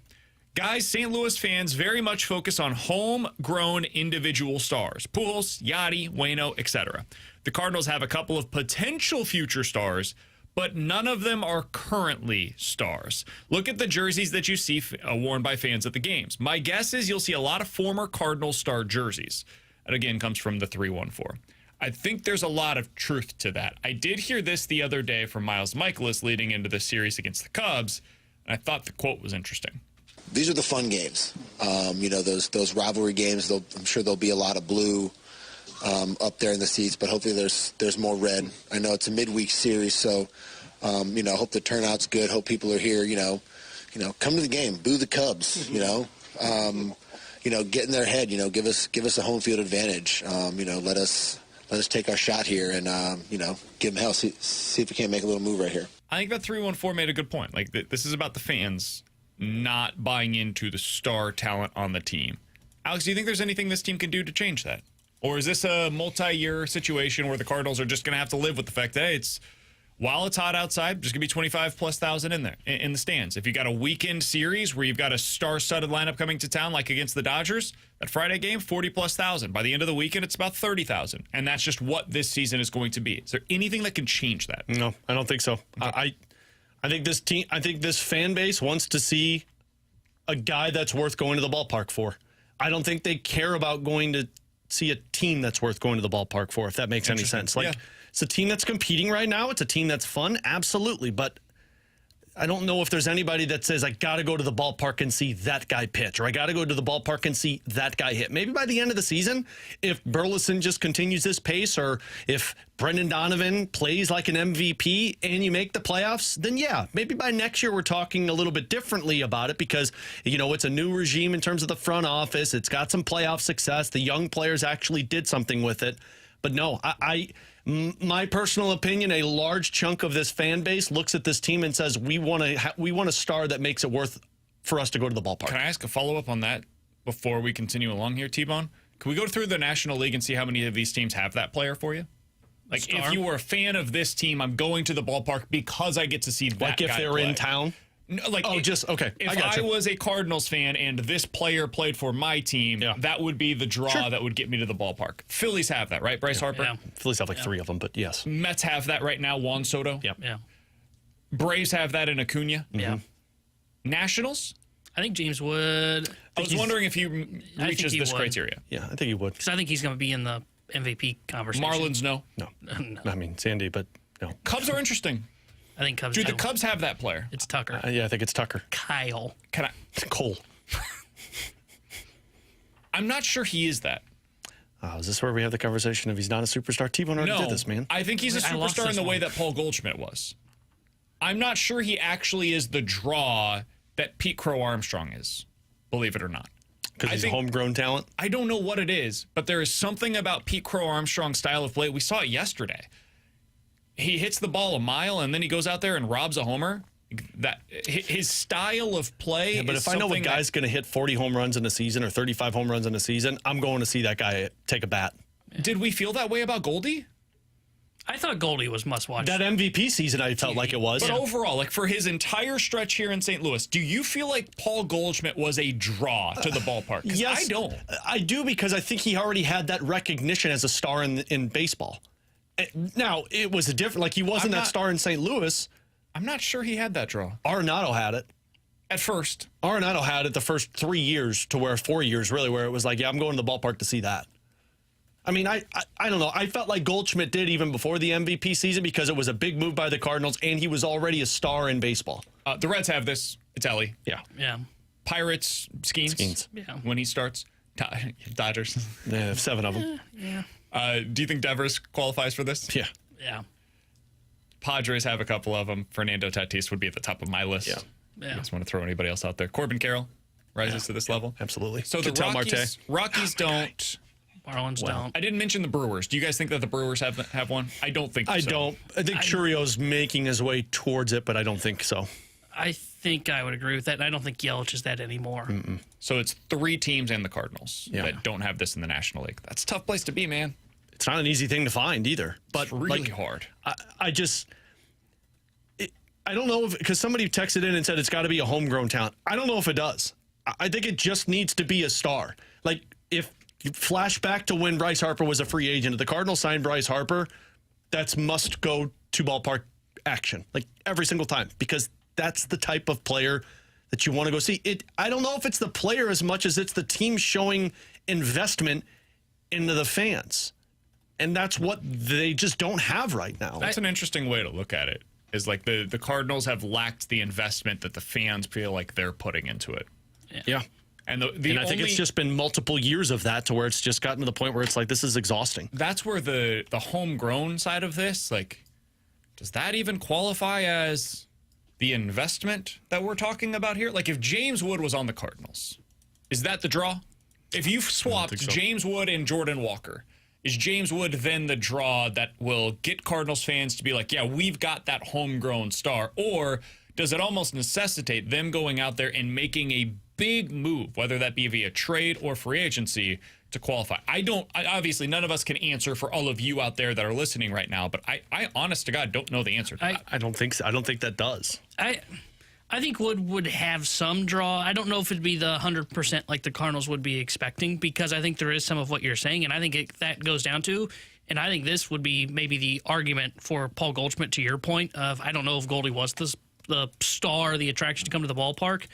Guys, St. Louis fans very much focus on homegrown individual stars. Pujols, Yachty, Waino, etc. The Cardinals have a couple of potential future stars, but none of them are currently stars. Look at the jerseys that you see worn by fans at the games. My guess is you'll see a lot of former Cardinals star jerseys. That, again, comes from the 314. I think there's a lot of truth to that. I did hear this the other day from Miles Mikolas leading into the series against the Cubs, and I thought the quote was interesting. These are the fun games. Those rivalry games. I'm sure there'll be a lot of blue up there in the seats, but hopefully there's more red. I know it's a midweek series, so hope the turnout's good. Hope people are here. Come to the game, boo the Cubs. Get in their head. Give us a home field advantage. Let us take our shot here and give them hell. See if we can't make a little move right here. I think that 314 made a good point. Like this is about the fans not buying into the star talent on the team. Alex, do you think there's anything this team can do to change that? Or is this a multi-year situation where the Cardinals are just going to have to live with the fact that, hey, while it's hot outside, there's going to be 25,000+ in there, in the stands. If you got a weekend series where you've got a star-studded lineup coming to town, like against the Dodgers, that Friday game, 40,000+. By the end of the weekend, it's about 30,000. And that's just what this season is going to be. Is there anything that can change that? No, I don't think so. Okay. I think this fan base wants to see a guy that's worth going to the ballpark for. I don't think they care about going to see a team that's worth going to the ballpark for, if that makes any sense. It's a team that's competing right now. It's a team that's fun, absolutely. But I don't know if there's anybody that says, I got to go to the ballpark and see that guy pitch, or I got to go to the ballpark and see that guy hit. Maybe by the end of the season, if Burleson just continues this pace, or if Brendan Donovan plays like an MVP and you make the playoffs, then yeah, maybe by next year we're talking a little bit differently about it, because, it's a new regime in terms of the front office. It's got some playoff success. The young players actually did something with it. But no, my personal opinion, a large chunk of this fan base looks at this team and says, we want a star that makes it worth for us to go to the ballpark. Can I ask a follow-up on that before we continue along here, T-Bone? Can we go through the National League and see how many of these teams have that player for you? Like, if you were a fan of this team, I'm going to the ballpark because I get to see that guy play. Like if they're in town? No, okay. If I was a Cardinals fan and this player played for my team, that would be the draw that would get me to the ballpark. Phillies have that, right? Bryce Harper? Yeah. Phillies have 3 of them, but yes. Mets have that right now, Juan Soto. Yep. Yeah. Braves have that in Acuna. Yeah. Nationals? I think James would. I was wondering if he reaches this criteria. Yeah, I think he would. Because I think he's going to be in the MVP conversation. Marlins, no. No. I mean, Sandy, but no. Cubs are interesting. I think Cubs. Do the Cubs have that player? It's Tucker. Yeah, I think it's Tucker. Kyle. Cole. I'm not sure he is that. Is this where we have the conversation of he's not a superstar? T-Bone already did this, man. I think he's a superstar in the way that Paul Goldschmidt was. I'm not sure he actually is the draw that Pete Crow Armstrong is, believe it or not. Because he's a homegrown talent? I don't know what it is, but there is something about Pete Crow Armstrong's style of play. We saw it yesterday. He hits the ball a mile, and then he goes out there and robs a homer. That his style of play. Yeah, but if I know a guy's going to hit 40 home runs in a season or 35 home runs in a season, I'm going to see that guy take a bat. Did we feel that way about Goldie? I thought Goldie was must-watch. That MVP season, I felt like it was. But overall, like for his entire stretch here in St. Louis, do you feel like Paul Goldschmidt was a draw to the ballpark? Yes, I don't. I do, because I think he already had that recognition as a star in baseball. Now, it was a different, like he wasn't that star in St. Louis. I'm not sure he had that draw. Arenado had it. At first. Arenado had it the first 3 years to where 4 years, really, where it was like, yeah, I'm going to the ballpark to see that. I mean, I don't know. I felt like Goldschmidt did even before the MVP season because it was a big move by the Cardinals, and he was already a star in baseball. The Reds have this. It's Ellie. Yeah. Yeah. Pirates, Skeens. Yeah. When he starts. Dodgers. Yeah, 7 of them. Yeah. Do you think Devers qualifies for this? Yeah. Yeah. Padres have a couple of them. Fernando Tatis would be at the top of my list. Yeah. Yeah. I just want to throw anybody else out there. Corbin Carroll rises to this level. Absolutely. So the Ketel Rockies don't. Marlins don't. I didn't mention the Brewers. Do you guys think that the Brewers have one? I don't think so. I don't. I think Curio's making his way towards it, but I don't think so. I think I would agree with that. I don't think Yelich is that anymore. So it's 3 teams and the Cardinals Yeah. that don't have this in the National League. That's a tough place to be, man. It's not an easy thing to find either. But It's really hard. I don't know if, because somebody texted in and said it's got to be a homegrown talent. I don't know if it does. I think it just needs to be a star. Like, if you flash back to when Bryce Harper was a free agent, if the Cardinals signed Bryce Harper, that's must go to ballpark action, like every single time, because that's the type of player that you want to go see. I don't know if it's the player as much as it's the team showing investment into the fans. And that's what they just don't have right now. That's an interesting way to look at it. Is like the Cardinals have lacked the investment that the fans feel like they're putting into it. Yeah. And I think it's just been multiple years of that to where it's just gotten to the point where it's like, this is exhausting. That's where the homegrown side of this, like, does that even qualify as the investment that we're talking about here? Like, if James Wood was on the Cardinals, is that the draw? If you've swapped James Wood and Jordan Walker, is James Wood then the draw that will get Cardinals fans to be like, yeah, we've got that homegrown star? Or does it almost necessitate them going out there and making a big move, whether that be via trade or free agency, to qualify? Obviously, none of us can answer for all of you out there that are listening right now, but I honest to God, don't know the answer to that. I don't think so. I don't think that does. I think Wood would have some draw. I don't know if it'd be the 100% like the Cardinals would be expecting, because I think there is some of what you're saying, and I think that goes down to, and I think this would be maybe the argument for Paul Goldschmidt, to your point of, I don't know if Goldie was the star, the attraction to come to the ballpark,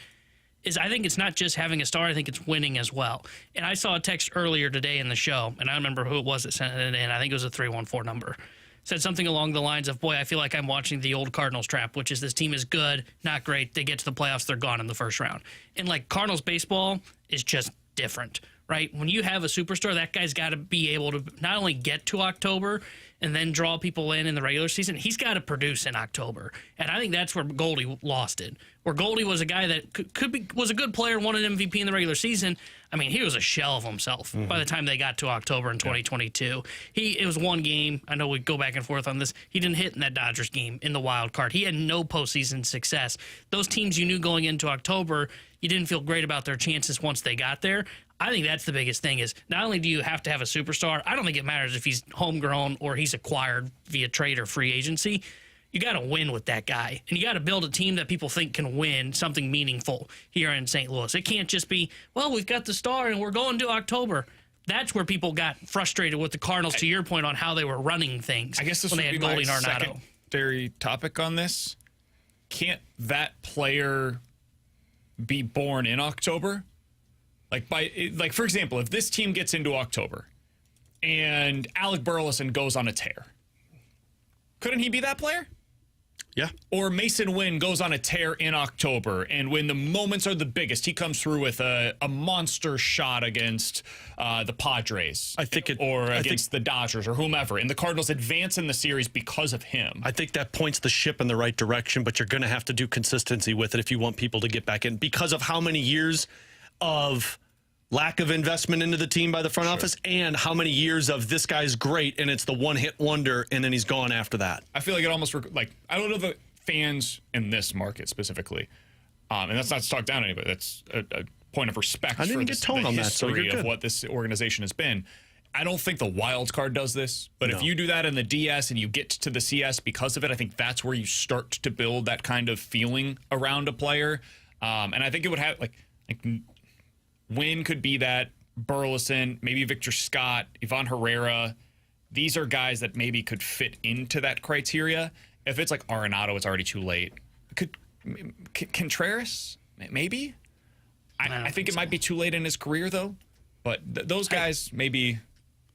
is I think it's not just having a star, I think it's winning as well. And I saw a text earlier today in the show, and I remember who it was that sent it in. I think it was a 314 number. Said something along the lines of, boy, I feel like I'm watching the old Cardinals trap, which is this team is good, not great. They get to the playoffs, they're gone in the first round. And like Cardinals baseball is just different, right? When you have a superstar, that guy's got to be able to not only get to October and then draw people in the regular season, he's got to produce in October. And I think that's where Goldie lost it. Where Goldie was a guy that was a good player, won an MVP in the regular season. I mean, he was a shell of himself by the time they got to October in 2022. It was one game. I know we go back and forth on this. He didn't hit in that Dodgers game in the wild card. He had no postseason success. Those teams you knew going into October, you didn't feel great about their chances once they got there. I think that's the biggest thing is not only do you have to have a superstar, I don't think it matters if he's homegrown or he's acquired via trade or free agency. You got to win with that guy. And you got to build a team that people think can win something meaningful here in St. Louis. It can't just be, well, we've got the star and we're going to October. That's where people got frustrated with the Cardinals, to your point on how they were running things. I guess this when would they had be my Goldie and Arenado. secondary topic on this. Can't that player be born in October? Like for example, if this team gets into October and Alec Burleson goes on a tear, couldn't he be that player? Yeah. Or Mason Wynn goes on a tear in October, and when the moments are the biggest, he comes through with a monster shot against the Padres, against the Dodgers or whomever, and the Cardinals advance in the series because of him. I think that points the ship in the right direction, but you're going to have to do consistency with it if you want people to get back in, because of how many years of lack of investment into the team by the front office, and how many years of this guy's great and it's the one-hit wonder and then he's gone after that. I feel like it almost I don't know the fans in this market specifically, and that's not to talk down anybody. That's a point of respect. I didn't get tone on that, so you're good. Of what this organization has been. I don't think the wild card does this, but if you do that in the DS and you get to the CS because of it, I think that's where you start to build that kind of feeling around a player. And I think it would have like Wynn could be that, Burleson, maybe Victor Scott, Ivan Herrera. These are guys that maybe could fit into that criteria. If it's like Arenado, it's already too late. Contreras, maybe? I think it might be too late in his career, though. But those guys, maybe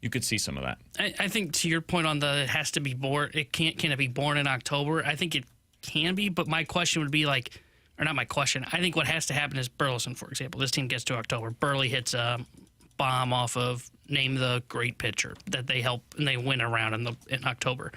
you could see some of that. I think to your point on the it has to be born, can it be born in October? I think it can be, but my question would be like, or not my question. I think what has to happen is Burleson, for example. This team gets to October. Burley hits a bomb off of name the great pitcher that they help and they win around in October.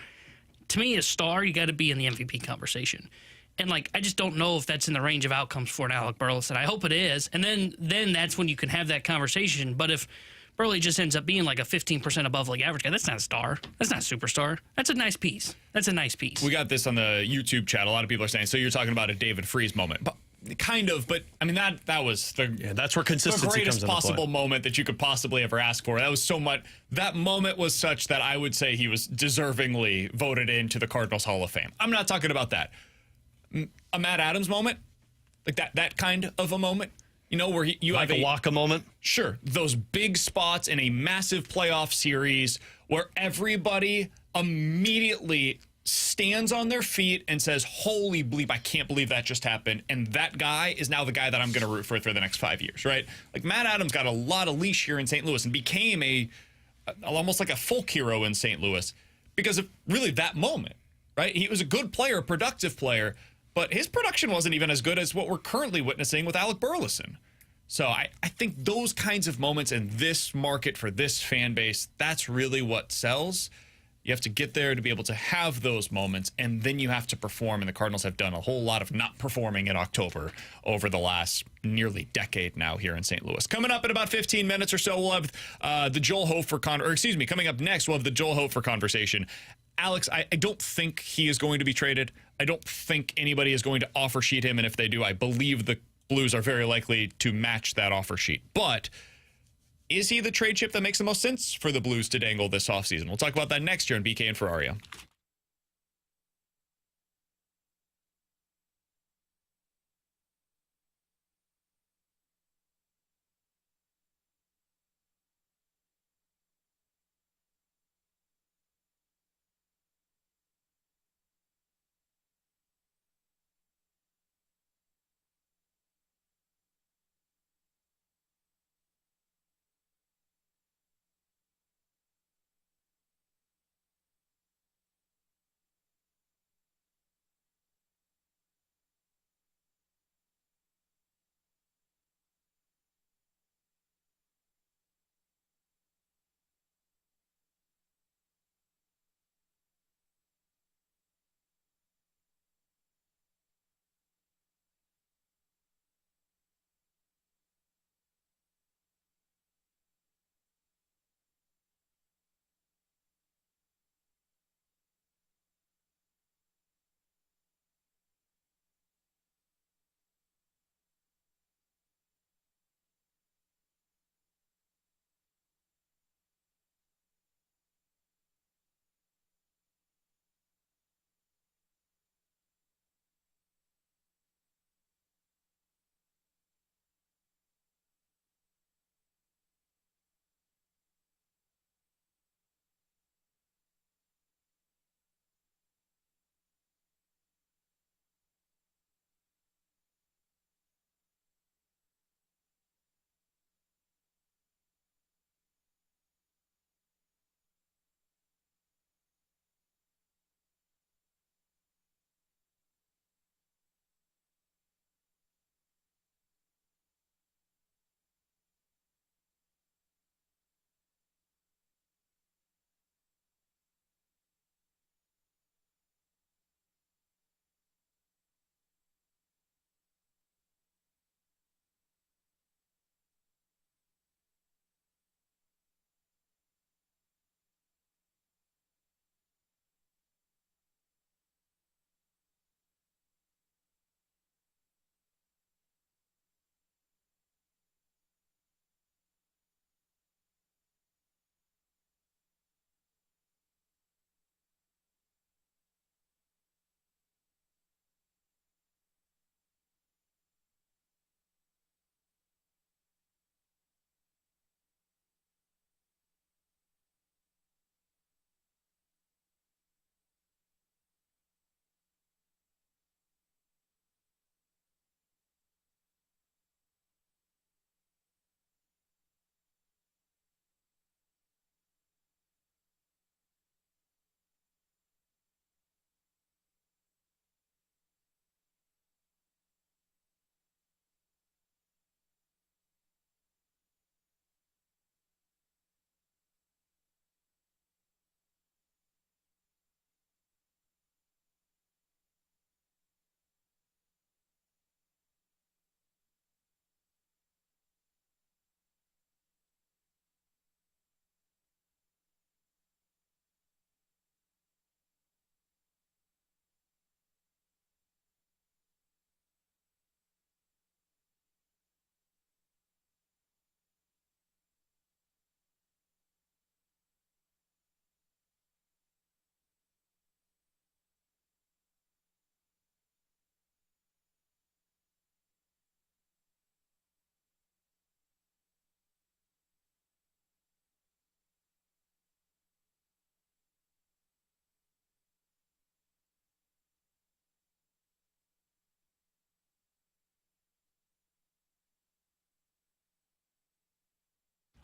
To me, a star, you got to be in the MVP conversation. And, like, I just don't know if that's in the range of outcomes for an Alec Burleson. I hope it is. And then that's when you can have that conversation. But if Burley just ends up being like a 15% above league average guy, that's not a star. That's not a superstar. That's a nice piece. That's a nice piece. We got this on the YouTube chat. A lot of people are saying, so you're talking about a David Freese moment. But kind of, but I mean, that was that's where consistency the greatest comes into possible play. moment that you could possibly ever ask for. That was so much. That moment was such that I would say he was deservingly voted into the Cardinals Hall of Fame. I'm not talking about that. A Matt Adams moment, like that kind of a moment, you know, where you like have a Waka moment. Sure, those big spots in a massive playoff series where everybody immediately stands on their feet and says, holy bleep, I can't believe that just happened. And that guy is now the guy that I'm going to root for the next 5 years, right? Like Matt Adams got a lot of leash here in St. Louis and became almost like a folk hero in St. Louis because of really that moment, right? He was a good player, a productive player, but his production wasn't even as good as what we're currently witnessing with Alec Burleson. So I think those kinds of moments in this market for this fan base, that's really what sells. You have to get there to be able to have those moments, and then you have to perform. And the Cardinals have done a whole lot of not performing in October over the last nearly decade now here in St. Louis. Coming up in about 15 minutes or so, we'll have the Joel Hofer coming up next, we'll have the Joel Hofer conversation. Alex, I don't think he is going to be traded. I don't think anybody is going to offer sheet him, and if they do, I believe the Blues are very likely to match that offer sheet. But is he the trade chip that makes the most sense for the Blues to dangle this offseason? We'll talk about that next year on BK and Ferrario.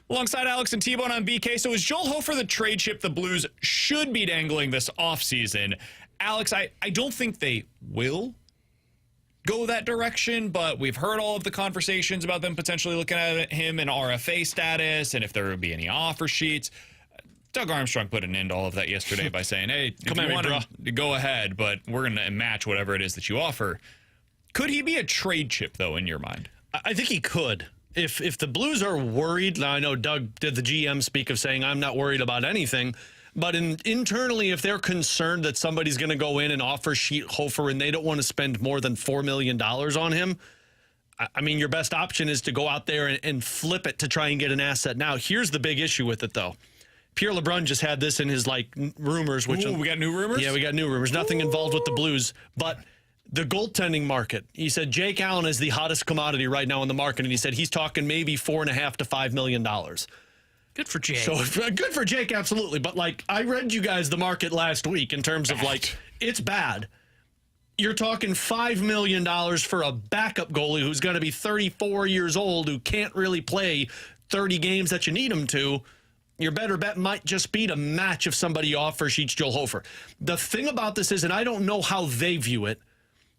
Alongside Alex and T-Bone on BK. So is Joel Hofer the trade chip the Blues should be dangling this offseason? Alex, I don't think they will go that direction, but we've heard all of the conversations about them potentially looking at him in RFA status and if there would be any offer sheets. Doug Armstrong put an end to all of that yesterday by saying, hey, if you want to go ahead, but we're going to match whatever it is that you offer. Could he be a trade chip, though, in your mind? I think he could. If the Blues are worried, now I know Doug did the GM speak of saying, I'm not worried about anything, but internally, if they're concerned that somebody's going to go in and offer sheet Hofer and they don't want to spend more than $4 million on him, I mean, your best option is to go out there and flip it to try and get an asset. Now, here's the big issue with it, though. Pierre LeBrun just had this in his, rumors. Which we got new rumors? Yeah, we got new rumors. Nothing involved with the Blues, but the goaltending market. He said Jake Allen is the hottest commodity right now in the market, and he said he's talking maybe $4.5 to $5 million. Good for Jake. So good for Jake, absolutely. But I read you guys the market last week in terms of it's bad. You're talking $5 million for a backup goalie who's going to be 34 years old, who can't really play 30 games that you need him to. Your better bet might just be to match if somebody offers sheets Joel Hofer. The thing about this is, and I don't know how they view it,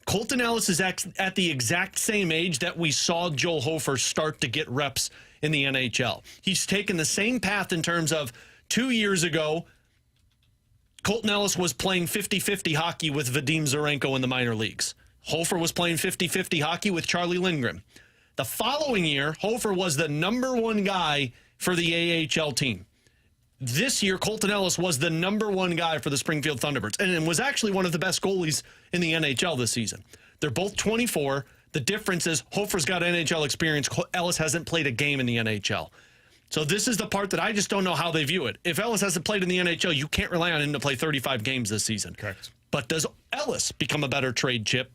Colton Ellis is at the exact same age that we saw Joel Hofer start to get reps in the NHL. He's taken the same path in terms of 2 years ago, Colton Ellis was playing 50-50 hockey with Vadim Zarenko in the minor leagues. Hofer was playing 50-50 hockey with Charlie Lindgren. The following year, Hofer was the number one guy for the AHL team. This year, Colton Ellis was the number one guy for the Springfield Thunderbirds and was actually one of the best goalies in the NHL this season. They're both 24. The difference is Hofer's got NHL experience. Ellis hasn't played a game in the NHL. So this is the part that I just don't know how they view it. If Ellis hasn't played in the NHL, you can't rely on him to play 35 games this season. Correct. But does Ellis become a better trade chip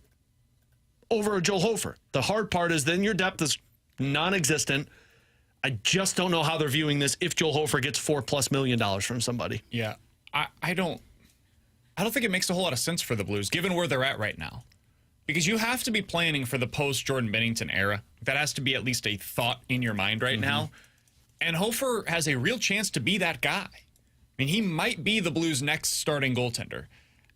over Joel Hofer? The hard part is then your depth is non-existent. I just don't know how they're viewing this if Joel Hofer gets $4+ million from somebody. Yeah, I don't think it makes a whole lot of sense for the Blues, given where they're at right now. Because you have to be planning for the post-Jordan Binnington era. That has to be at least a thought in your mind right now. And Hofer has a real chance to be that guy. I mean, he might be the Blues' next starting goaltender.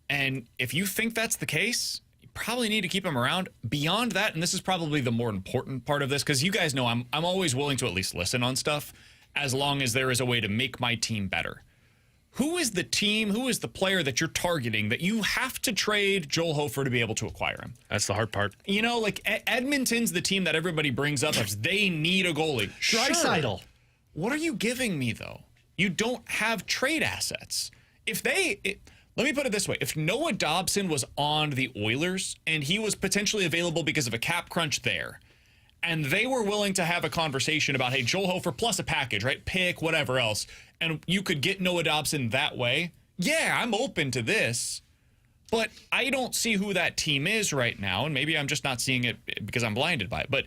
And if you think that's the case, probably need to keep him around. Beyond that, and this is probably the more important part of this, because you guys know I'm always willing to at least listen on stuff as long as there is a way to make my team better. Who is the team, who is the player that you're targeting that you have to trade Joel Hofer to be able to acquire him? That's the hard part. You know, like Edmonton's the team that everybody brings up as they need a goalie. Draisaitl. Sure. What are you giving me, though? You don't have trade assets. Let me put it this way. If Noah Dobson was on the Oilers and he was potentially available because of a cap crunch there, and they were willing to have a conversation about, hey, Joel Hofer plus a package, right? Pick, whatever else, and you could get Noah Dobson that way, yeah, I'm open to this. But I don't see who that team is right now, and maybe I'm just not seeing it because I'm blinded by it, but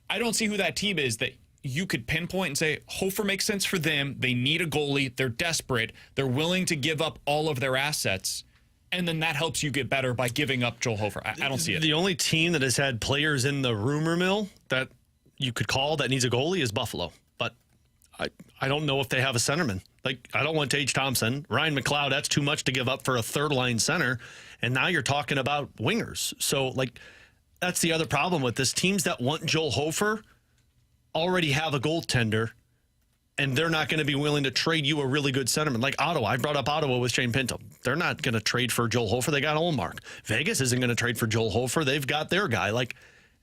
I don't see who that team is that you could pinpoint and say, Hofer makes sense for them. They need a goalie. They're desperate. They're willing to give up all of their assets. And then that helps you get better by giving up Joel Hofer. I don't see it. The only team that has had players in the rumor mill that you could call that needs a goalie is Buffalo. But I don't know if they have a centerman. Like, I don't want Tage Thompson. Ryan McLeod, that's too much to give up for a third-line center. And now you're talking about wingers. So, that's the other problem with this. Teams that want Joel Hofer already have a goaltender, and they're not going to be willing to trade you a really good centerman. Like Ottawa, I brought up Ottawa with Shane Pinto. They're not going to trade for Joel Hofer. They got Olmark. Vegas isn't going to trade for Joel Hofer. They've got their guy.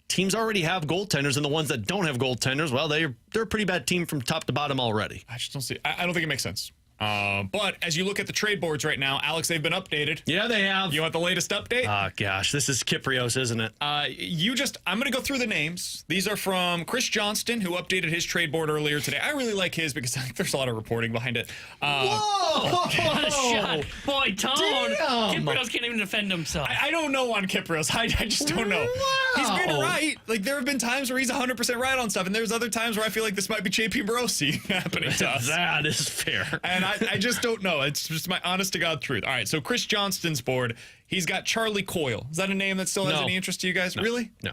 Teams already have goaltenders, and the ones that don't have goaltenders, well, they're a pretty bad team from top to bottom already. I just don't see it. I don't think it makes sense. But as you look at the trade boards right now, Alex, they've been updated. Yeah, they have. You want the latest update? Gosh, this is Kyprios, isn't it? I'm going to go through the names. These are from Chris Johnston, who updated his trade board earlier today. I really like his because I think there's a lot of reporting behind it. Whoa! What a shot. Boy, Tone. Kyprios can't even defend himself. I don't know on Kyprios. I just don't know. Wow. He's been right. There have been times where he's 100% right on stuff, and there's other times where I feel like this might be JP Morosi happening to us. That is fair. And I just don't know. It's just my honest-to-God truth. All right, so Chris Johnston's board, he's got Charlie Coyle. Is that a name that still has any interest to you guys? No. Really? No.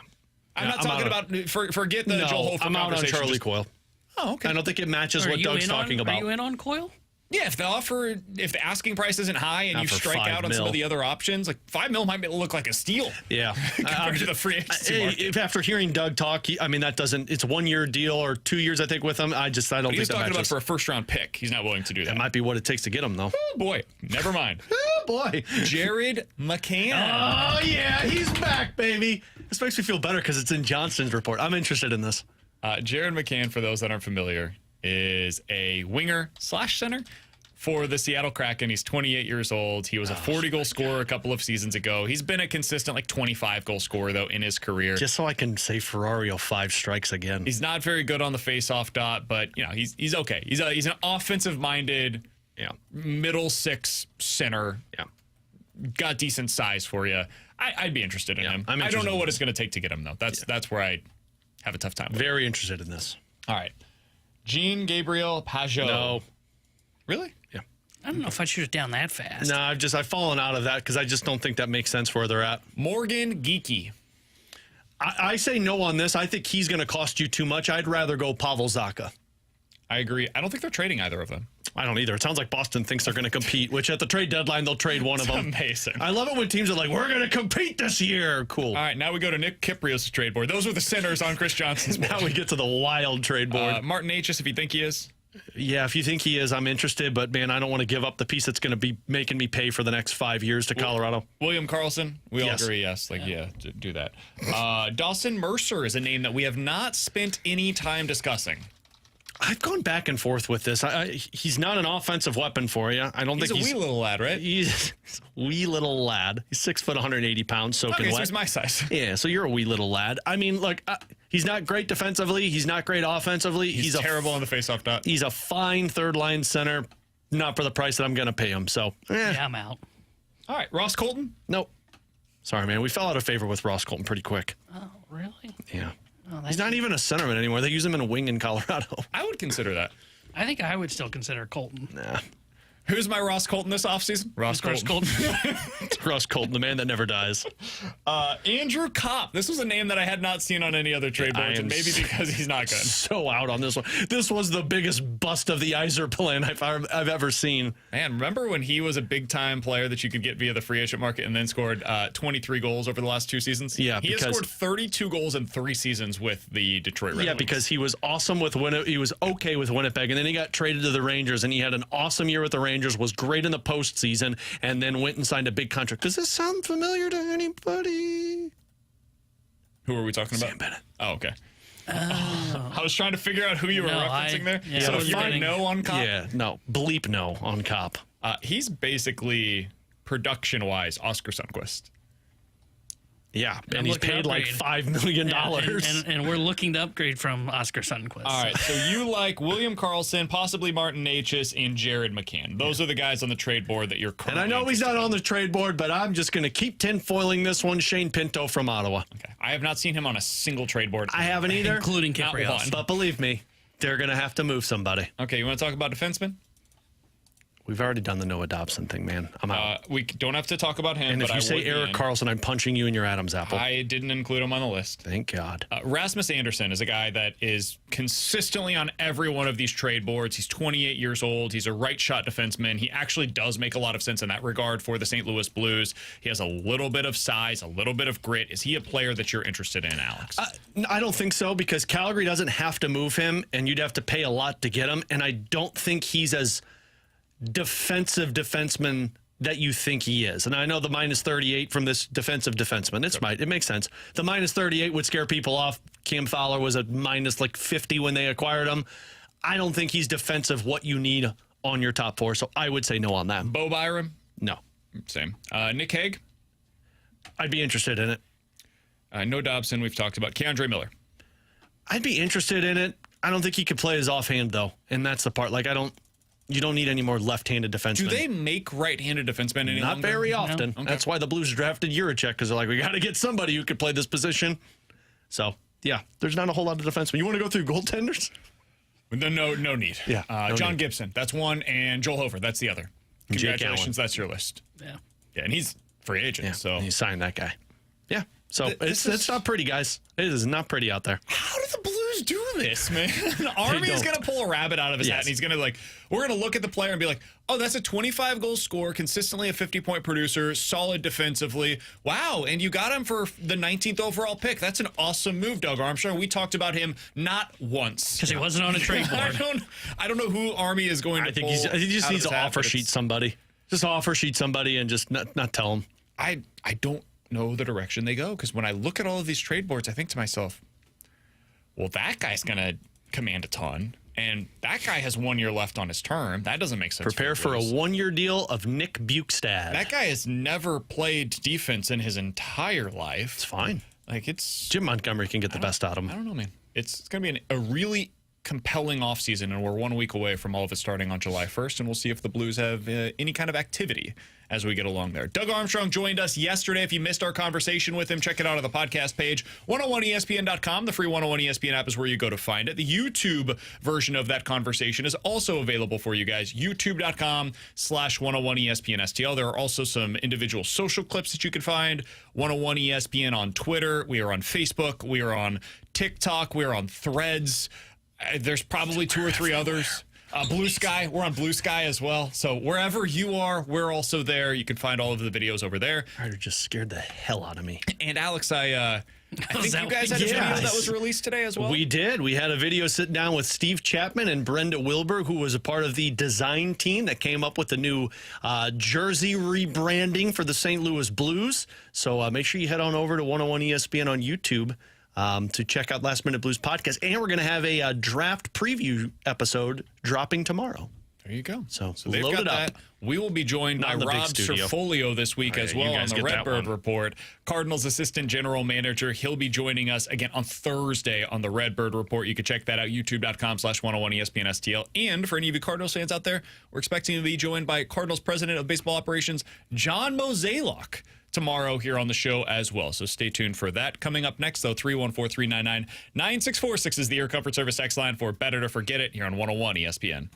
I'm not talking about, forget the Joel Hofer I'm out on conversation. Charlie Coyle. Oh, okay. I don't think it matches Are what you Doug's in on- talking about. Are you in on Coyle? Yeah, if the asking price isn't high and Not you for strike $5 out on some mil. of the other options, like $5 million might look like a steal. Yeah. compared to the free agency market. If after hearing Doug talk, that doesn't, it's 1 year deal or 2 years, I think, with him. I don't He think was that talking about matches. for a first-round pick. He's not willing to do that. That might be what it takes to get him, though. Oh, boy. Never mind. Oh, boy. Jared McCann. Oh, yeah, he's back, baby. This makes me feel better because it's in Johnston's report. I'm interested in this. Jared McCann, for those that aren't familiar, is a winger/center for the Seattle Kraken. He's 28 years old. He was a 40-goal scorer a couple of seasons ago. He's been a consistent 25-goal scorer, though, in his career. Just so I can say Ferrario 5 strikes again. He's not very good on the face-off dot, but he's okay. He's an offensive-minded, middle six center. Yeah. Got decent size for you. I'd be interested in him. I don't know what it's going to take to get him, though. That's where I have a tough time. Very interested in this. All right. Jean-Gabriel Pageau. No. Really? Yeah. I don't know if I'd shoot it down that fast. No, I've fallen out of that because I just don't think that makes sense where they're at. Morgan Geekie. I say no on this. I think he's going to cost you too much. I'd rather go Pavel Zacha. I agree. I don't think they're trading either of them. I don't either. It sounds like Boston thinks they're going to compete, which at the trade deadline, they'll trade one of them. Amazing. I love it when teams are like, we're going to compete this year. Cool. All right, now we go to Nick Kiprios' trade board. Those are the centers on Chris Johnson's board. Now we get to the wild trade board. Martin H's, if you think he is. Yeah, if you think he is, I'm interested. But, man, I don't want to give up the piece that's going to be making me pay for the next 5 years to Colorado. William Karlsson, we all Yes. agree, yes. Do that. Dawson Mercer is a name that we have not spent any time discussing. I've gone back and forth with this. He's not an offensive weapon for you. I don't He's think a wee little lad, right? He's a wee little lad. He's 6 foot, 180 pounds, soaking Okay, so wet. he's my size. Yeah, so you're a wee little lad. I mean, look, he's not great defensively. He's not great offensively. He's terrible on the faceoff dot. He's a fine third-line center, not for the price that I'm going to pay him. So, Yeah, I'm out. All right, Ross Colton. nope. Sorry, man. We fell out of favor with Ross Colton pretty quick. Oh, really? Yeah. Oh, He's not even a centerman anymore. They use him in a wing in Colorado. I would consider that. I think I would still consider Colton. Nah. Who's my Ross Colton this offseason? Ross Colton. It's Ross Colton, the man that never dies. Andrew Kopp. This was a name that I had not seen on any other trade boards, and maybe because he's not good. So out on this one. This was the biggest bust of the Iser plan I've ever seen. Man, remember when he was a big-time player that you could get via the free agent market and then scored 23 goals over the last 2 seasons? Yeah, he has scored 32 goals in 3 seasons with the Detroit Red Wings. Yeah, because he was awesome with he was okay with Winnipeg, and then he got traded to the Rangers, and he had an awesome year with the Rangers, was great in the postseason, and then went and signed a big contract. Does this sound familiar to anybody? Who are we talking about? Sam Bennett. Oh, okay. I was trying to figure out who you were referencing there. yeah, So I was you're getting- no on Kopp? Yeah, no. Bleep no on Kopp. He's basically, production-wise, Oscar Sundqvist. Yeah, I'm and he's looking to paid like upgrade. $5 million. And we're looking to upgrade from Oscar Sundqvist. All right, so you like William Karlsson, possibly Martin H's, and Jared McCann. Those are the guys on the trade board that you're currently And I know he's not interested on the trade board, but I'm just going to keep tinfoiling this one. Shane Pinto from Ottawa. in. Okay. I have not seen him on a single trade board. I haven't either. Including Not Kiprios. one. But believe me, they're going to have to move somebody. Okay, you want to talk about defensemen? We've already done the Noah Dobson thing, man. I'm out. We don't have to talk about him, and but if you I say would be Erik in. Karlsson, I'm punching you in your Adam's apple. I didn't include him on the list. Thank God. Rasmus Anderson is a guy that is consistently on every one of these trade boards. He's 28 years old. He's a right-shot defenseman. He actually does make a lot of sense in that regard for the St. Louis Blues. He has a little bit of size, a little bit of grit. Is he a player that you're interested in, Alex? I don't think so, because Calgary doesn't have to move him, and you'd have to pay a lot to get him. And I don't think he's as defensive defenseman that you think he is. And I know the minus 38 from this defensive defenseman. It's right. It makes sense. The minus 38 would scare people off. Cam Fowler was a minus like 50 when they acquired him. I don't think he's defensive what you need on your top 4. So I would say no on that. Bo Byram? No. Same. Nick Hague? I'd be interested in it. No Dobson, we've talked about. Keandre Miller? I'd be interested in it. I don't think he could play his offhand, though. And that's the part. Like, you don't need any more left-handed defensemen. Do they make right-handed defensemen any Not longer? very often. Okay. That's why the Blues drafted Juracek, because they're like, we got to get somebody who could play this position. So, yeah, there's not a whole lot of defensemen. You want to go through goaltenders? No need. Yeah, no John need. Gibson, that's one, and Joel Hofer, that's the other. Jake Congratulations, Allen. that's your list. Yeah. Yeah, and he's free agent, Yeah, so. and you signed that guy. Yeah, so This it's not pretty, guys. It is not pretty out there. How do the Blues Blues do this, man. Army is going to pull a rabbit out of his hat, and he's going to we're going to look at the player and be like, oh, that's a 25-goal scorer, consistently a 50-point producer, solid defensively. Wow, and you got him for the 19th overall pick. That's an awesome move, Doug Armstrong. We talked about him not once. Because he wasn't on a trade board. I don't know who Army is going to pull. He just needs to offer sheet somebody. Just offer sheet somebody and just not tell them. I don't know the direction they go, because when I look at all of these trade boards, I think to myself, well, that guy's going to command a ton, and that guy has 1 year left on his term. That doesn't make sense. Prepare for a 1 year deal of Nick Bukestad. That guy has never played defense in his entire life. It's fine. It's Jim Montgomery can get the best out of him. I don't know, man. It's going to be a really compelling offseason, and we're 1 week away from all of it starting on July 1st, and we'll see if the Blues have any kind of activity as we get along there. Doug Armstrong joined us yesterday. If you missed our conversation with him, check it out on the podcast page. 101ESPN.com. The free 101 ESPN app is where you go to find it. The YouTube version of that conversation is also available for you guys. YouTube.com/101ESPN-STL. There are also some individual social clips that you can find. 101 ESPN on Twitter. We are on Facebook. We are on TikTok. We are on Threads. There's probably 2 or 3 others. Blue Sky, we're on Blue Sky as well. So wherever you are, we're also there. You can find all of the videos over there. Ryder just scared the hell out of me. And Alex, I think you guys had a video that was released today as well. We did. We had a video sitting down with Steve Chapman and Brenda Wilbur, who was a part of the design team that came up with the new jersey rebranding for the St. Louis Blues. So make sure you head on over to 101 ESPN on YouTube to check out Last Minute Blues podcast. And we're going to have a draft preview episode dropping tomorrow. There you go. So they've load got it up. that. We will be joined by Rob Cerfolio this week as well on the Redbird Report. Cardinals assistant general manager. He'll be joining us again on Thursday on the Redbird Report. You can check that out, youtube.com/101 ESPN-STL. And for any of you Cardinals fans out there, we're expecting to be joined by Cardinals president of baseball operations, John Mozeliak, tomorrow here on the show as well. So stay tuned for that. Coming up next, though, 314-399-9646 is the Air Comfort Service X line for Better to Forget It here on 101 ESPN.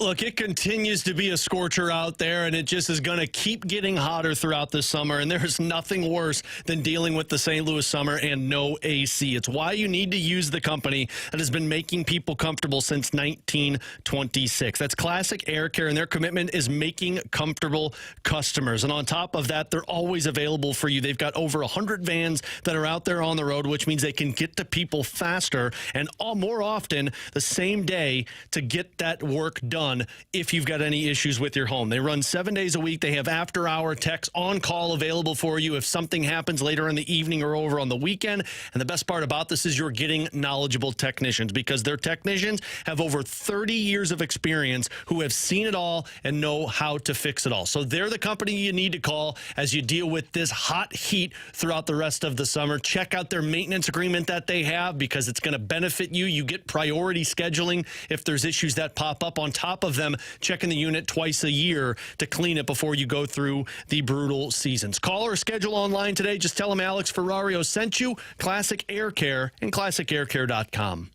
Look, it continues to be a scorcher out there, and it just is going to keep getting hotter throughout the summer, and there's nothing worse than dealing with the St. Louis summer and no AC. It's why you need to use the company that has been making people comfortable since 1926. That's Classic Air Care, and their commitment is making comfortable customers. And on top of that, they're always available for you. They've got over 100 vans that are out there on the road, which means they can get to people faster and more often the same day to get that work done if you've got any issues with your home. They run 7 days a week. They have after-hour techs on call available for you if something happens later in the evening or over on the weekend. And the best part about this is you're getting knowledgeable technicians, because their technicians have over 30 years of experience who have seen it all and know how to fix it all. So they're the company you need to call as you deal with this hot heat throughout the rest of the summer. Check out their maintenance agreement that they have, because it's going to benefit you. You get priority scheduling if there's issues that pop up. On top of them checking the unit twice a year to clean it before you go through the brutal seasons. Call or schedule online today. Just tell them Alex Ferrario sent you. Classic Air Care and classicaircare.com.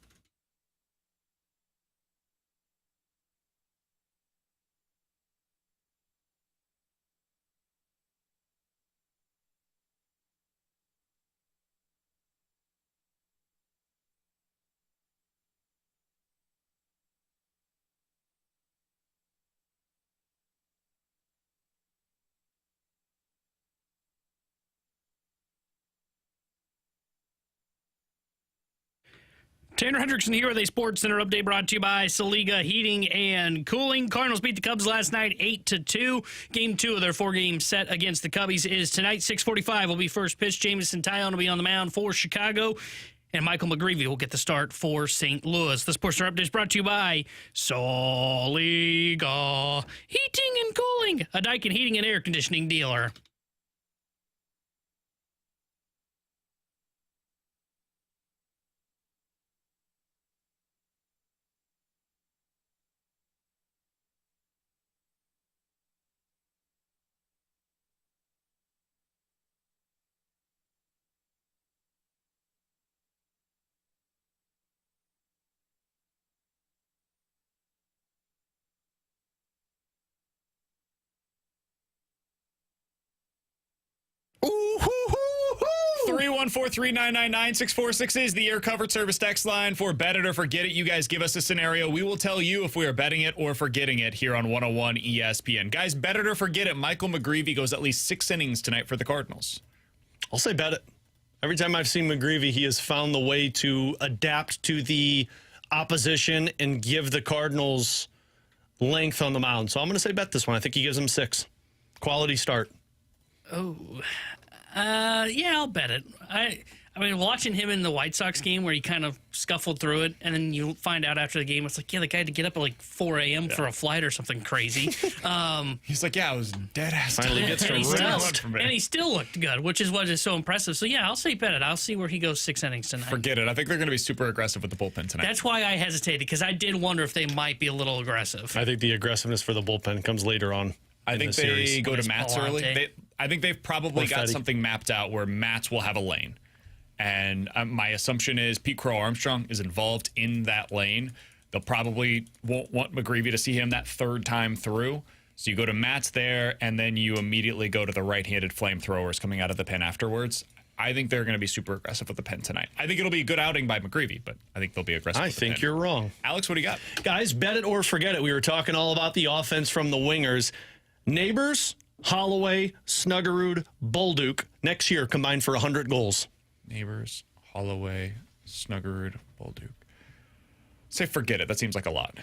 Tanner Hendrickson here with a Sports Center update brought to you by Saliga Heating and Cooling. Cardinals beat the Cubs last night 8-2. Game 2 of their 4-game set against the Cubbies is tonight. 6:45 will be first pitch. Jamison Tyone will be on the mound for Chicago, and Michael McGreevy will get the start for St. Louis. The Sports Center update is brought to you by Saliga Heating and Cooling, a Daikin heating and air conditioning dealer. Ooh, hoo, hoo, hoo. 314-399-9646 is the Air Covered Service text line for Bet It or Forget It. You guys give us a scenario. We will tell you if we are betting it or forgetting it here on 101 ESPN. Guys, bet it or forget it. Michael McGreevy goes at least 6 innings tonight for the Cardinals. I'll say bet it. Every time I've seen McGreevy, he has found the way to adapt to the opposition and give the Cardinals length on the mound. So I'm going to say bet this one. I think he gives them 6. Quality start. Oh, yeah, I'll bet it. I mean, watching him in the White Sox game where he kind of scuffled through it, and then you find out after the game, it's like, yeah, the guy had to get up at like 4 a.m. for a flight or something crazy. He's like, yeah, I was dead ass. Finally gets to rest. And he still looked good, which is what is so impressive. So, yeah, I'll say bet it. I'll see where he goes 6 innings tonight. Forget it. I think they're going to be super aggressive with the bullpen tonight. That's why I hesitated, because I did wonder if they might be a little aggressive. I think the aggressiveness for the bullpen comes later on. I think they go to Mats early. I think they've probably got something mapped out where Mats will have a lane. And my assumption is Pete Crow Armstrong is involved in that lane. They'll probably won't want McGreevy to see him that third time through. So you go to Mats there, and then you immediately go to the right-handed flamethrowers coming out of the pen afterwards. I think they're going to be super aggressive with the pen tonight. I think it'll be a good outing by McGreevy, but I think they'll be aggressive with the pen. I think you're wrong. Alex, what do you got? Guys, bet it or forget it. We were talking all about the offense from the wingers. Neighbors, Holloway, Snuggerud, Bolduc, next year combined for 100 goals. Neighbors, Holloway, Snuggerud, Bolduc. Say forget it. That seems like a lot.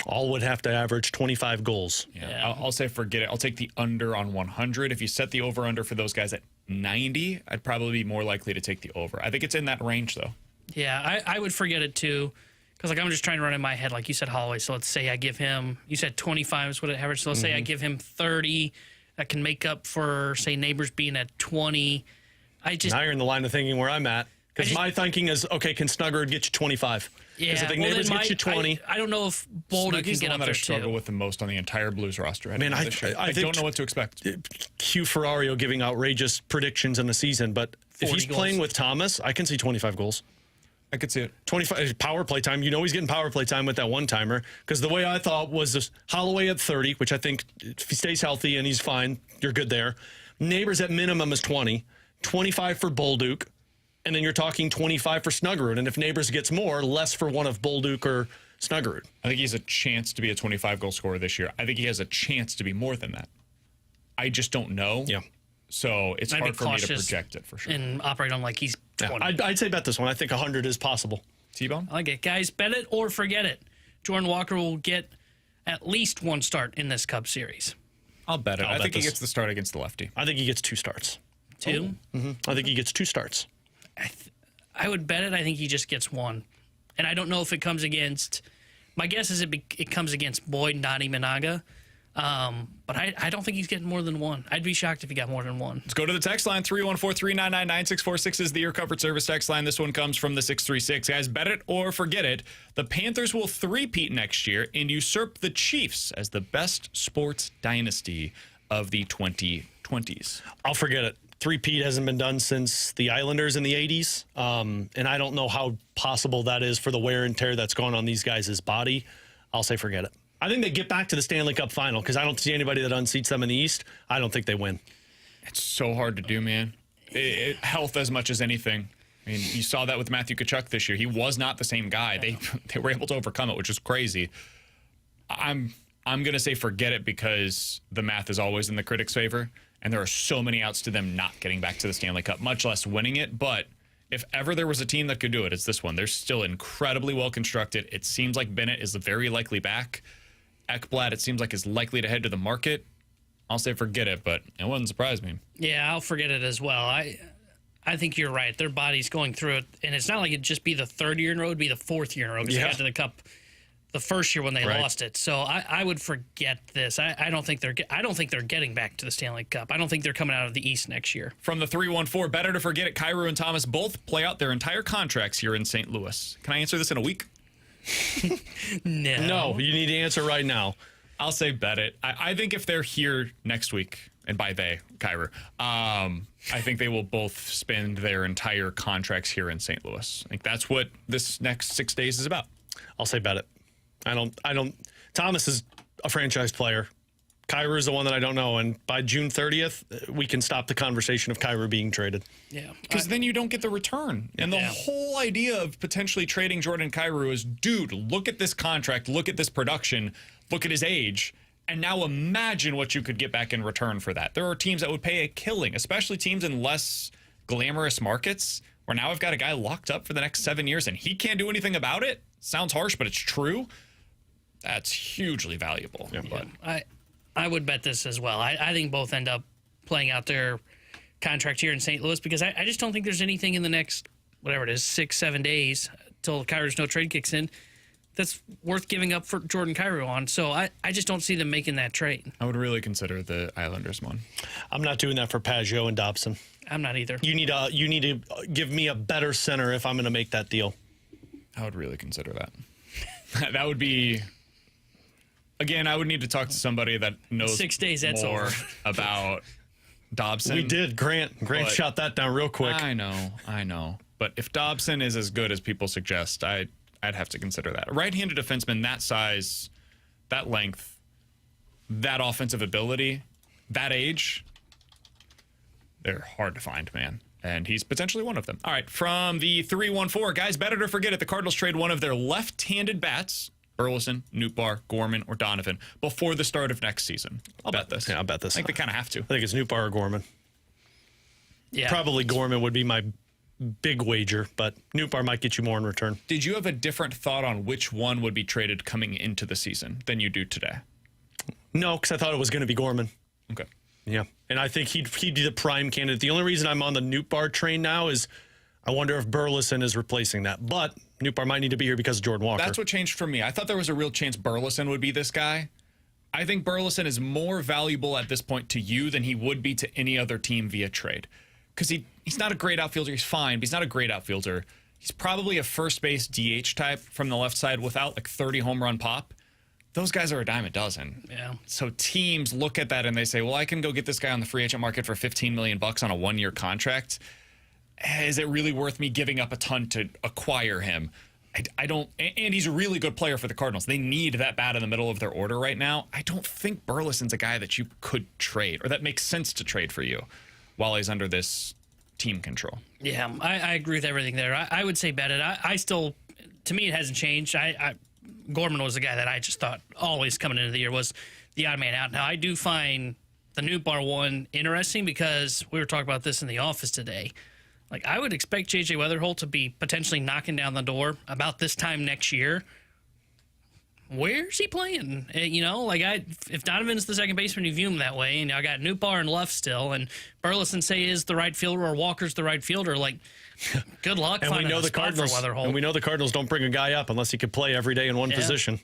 All would have to average 25 goals. Yeah. I'll say forget it. I'll take the under on 100. If you set the over-under for those guys at 90, I'd probably be more likely to take the over. I think it's in that range, though. Yeah, I would forget it, too. Because, I'm just trying to run in my head, like you said, Holloway. So let's say I give him, you said 25 is what it averaged. So let's say I give him 30. That can make up for, say, Neighbors being at 20. Now you're in the line of thinking where I'm at. Because my thinking is, okay, can Snuggerud get you 25? Yeah. Because if Neighbors get you 20. I don't know if Boulder can get up there, too. Snuggy's the one that I struggle with the most on the entire Blues roster. I don't know what to expect. Hugh Ferrario giving outrageous predictions in the season. But if he's playing with Thomas, I can see 25 goals. I could see it. 25 power play time. You know he's getting power play time with that one-timer. Because the way I thought was this Holloway at 30, which I think if he stays healthy and he's fine, you're good there. Neighbors at minimum is 20. 25 for Bolduc. And then you're talking 25 for Snuggerud. And if Neighbors gets more, less for one of Bolduc or Snuggerud. I think he has a chance to be a 25-goal scorer this year. I think he has a chance to be more than that. I just don't know. Yeah. So it's hard for me to project it for sure. And operate on like he's 20. Yeah, I'd say bet this one. I think 100 is possible. T-Bone? I like it. Guys, bet it or forget it. Jordan Walker will get at least one start in this Cubs series. I'll bet it. I think he this. gets the start against the lefty. I think he gets 2 starts. 2? I think he gets 2 starts. I would bet it. I think he just gets 1. And I don't know if it comes against... My guess is it comes against Boyd and Donnie Minaga. But I don't think he's getting more than 1. I'd be shocked if he got more than 1. Let's go to the text line. 314-399-9646 is the Your Comfort Service text line. This one comes from the 636. Guys, bet it or forget it. The Panthers will three-peat next year and usurp the Chiefs as the best sports dynasty of the 2020s. I'll forget it. 3-peat hasn't been done since the Islanders in the 80s. And I don't know how possible that is for the wear and tear that's gone on these guys' body. I'll say forget it. I think they get back to the Stanley Cup final because I don't see anybody that unseats them in the East. I don't think they win. It's so hard to do, man. Health as much as anything. I mean, you saw that with Matthew Tkachuk this year. He was not the same guy. They were able to overcome it, which is crazy. I'm going to say forget it because the math is always in the critics' favor, and there are so many outs to them not getting back to the Stanley Cup, much less winning it. But if ever there was a team that could do it, it's this one. They're still incredibly well constructed. It seems like Bennett is very likely back. Ekblad, it seems like, is likely to head to the market. I'll say forget it, but it wouldn't surprise me. Yeah, I'll forget it as well. I think you're right. Their body's going through it, and it's not like it'd just be the 3rd year in a row. It'd be the 4th year in a row because they got to the Cup the first year when they lost it. So I would forget this. I don't think they're getting back to the Stanley Cup. I don't think they're coming out of the East next year. From the 314, better to forget it. Kyrou and Thomas both play out their entire contracts here in St. Louis. Can I answer this in a week? No, you need to answer right now. I'll say bet it. I think if they're here next week, and by they, Kyrou, I think they will both spend their entire contracts here in St. Louis. I think that's what this next 6 days is about. I'll say bet it. I don't. Thomas is a franchise player. Kyrou is the one that I don't know. And by June 30th, we can stop the conversation of Kyrou being traded. Yeah. Because then you don't get the return. And the whole idea of potentially trading Jordan Kyrou is, dude, look at this contract, look at this production, look at his age, and now imagine what you could get back in return for that. There are teams that would pay a killing, especially teams in less glamorous markets, where now I've got a guy locked up for the next 7 years and he can't do anything about it. Sounds harsh, but it's true. That's hugely valuable. Yeah. But I would bet this as well. I think both end up playing out their contract here in St. Louis because I just don't think there's anything in the next, whatever it is, 6-7 days till Kyrou's no trade kicks in that's worth giving up for Jordan Kyrou on. So I just don't see them making that trade. I would really consider the Islanders one. I'm not doing that for Pajot and Dobson. I'm not either. You need to give me a better center if I'm going to make that deal. I would really consider that. That would be... Again, I would need to talk to somebody that knows 6 days, that's more over. about Dobson. We did. Grant shot that down real quick. I know. But if Dobson is as good as people suggest, I'd have to consider that. A right-handed defenseman that size, that length, that offensive ability, that age, they're hard to find, man. And he's potentially one of them. All right, from the 314, guys, better to forget it. The Cardinals trade one of their left-handed bats, Burleson, Nootbaar, Gorman, or Donovan, before the start of next season. I'll bet this. Yeah, I'll bet this. I think they kind of have to. I think it's Nootbaar or Gorman. Yeah. Probably Gorman would be my big wager, but Nootbaar might get you more in return. Did you have a different thought on which one would be traded coming into the season than you do today? No, because I thought it was going to be Gorman. Okay. Yeah, and I think he'd be the prime candidate. The only reason I'm on the Nootbaar train now is I wonder if Burleson is replacing that. But Nootbaar might need to be here because of Jordan Walker. That's what changed for me. I thought there was a real chance Burleson would be this guy. I think Burleson is more valuable at this point to you than he would be to any other team via trade. Because he's not a great outfielder. He's fine, but he's not a great outfielder. He's probably a first base DH type from the left side without like 30 home run pop. Those guys are a dime a dozen. Yeah. So teams look at that and they say, well, I can go get this guy on the free agent market for $15 million on a 1-year contract. is it really worth me giving up a ton to acquire him? I don't, and he's a really good player for the Cardinals. They need that bat in the middle of their order right now. I don't think Burleson's a guy that you could trade or that makes sense to trade for you while he's under this team control. Yeah, I agree with everything there. I would say bet it. I still, to me, it hasn't changed. Gorman was the guy that I just thought always coming into the year was the odd man out. Now, I do find the Nootbaar one interesting because we were talking about this in the office today. Like, I would expect J.J. Weatherholt to be potentially knocking down the door about this time next year. Where's he playing? If Donovan's the second baseman, you view him that way, and I got Nootbaar and Luff still, and Burleson say is the right fielder or Walker's the right fielder. Like, good luck finding a spot for Weatherholt. And we know the Cardinals don't bring a guy up unless he could play every day in one position.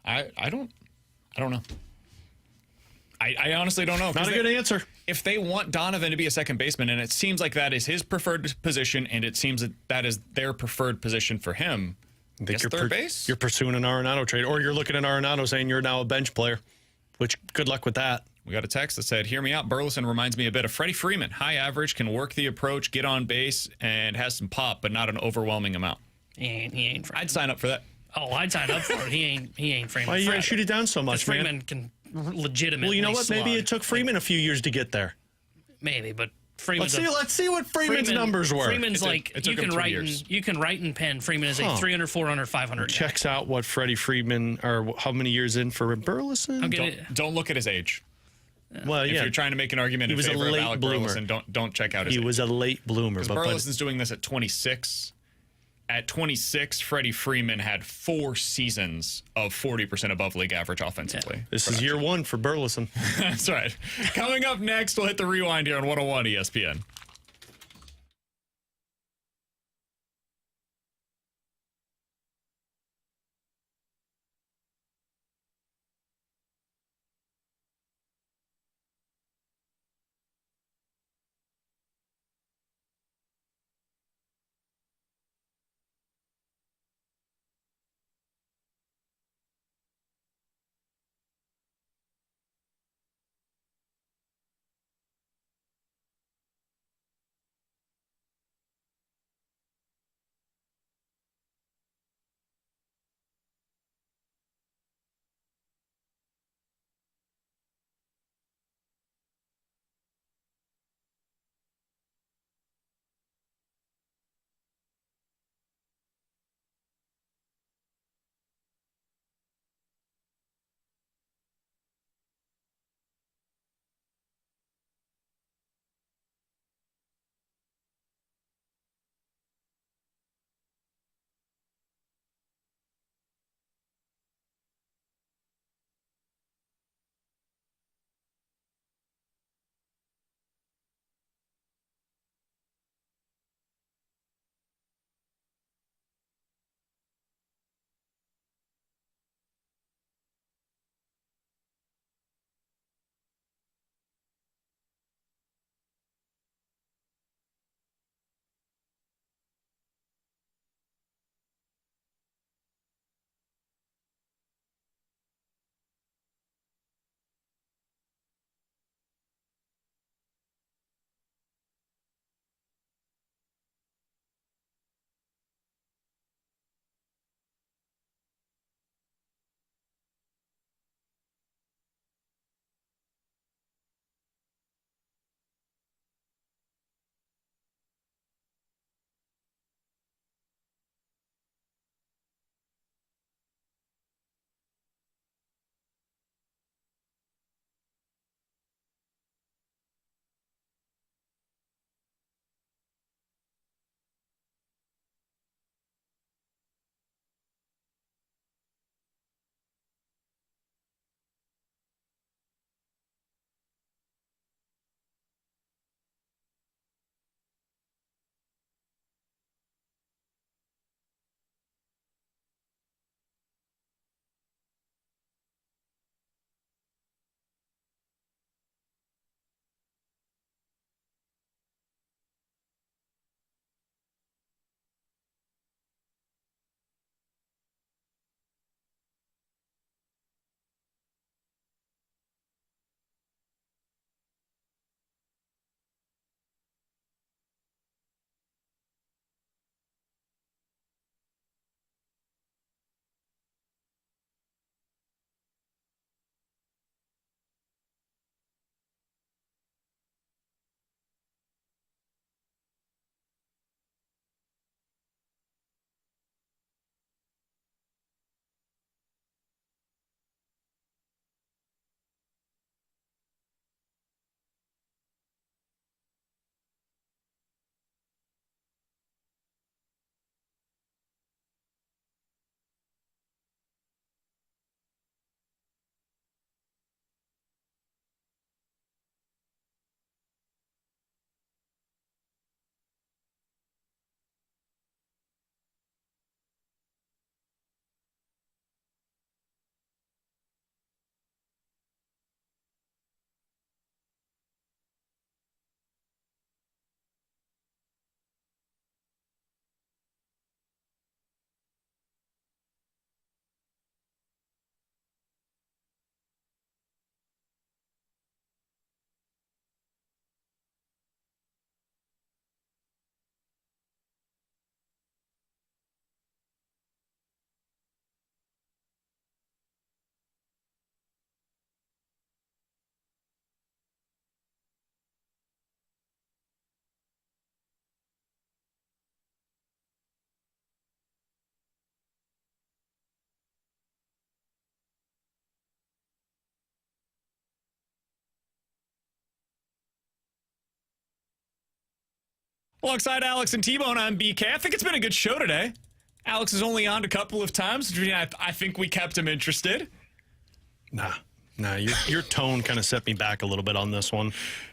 I don't know. I honestly don't know. Not a good answer. If they want Donovan to be a second baseman, and it seems like that is his preferred position, and it seems that is their preferred position for him, I think you're third base? You're pursuing an Arenado trade, or you're looking at Arenado saying you're now a bench player, which good luck with that. We got a text that said, hear me out, Burleson reminds me a bit of Freddie Freeman. High average, can work the approach, get on base, and has some pop, but not an overwhelming amount. He ain't Freeman. I'd sign up for that. Oh, I'd sign up for it. He ain't Freeman. Why are you going to shoot it down so much, man? Freeman can legitimately Well, you know what? slug. Maybe it took Freeman a few years to get there. Maybe, but Freeman's Let's see what Freeman's numbers were. Freeman's it took him 2 years. You can write in pen. Freeman is a 300, 400, 500 guy. Checks out what Freddie Freeman, or how many years in for Burleson? Don't look at his age. Well, If yeah. you're trying to make an argument in was a favor of late Alec bloomer. Burleson, don't check out his age. He was a late bloomer. Because Burleson's doing this at 26. At 26, Freddie Freeman had 4 seasons of 40% above league average offensively. This is year 1 for Burleson. That's right. Coming up next, we'll hit the rewind here on 101 ESPN. Alongside Alex and T-Bone, I'm BK. I think it's been a good show today. Alex is only on a couple of times. I think we kept him interested. Nah, your tone kind of set me back a little bit on this one.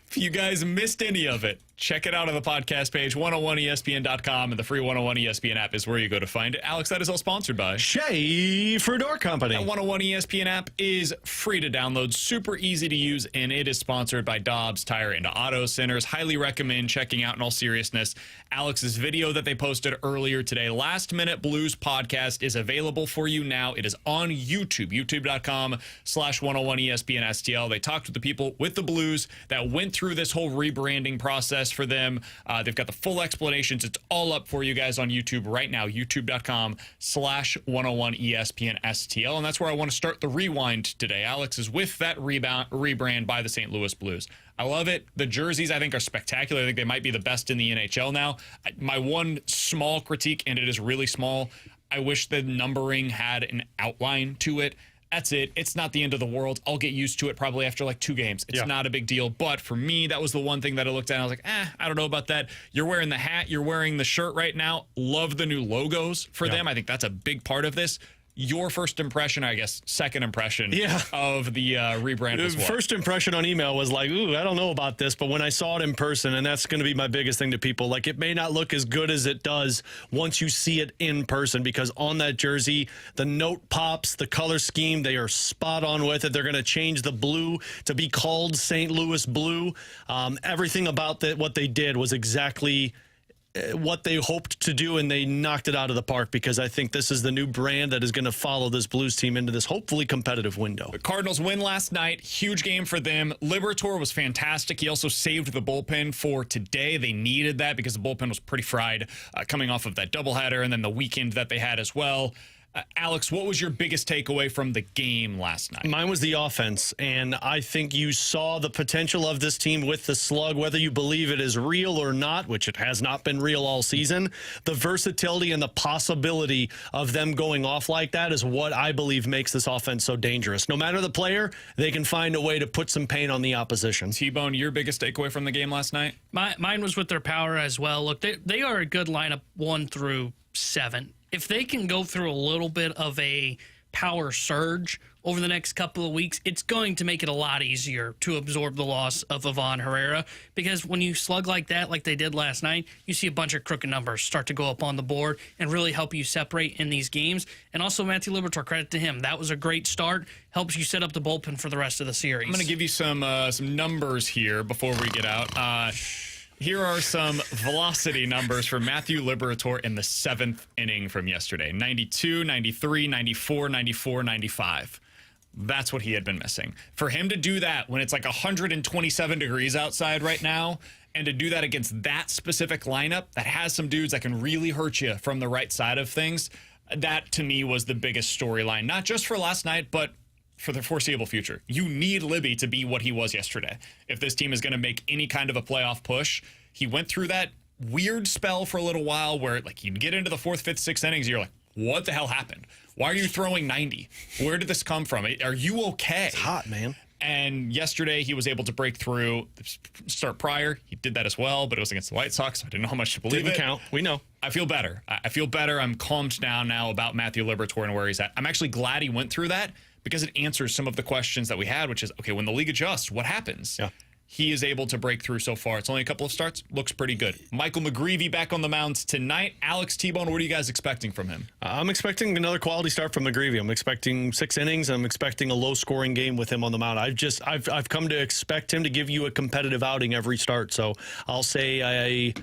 If you guys missed any of it, check it out on the podcast page, 101ESPN.com, and the free 101 ESPN app is where you go to find it. Alex, that is all sponsored by Schaefer Door Company. That 101 ESPN app is free to download, super easy to use, and it is sponsored by Dobbs Tire and Auto Centers. Highly recommend checking out, in all seriousness, Alex's video that they posted earlier today. Last Minute Blues podcast is available for you now. It is on YouTube, youtube.com/101ESPN STL. They talked with the people with the Blues that went through this whole rebranding process for them. They've got the full explanations. It's all up for you guys on YouTube right now, youtube.com/101ESPN STL. And that's where I want to start the rewind today. Alex is with that rebrand by the St. Louis Blues. I love it. The jerseys, I think, are spectacular. I think they might be the best in the NHL now. My one small critique, and it is really small, I wish the numbering had an outline to it. That's it. It's not the end of the world. I'll get used to it probably after like 2 games. It's not a big deal. But for me, that was the one thing that I looked at and I was like, I don't know about that. You're wearing the hat. You're wearing the shirt right now. Love the new logos for them. I think that's a big part of this. Your first impression, I guess, second impression of the rebrand was what? First impression on email was like, ooh, I don't know about this. But when I saw it in person, and that's going to be my biggest thing to people, like it may not look as good as it does once you see it in person, because on that jersey, the note pops, the color scheme, they are spot on with it. They're going to change the blue to be called St. Louis Blue. Everything about what they did was exactly what they hoped to do, and they knocked it out of the park, because I think this is the new brand that is going to follow this Blues team into this hopefully competitive window. The Cardinals win last night. Huge game for them. Liberatore was fantastic. He also saved the bullpen for today. They needed that because the bullpen was pretty fried coming off of that doubleheader and then the weekend that they had as well. Alex, what was your biggest takeaway from the game last night? Mine was the offense, and I think you saw the potential of this team with the slug, whether you believe it is real or not, which it has not been real all season. The versatility and the possibility of them going off like that is what I believe makes this offense so dangerous. No matter the player, they can find a way to put some pain on the opposition. T-Bone, your biggest takeaway from the game last night? Mine was with their power as well. Look, they are a good lineup 1 through 7. If they can go through a little bit of a power surge over the next couple of weeks, it's going to make it a lot easier to absorb the loss of Ivan Herrera, because when you slug like that, like they did last night, you see a bunch of crooked numbers start to go up on the board and really help you separate in these games. And also Matthew Liberatore, credit to him. That was a great start. Helps you set up the bullpen for the rest of the series. I'm going to give you some numbers here before we get out. Here are some velocity numbers for Matthew Liberatore in the 7th inning from yesterday. 92, 93, 94, 94, 95. That's what he had been missing. For him to do that when it's like 127 degrees outside right now, and to do that against that specific lineup that has some dudes that can really hurt you from the right side of things, that to me was the biggest storyline, not just for last night, but for the foreseeable future. You need Libby to be what he was yesterday. If this team is going to make any kind of a playoff push, he went through that weird spell for a little while where like you'd get into the 4th, 5th, 6th innings, you're like, what the hell happened? Why are you throwing 90? Where did this come from? Are you okay? It's hot, man. And yesterday he was able to break through. Start prior, he did that as well, but it was against the White Sox, so I didn't know how much to believe. Didn't count. We know. I feel better. I feel better. I'm calmed down now about Matthew Liberatore and where he's at. I'm actually glad he went through that, because it answers some of the questions that we had, which is, okay, when the league adjusts, what happens? Yeah. He is able to break through so far. It's only a couple of starts. Looks pretty good. Michael McGreevy back on the mound tonight. Alex T-Bone, what are you guys expecting from him? I'm expecting another quality start from McGreevy. I'm expecting 6 innings. I'm expecting a low-scoring game with him on the mound. I've come to expect him to give you a competitive outing every start. So I'll say a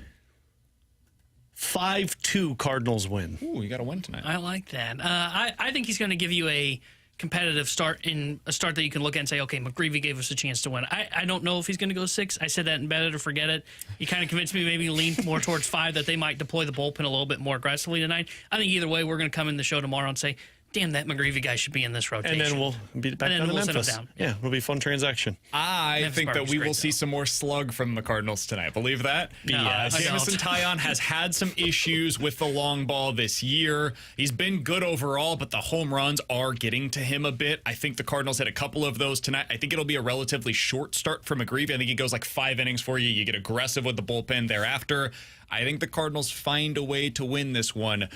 5-2 Cardinals win. Ooh, you got a win tonight. I like that. I think he's going to give you a competitive start, in a start that you can look at and say, okay, McGreevy gave us a chance to win. I don't know if he's going to go 6. I said that in Bet It or Forget It. You kind of convinced me, maybe lean more towards 5, that they might deploy the bullpen a little bit more aggressively tonight. I think either way, we're going to come in the show tomorrow and say, damn, that McGreevy guy should be in this rotation. And then we'll be back down to we'll Memphis. send him down. Yeah, it'll be a fun transaction. I Memphis think that Barbie's we great, will see though. some more slug from the Cardinals tonight. Believe that? I Jamison don't. Taillon has had some issues with the long ball this year. He's been good overall, but the home runs are getting to him a bit. I think the Cardinals hit a couple of those tonight. I think it'll be a relatively short start for McGreevy. I think he goes like 5 innings for you. You get aggressive with the bullpen thereafter. I think the Cardinals find a way to win this one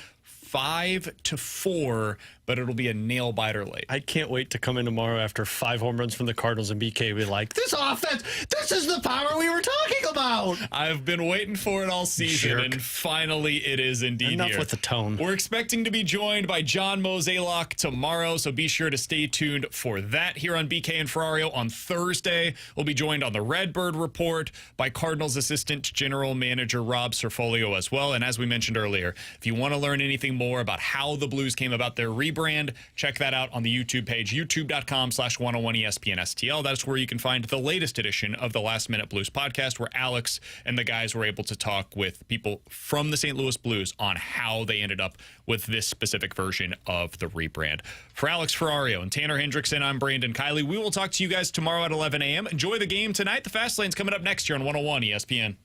5-4, but it'll be a nail biter late. I can't wait to come in tomorrow after 5 home runs from the Cardinals and BK be like, this offense, this is the power we were talking about. I've been waiting for it all season, Jerk. and finally it is indeed Enough here. with the tone. We're expecting to be joined by John Mozeliak tomorrow, so be sure to stay tuned for that here on BK and Ferrario on Thursday. We'll be joined on the Redbird Report by Cardinals Assistant General Manager Rob Cerfolio as well. And as we mentioned earlier, if you want to learn anything more about how the Blues came about their rebrand, check that out on the YouTube page, youtube.com/101ESPN-STL. That's where you can find the latest edition of the Last Minute Blues podcast, where Alex and the guys were able to talk with people from the St. Louis Blues on how they ended up with this specific version of the rebrand. For Alex Ferrario and Tanner Hendrickson, I'm Brandon Kiley. We will talk to you guys tomorrow at 11 a.m. Enjoy the game tonight. The Fast Lane's coming up next year on 101 ESPN.